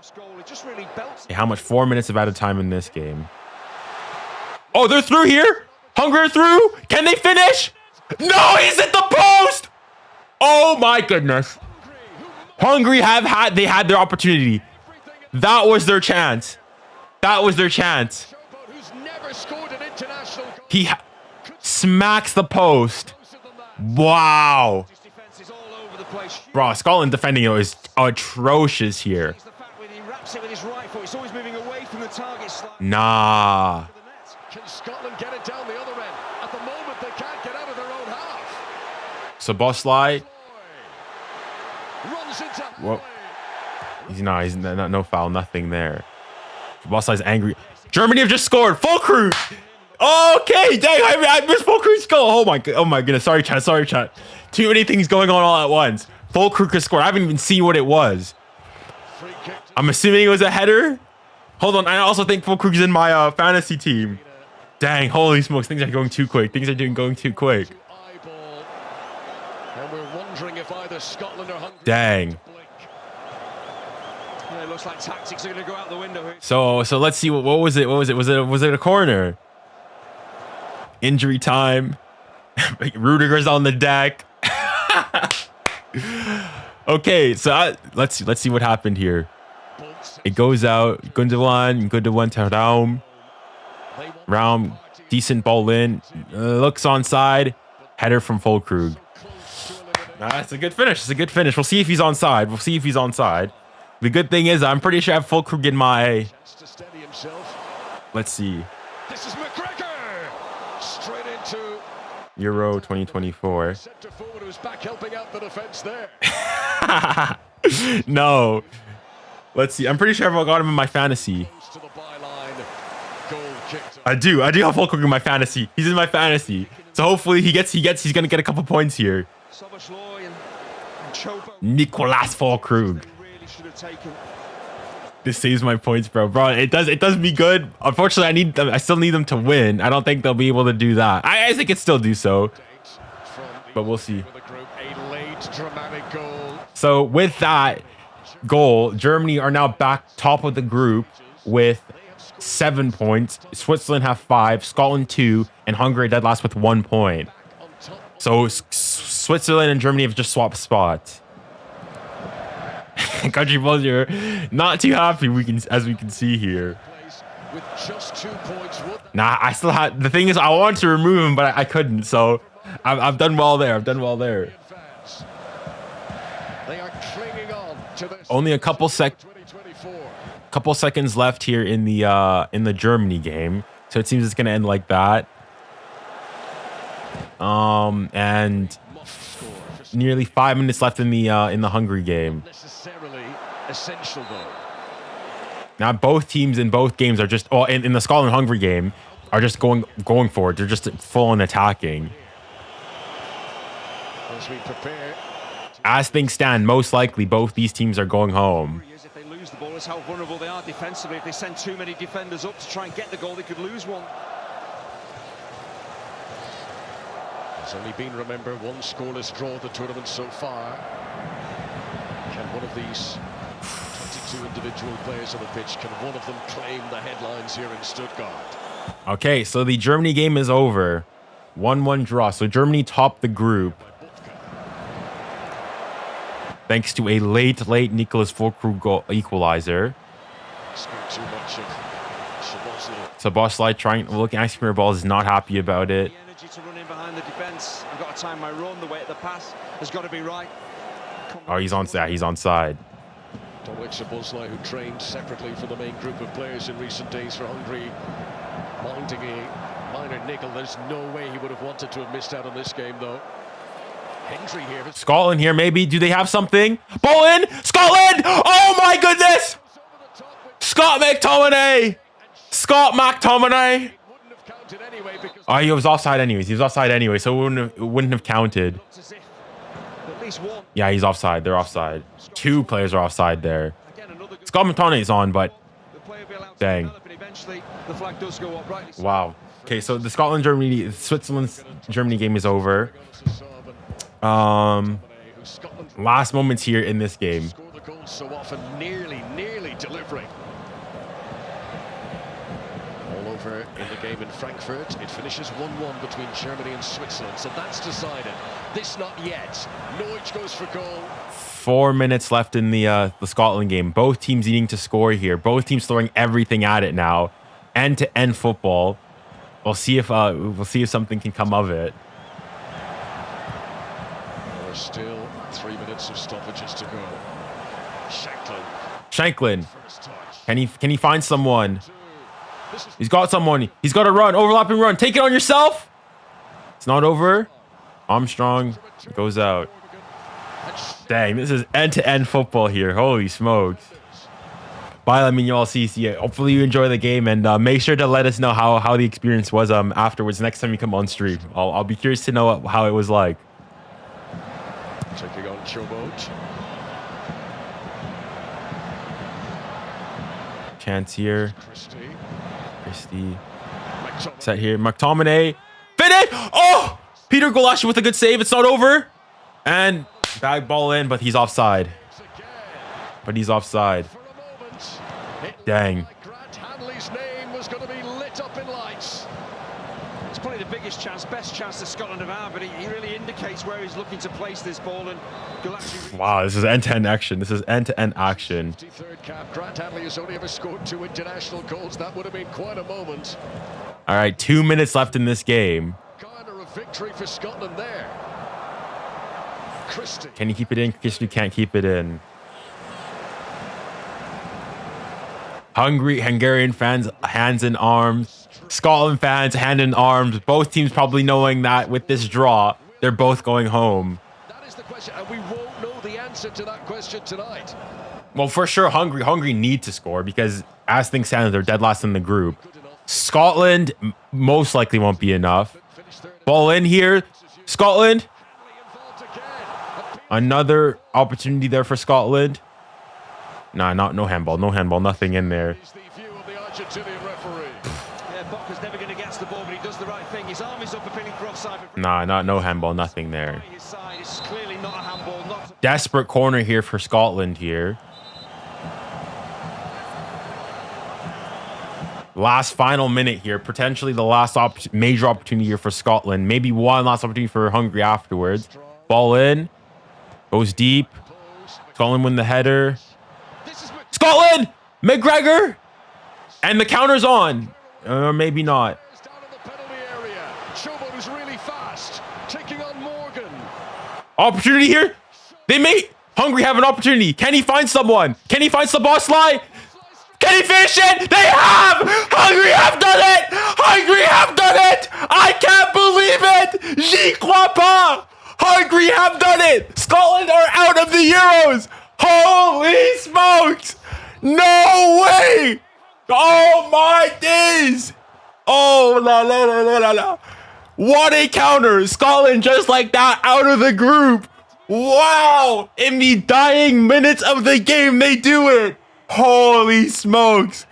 Hey, how much? 4 minutes of added time in this game. Oh, they're through here. Hungary through. Can they finish? No, he's at the post. Oh my goodness. Hungary had their opportunity. That was their chance. That was their chance. He smacks the post. Wow. Bro, Scotland defending is atrocious here. Nah. Can Scotland get it down the other end? At the moment, they can't get out of their own half. Szoboszlai. Runs into. Whoa. He's no foul, nothing there. Szoboszlai's angry. Germany have just scored. Füllkrug. Okay, dang, I missed Füllkrug's goal. Oh my goodness. Sorry, chat. Too many things going on all at once. Füllkrug has scored. I haven't even seen what it was. I'm assuming it was a header. Hold on. I also think Füllkrug's in my fantasy team. Dang, holy smokes. Things are going too quick. Going too quick. And we're wondering if either Scotland or Hungary. Dang. Yeah, it looks like tactics are going to go out the window here. So let's see. What was it? Was it a corner? Injury time. Rudiger's on the deck. Okay, so let's see what happened here. It goes out. Gundogan to Raum. Decent ball in. Looks onside. Header from Füllkrug. That's a good finish. We'll see if he's onside. The good thing is, I'm pretty sure I have Füllkrug in my. Let's see. This is McGregor. Straight into Euro 2024. Centre forward who's back helping out the defense there. No. Let's see. I'm pretty sure I got him in my fantasy. I do have Füllkrug in my fantasy. He's in my fantasy. So hopefully he's gonna get a couple points here. Nicolas Füllkrug. This saves my points, bro. It does me good. Unfortunately, I still need them to win. I don't think they'll be able to do that. I think it still do so, but we'll see. So with that goal, Germany are now back top of the group with 7 points. Switzerland have 5, Scotland 2, and Hungary dead last with 1 point. So Switzerland and Germany have just swapped spots. Country Builder not too happy, as we can see here. Nah, I still had, the thing is, I wanted to remove him, but I couldn't, so I've done well there. Only a couple seconds left here in the Germany game, so it seems it's gonna end like that. And nearly 5 minutes left in the Hungary game. Now both teams in both games are just, in the Scotland-Hungary game, are just going for it. They're just full on attacking. As things stand, most likely both these teams are going home. If they lose the ball, it's how vulnerable they are defensively. If they send too many defenders up to try and get the goal, they could lose one. There's only been, remember, one scoreless draw of the tournament so far. Can one of these 22 individual players on the pitch, can one of them claim the headlines here in Stuttgart? Okay, so the Germany game is over. 1-1 draw. So Germany topped the group, thanks to a late Nicholas Füllkrug goal equalizer. Szoboszlai looking at Ice Ball is not happy about it. The energy to run in behind the defense. I've got to time my run. The way at the pass has got to be right. Oh, he's onside. He's onside. 𝐿𝐿𝐼𝐿𝐼, who trained separately from the main group of players in recent days for Hungary, minding a minor niggle. There's no way he would have wanted to have missed out on this game, though. Hendry here. Scotland here, maybe. Do they have something? Ball in! Scotland! Oh my goodness! Scott McTominay! Oh, he was offside anyways. He was offside anyway, so it wouldn't have counted. Yeah, he's offside. They're offside. 2 players are offside there. Scott McTominay is on, but dang. Wow. Okay, so the Switzerland-Germany game is over. Last moments here in this game. So often, nearly delivering. All over in the game in Frankfurt. It finishes 1-1 between Germany and Switzerland, so that's decided. This not yet. Norwich goes for goal. 4 minutes left in the Scotland game. Both teams needing to score here. Both teams throwing everything at it now. End-to-end football. We'll see if something can come of it. There's still 3 minutes of stoppages to go. Shankland. Can he find someone? He's got someone. He's got to run. Overlapping run. Take it on yourself. It's not over. Armstrong goes out. Dang, this is end-to-end football here. Holy smokes. Bye, let me know. I'll see you. Hopefully you enjoy the game, and make sure to let us know how the experience was afterwards next time you come on stream. I'll be curious to know how it was like. Taking on 𝐒𝐿𝐵𝐿. Chance here. Christie. Set here. McTominay. Finish! Oh! Peter Golashi with a good save. It's not over. And bag ball in, but he's offside. Dang. It's probably the biggest chance, best chance that Scotland have had, but he really indicates where he's looking to place this ball. And wow, this is end-to-end action. Third cap. Grant Hanley has only ever scored 2 international goals. That would have been quite a moment. All right, 2 minutes left in this game. Garner a victory for Scotland there. Christie. Can he keep it in? Christie can't keep it in. Hungarian fans, hands in arms. Scotland fans, hand in arms. Both teams probably knowing that with this draw, they're both going home. That is the question, and we won't know the answer to that question tonight. Well, for sure, Hungary need to score because as things stand, they're dead last in the group. Scotland most likely won't be enough. Ball in here. Scotland. Another opportunity there for Scotland. Nah, no handball. No handball. Nothing in there. Is the view of the Argentinian referee. Yeah, Bocca's never going to get to the ball, but he does the right thing. His arm is up appealing for offside. Nah, no handball. Nothing there. His side is clearly not a handball. Not Desperate corner here for Scotland here. Last final minute here. Potentially the last major opportunity here for Scotland. Maybe one last opportunity for Hungary afterwards. Ball in. Goes deep. Scotland win the header. Scotland! McGregor! And the counter's on. Or maybe not. Down in the penalty area. Chobot is really fast. Taking on Morgan. Opportunity here. They may. Hungary have an opportunity. Can he find someone? Can he find Szoboszlai? Can he finish it? They have! Hungary have done it! Hungary have done it! I can't believe it! J'y crois pas! Hungary have done it! Scotland are out of the Euros! Holy smokes! No way! Oh my days! Oh la la la la la la! What a counter! Scotland just like that out of the group! Wow! In the dying minutes of the game, they do it! Holy smokes!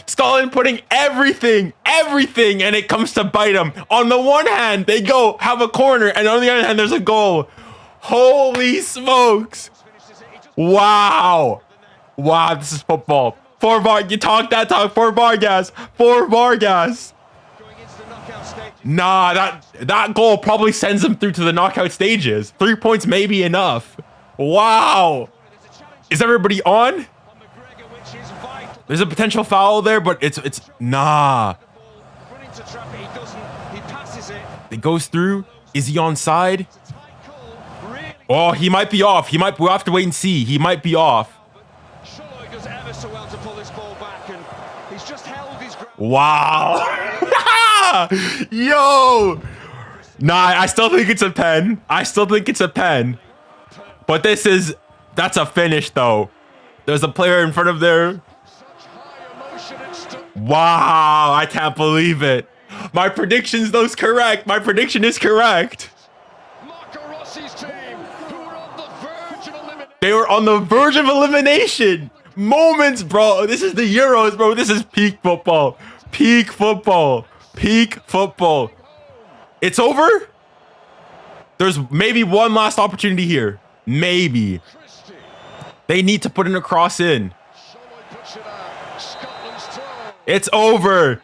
Scotland putting everything, and it comes to bite them. On the one hand, they go have a corner, and on the other hand, there's a goal. Holy smokes! Wow! Wow, this is football. You talk that talk. For Vargas. Nah, that goal probably sends them through to the knockout stages. 3 points may be enough. Wow! Is everybody on? There's a potential foul there, but it's nah. It goes through. Is he onside? Oh, he might be off. We'll have to wait and see. He might be off. Wow. Yo. Nah, I still think it's a pen. But that's a finish though. There's a player in front of there. Wow, I can't believe it. My prediction's correct. My prediction is correct. They were on the verge of elimination. Moments, bro. This is the Euros, bro. This is peak football. It's over? There's maybe one last opportunity here. Maybe. They need to put in a cross in. It's over.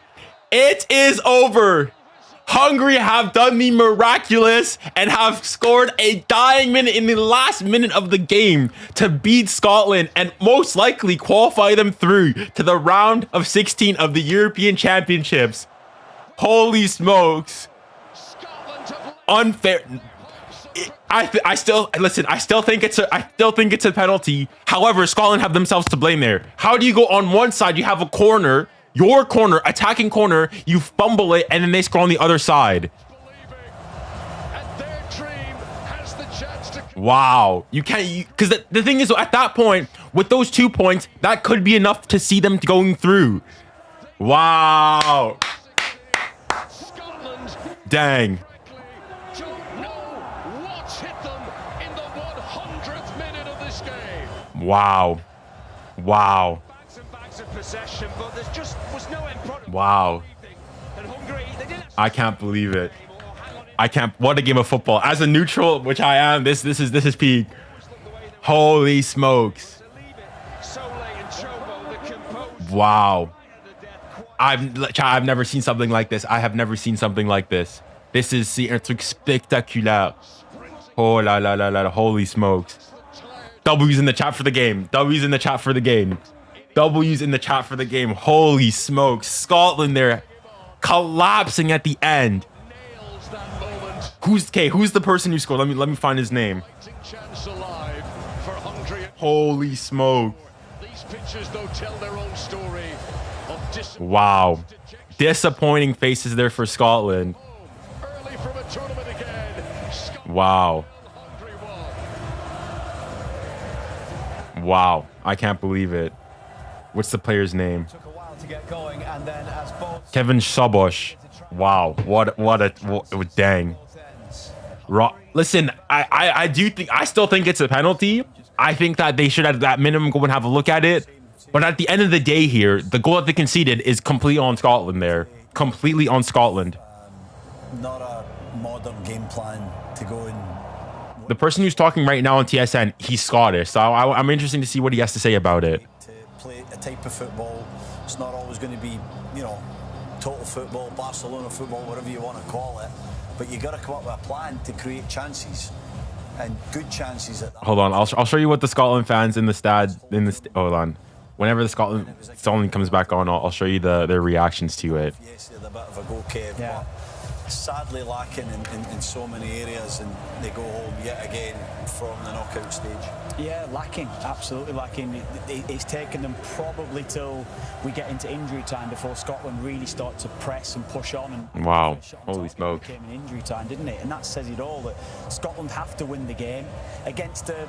It is over. Hungary have done the miraculous and have scored a dying minute in the last minute of the game to beat Scotland and most likely qualify them through to the round of 16 of the European Championships. Holy smokes. Unfair. I still think it's a penalty. However, Scotland have themselves to blame there. How do you go on one side? You have a corner. Your corner, attacking corner, you fumble it, and then they score on the other side. Wow. You can't, because the thing is, at that point, with those 2 points, that could be enough to see them going through. Wow. Dang. Wow. Wow. Wow. I can't believe it. What a game of football. As a neutral, which I am, this is peak. Holy smokes. Wow. I've never seen something like this. I have never seen something like this. This is un truc spectaculaire. Oh la la la la. Holy smokes. W's in the chat for the game. W's in the chat for the game. W's in the chat for the game. Holy smokes. Scotland there collapsing at the end. Who's the person who scored? Let me find his name. Holy smoke. Wow. Disappointing faces there for Scotland. Wow. Wow. I can't believe it. What's the player's name? Kevin Szobosz. Wow. What dang. Listen, I still think it's a penalty, I think that they should at that minimum go and have a look at it. But at the end of the day here, the goal that they conceded is completely on Scotland there. Completely on Scotland. Not a modern game plan to go and... The person who's talking right now on TSN, he's Scottish. So I'm interested to see what he has to say about it. To play a type of football. It's not always going to be, you know, total football, Barcelona football, whatever you want to call it. But you got to come up with a plan to create chances. And good chances at that. Hold on, I'll show you what the Scotland fans in the stad hold on. Whenever the Scotland comes back on, I'll show you their reactions to it. Yes, they're a bit of a go, Kev, but sadly lacking in so many areas, and they go home yet again from the knockout stage. Yeah, lacking, absolutely lacking. It's taken them probably till we get into injury time before Scotland really start to press and push on. And wow, holy smoke! It came in injury time, didn't it? And that says it all. That Scotland have to win the game against a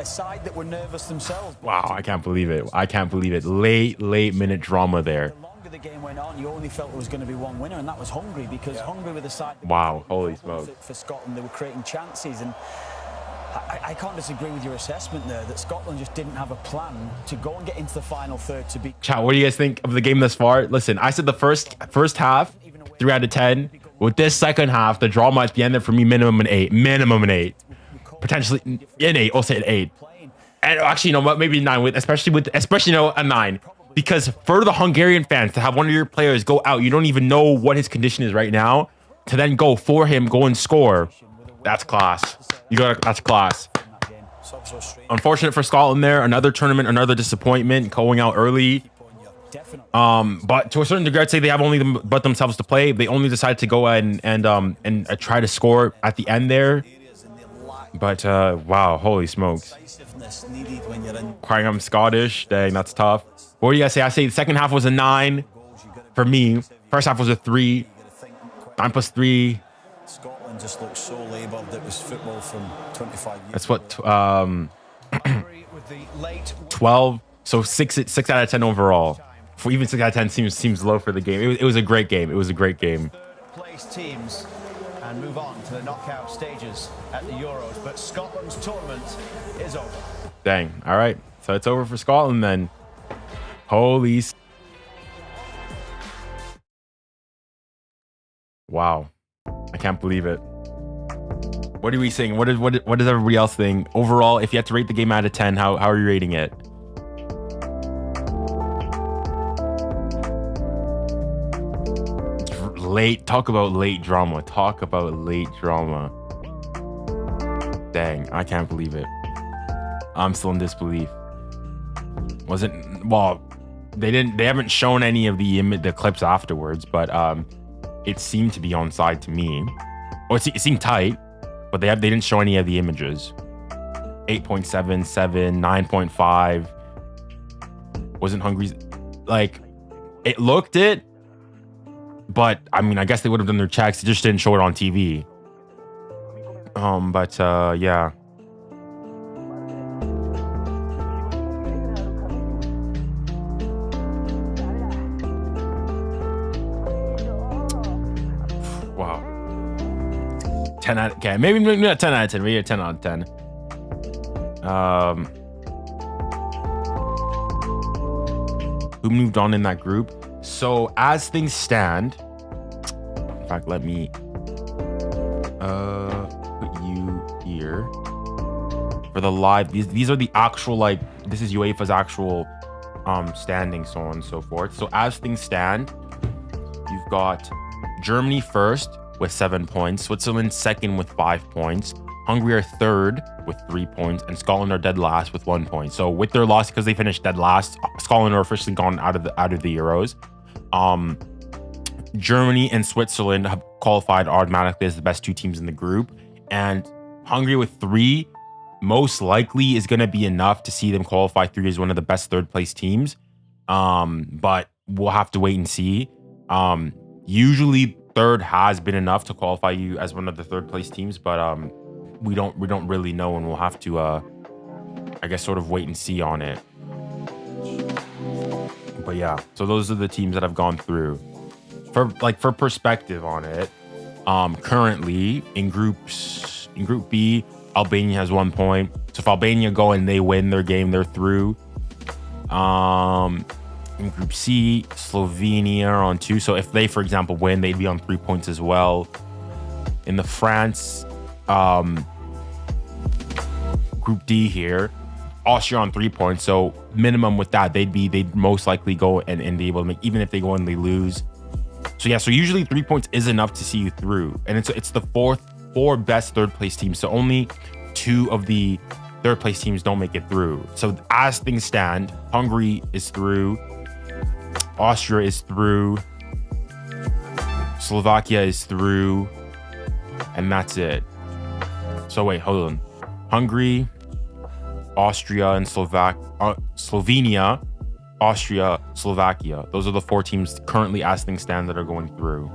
side that were nervous themselves. Wow, I can't believe it. I can't believe it. Late minute drama there. The longer the game went on, you only felt there was going to be one winner, and that was Hungary, because Hungary were the side. Wow, holy smoke! For Scotland, they were creating chances, and I can't disagree with your assessment there that Scotland just didn't have a plan to go and get into the final third to be. Chat, what do you guys think of the game thus far? Listen, I said the first half, 3 out of 10. With this second half, the drama at the end there for me, minimum an 8. Minimum an 8. Potentially an 8. I'll say an 8. And actually, you know what? Maybe 9. Especially you know, a 9. Because for the Hungarian fans to have one of your players go out, you don't even know what his condition is right now, to then go for him, go and score. That's class. That's class. Unfortunate for Scotland there. Another tournament, another disappointment, going out early. But to a certain degree, I'd say they have only but themselves to play. They only decided to go and try to score at the end there. But wow, holy smokes! Crying I'm Scottish. Dang, that's tough. What do you guys say? I say the second half was a 9 for me. First half was a 3. 9 plus 3. Scotland just looks so laboured. It was football from 25 years. That's what 12. So 6 out of 10 overall. For even 6 out of 10 seems low for the game. It was a great game. It was a great game. Place teams and move on to the knockout stages at the Euros, but Scotland's tournament is over. Dang. All right. So it's over for Scotland then. Holy. Wow. I can't believe it. What are we saying? What does everybody else think? Overall, if you had to rate the game out of 10, how are you rating it? Talk about late drama. Dang, I can't believe it. I'm still in disbelief. They haven't shown any of the clips afterwards, but it seemed to be onside to me. Or it seemed tight, but they didn't show any of the images. 8.7, 7, 9.5. Wasn't Hungary's, like, it looked it, but I mean, I guess they would have done their checks. They just didn't show it on TV. But yeah. Wow. 10 out of 10. Maybe not 10 out of 10. Maybe a 10 out of 10. Who moved on in that group? So as things stand, in fact, let me put you here for the live. These are the actual, like, this is UEFA's actual standing, so on and so forth. So as things stand, you've got Germany first with 7 points, Switzerland second with 5 points, Hungary are third with 3 points, and Scotland are dead last with 1 point. So with their loss, because they finished dead last, Scotland are officially gone out of the Euros. Germany and Switzerland have qualified automatically as the best 2 teams in the group, and Hungary with 3 most likely is going to be enough to see them qualify 3 as one of the best 3rd place teams. But we'll have to wait and see. Usually 3rd has been enough to qualify you as one of the 3rd place teams, but we don't really know, and we'll have to I guess sort of wait and see on it. But yeah, so those are the teams that have gone through. For perspective on it, currently in Group B, Albania has 1 point. So if Albania go and they win their game, they're through. In Group C, Slovenia are on 2. So if they, for example, win, they'd be on 3 points as well. In the France Group D here, Austria on 3 points. So minimum with that, they'd most likely go and be able to make, even if they go and they lose. So yeah, so usually 3 points is enough to see you through. And it's the four best third place teams. So only 2 of the third place teams don't make it through. So as things stand, Hungary is through, Austria is through, Slovakia is through, and that's it. So wait, hold on. Hungary, Austria, and Slovenia, Austria, Slovakia. Those are the 4 teams currently as things stand that are going through.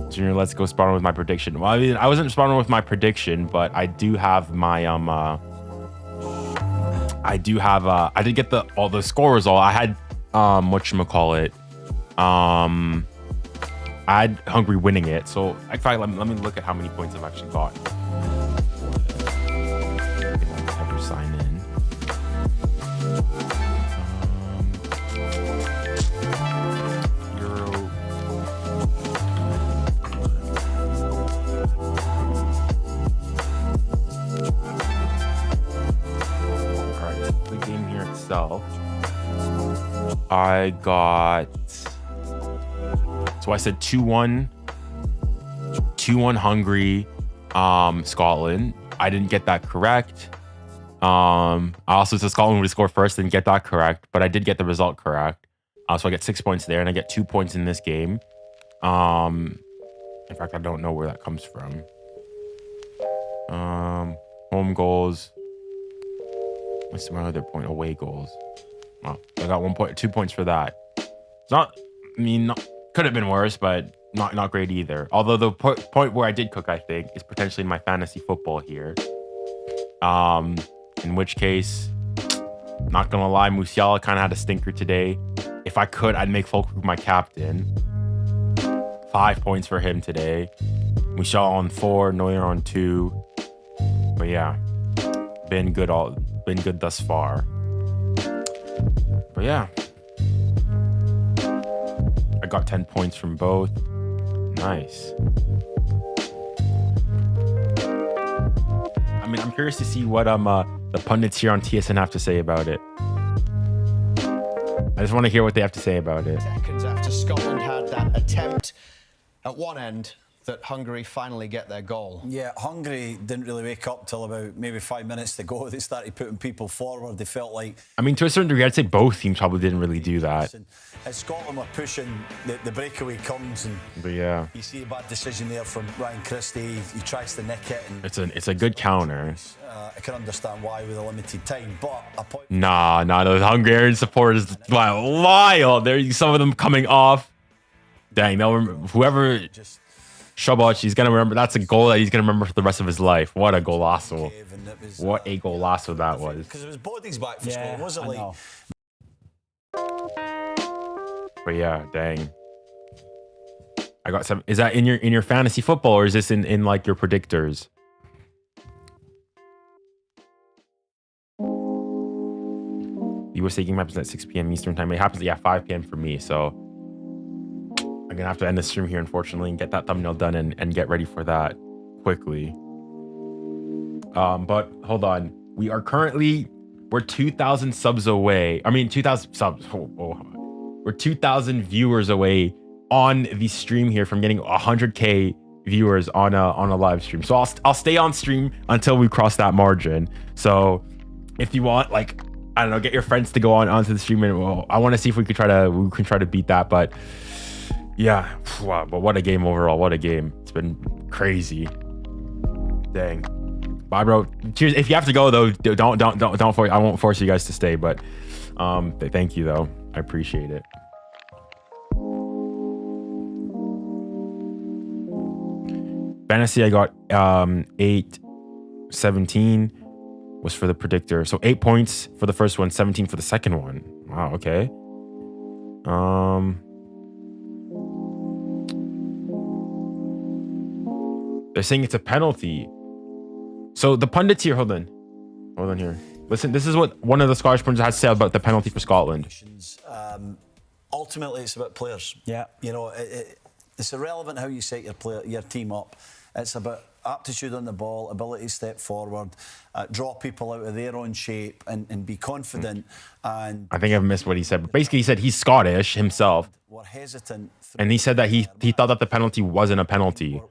Junior, let's go spot on with my prediction. Well, I mean, I wasn't spot on with my prediction, but I do have my I did get all the scores. I had whatchamacallit. I had Hungary winning it. So in fact, let me look at how many points I've actually got. Ever sign in. Euro. Alright, the game here itself. I got, so I said 2-1 Hungary, Scotland. I didn't get that correct. I also said Scotland would score first, didn't get that correct, but I did get the result correct. So I get 6 points there, and I get 2 points in this game. In fact, I don't know where that comes from. Home goals. What's my other point? Away goals. Well, I got 1 point, 2 points for that. It's not, I mean, could have been worse, but not great either. Although the point where I did cook, I think, is potentially in my fantasy football here. In which case, not gonna lie, Musiala kind of had a stinker today. If I could, I'd make Fulkrug my captain. 5 points for him today. Musiala on 4, Neuer on 2. But yeah, been good thus far. But yeah, I got 10 points from both. Nice. I mean, I'm curious to see what the pundits here on TSN have to say about it. I just want to hear what they have to say about it. Seconds after Scotland had that attempt at one end, that Hungary finally get their goal. Yeah, Hungary didn't really wake up till about maybe 5 minutes to go. They started putting people forward. They felt like... I mean, to a certain degree, I'd say both teams probably didn't really do that. And Scotland were pushing, the breakaway comes, and but yeah, you see a bad decision there from Ryan Christie. He tries to nick it. And it's a good counter. I can understand why with a limited time, but a point... Nah, those Hungarian supporters, wild. There's some of them coming off. Dang, they'll remember, whoever... 𝐒𝐿𝐴, he's going to remember. That's a goal that he's going to remember for the rest of his life. What a golazo. What a golazo that was. Because it was bodies back for Scotland, wasn't it? Like... But yeah, dang. I got some. Is that in your fantasy football, or is this in like your predictors? USA game happens at 6 p.m. Eastern time. It happens, 5 p.m. for me. So I'm gonna have to end the stream here, unfortunately, and get that thumbnail done and get ready for that quickly. But hold on, we're 2,000 subs away. I mean, 2,000 subs. We're 2,000 viewers away on the stream here from getting 100K viewers on a live stream. So I'll stay on stream until we cross that margin. So if you want, like, I don't know, get your friends to go onto the stream, and I want to see if we can try to beat that. But yeah, wow, but what a game overall. What a game. It's been crazy. Dang. Bye, bro. Cheers. If you have to go though, don't force, I won't force you guys to stay, but thank you though. I appreciate it. Fantasy, I got 8, 17 was for the predictor. So 8 points for the first one, 17 for the second one. Wow, okay. They're saying it's a penalty. So the pundits here, hold on here. Listen, this is what one of the Scottish pundits has to say about the penalty for Scotland. Ultimately, it's about players. Yeah. You know, it's irrelevant how you set your team up. It's about aptitude on the ball, ability to step forward, draw people out of their own shape and be confident. And I think I've missed what he said, but basically he said he's Scottish himself. We're hesitant. And he said that he thought that the penalty wasn't a penalty,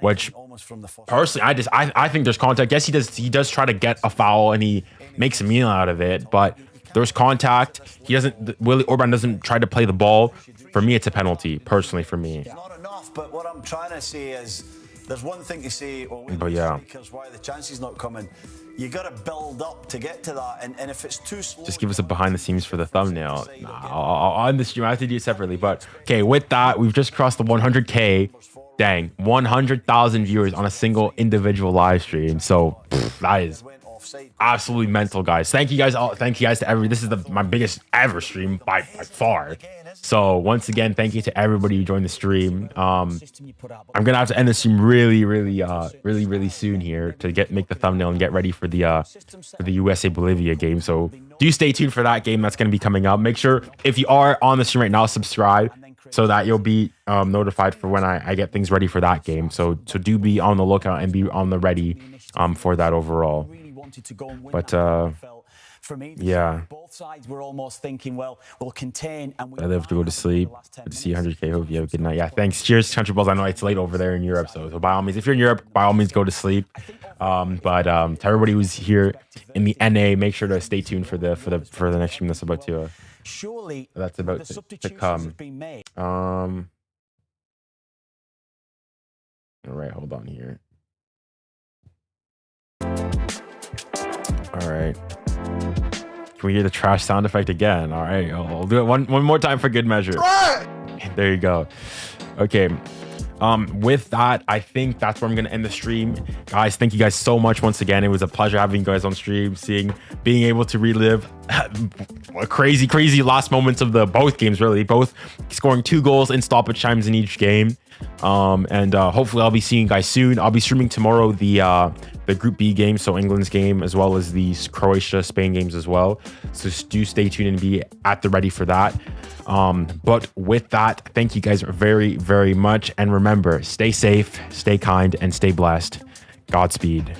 which personally, I think there's contact. Yes, he does try to get a foul and he makes a meal out of it, but there's contact. Willie Orban doesn't try to play the ball. For me, it's a penalty, personally, for me. It's not enough, but what I'm trying to say is there's one thing to say, but yeah, because why the chance is not coming. You got to build up to get to that, and if it's too slow, just give us a behind the scenes for the thumbnail. I'll end the stream. I have to do it separately, but okay. With that, we've just crossed the 100K. Dang, 100,000 viewers on a single individual live stream. So that is absolutely mental, guys. Thank you guys all. Thank you guys to everybody. This is my biggest ever stream by far. So once again, thank you to everybody who joined the stream. I'm gonna have to end the stream really soon here to make the thumbnail and get ready for the USA Bolivia game. So do stay tuned for that game that's gonna be coming up. Make sure if you are on the stream right now, subscribe so that you'll be notified for when I get things ready for that game. So do be on the lookout and be on the ready for that overall. But for me, yeah, both sides were almost thinking, well, we'll contain and I live to go to sleep. Good to see 100K. Hope you have a good night. Yeah, thanks. Cheers, Country Balls. I know it's late over there in Europe, so by all means, if you're in Europe, by all means, go to sleep. But to everybody who's here in the NA, make sure to stay tuned for the next stream that's about to come. All right, hold on here. All right. Can we hear the trash sound effect again? All right, I'll do it one more time for good measure. There you go. Okay. With that, I think that's where I'm gonna end the stream, guys. Thank you guys so much once again. It was a pleasure having you guys on stream, being able to relive crazy last moments of both games, really, both scoring 2 goals in stoppage times in each game. And hopefully I'll be seeing you guys soon. I'll be streaming tomorrow the Group B game, so England's game, as well as the Croatia-Spain games as well. So do stay tuned and be at the ready for that. But with that, thank you guys very much. And remember, stay safe, stay kind, and stay blessed. Godspeed.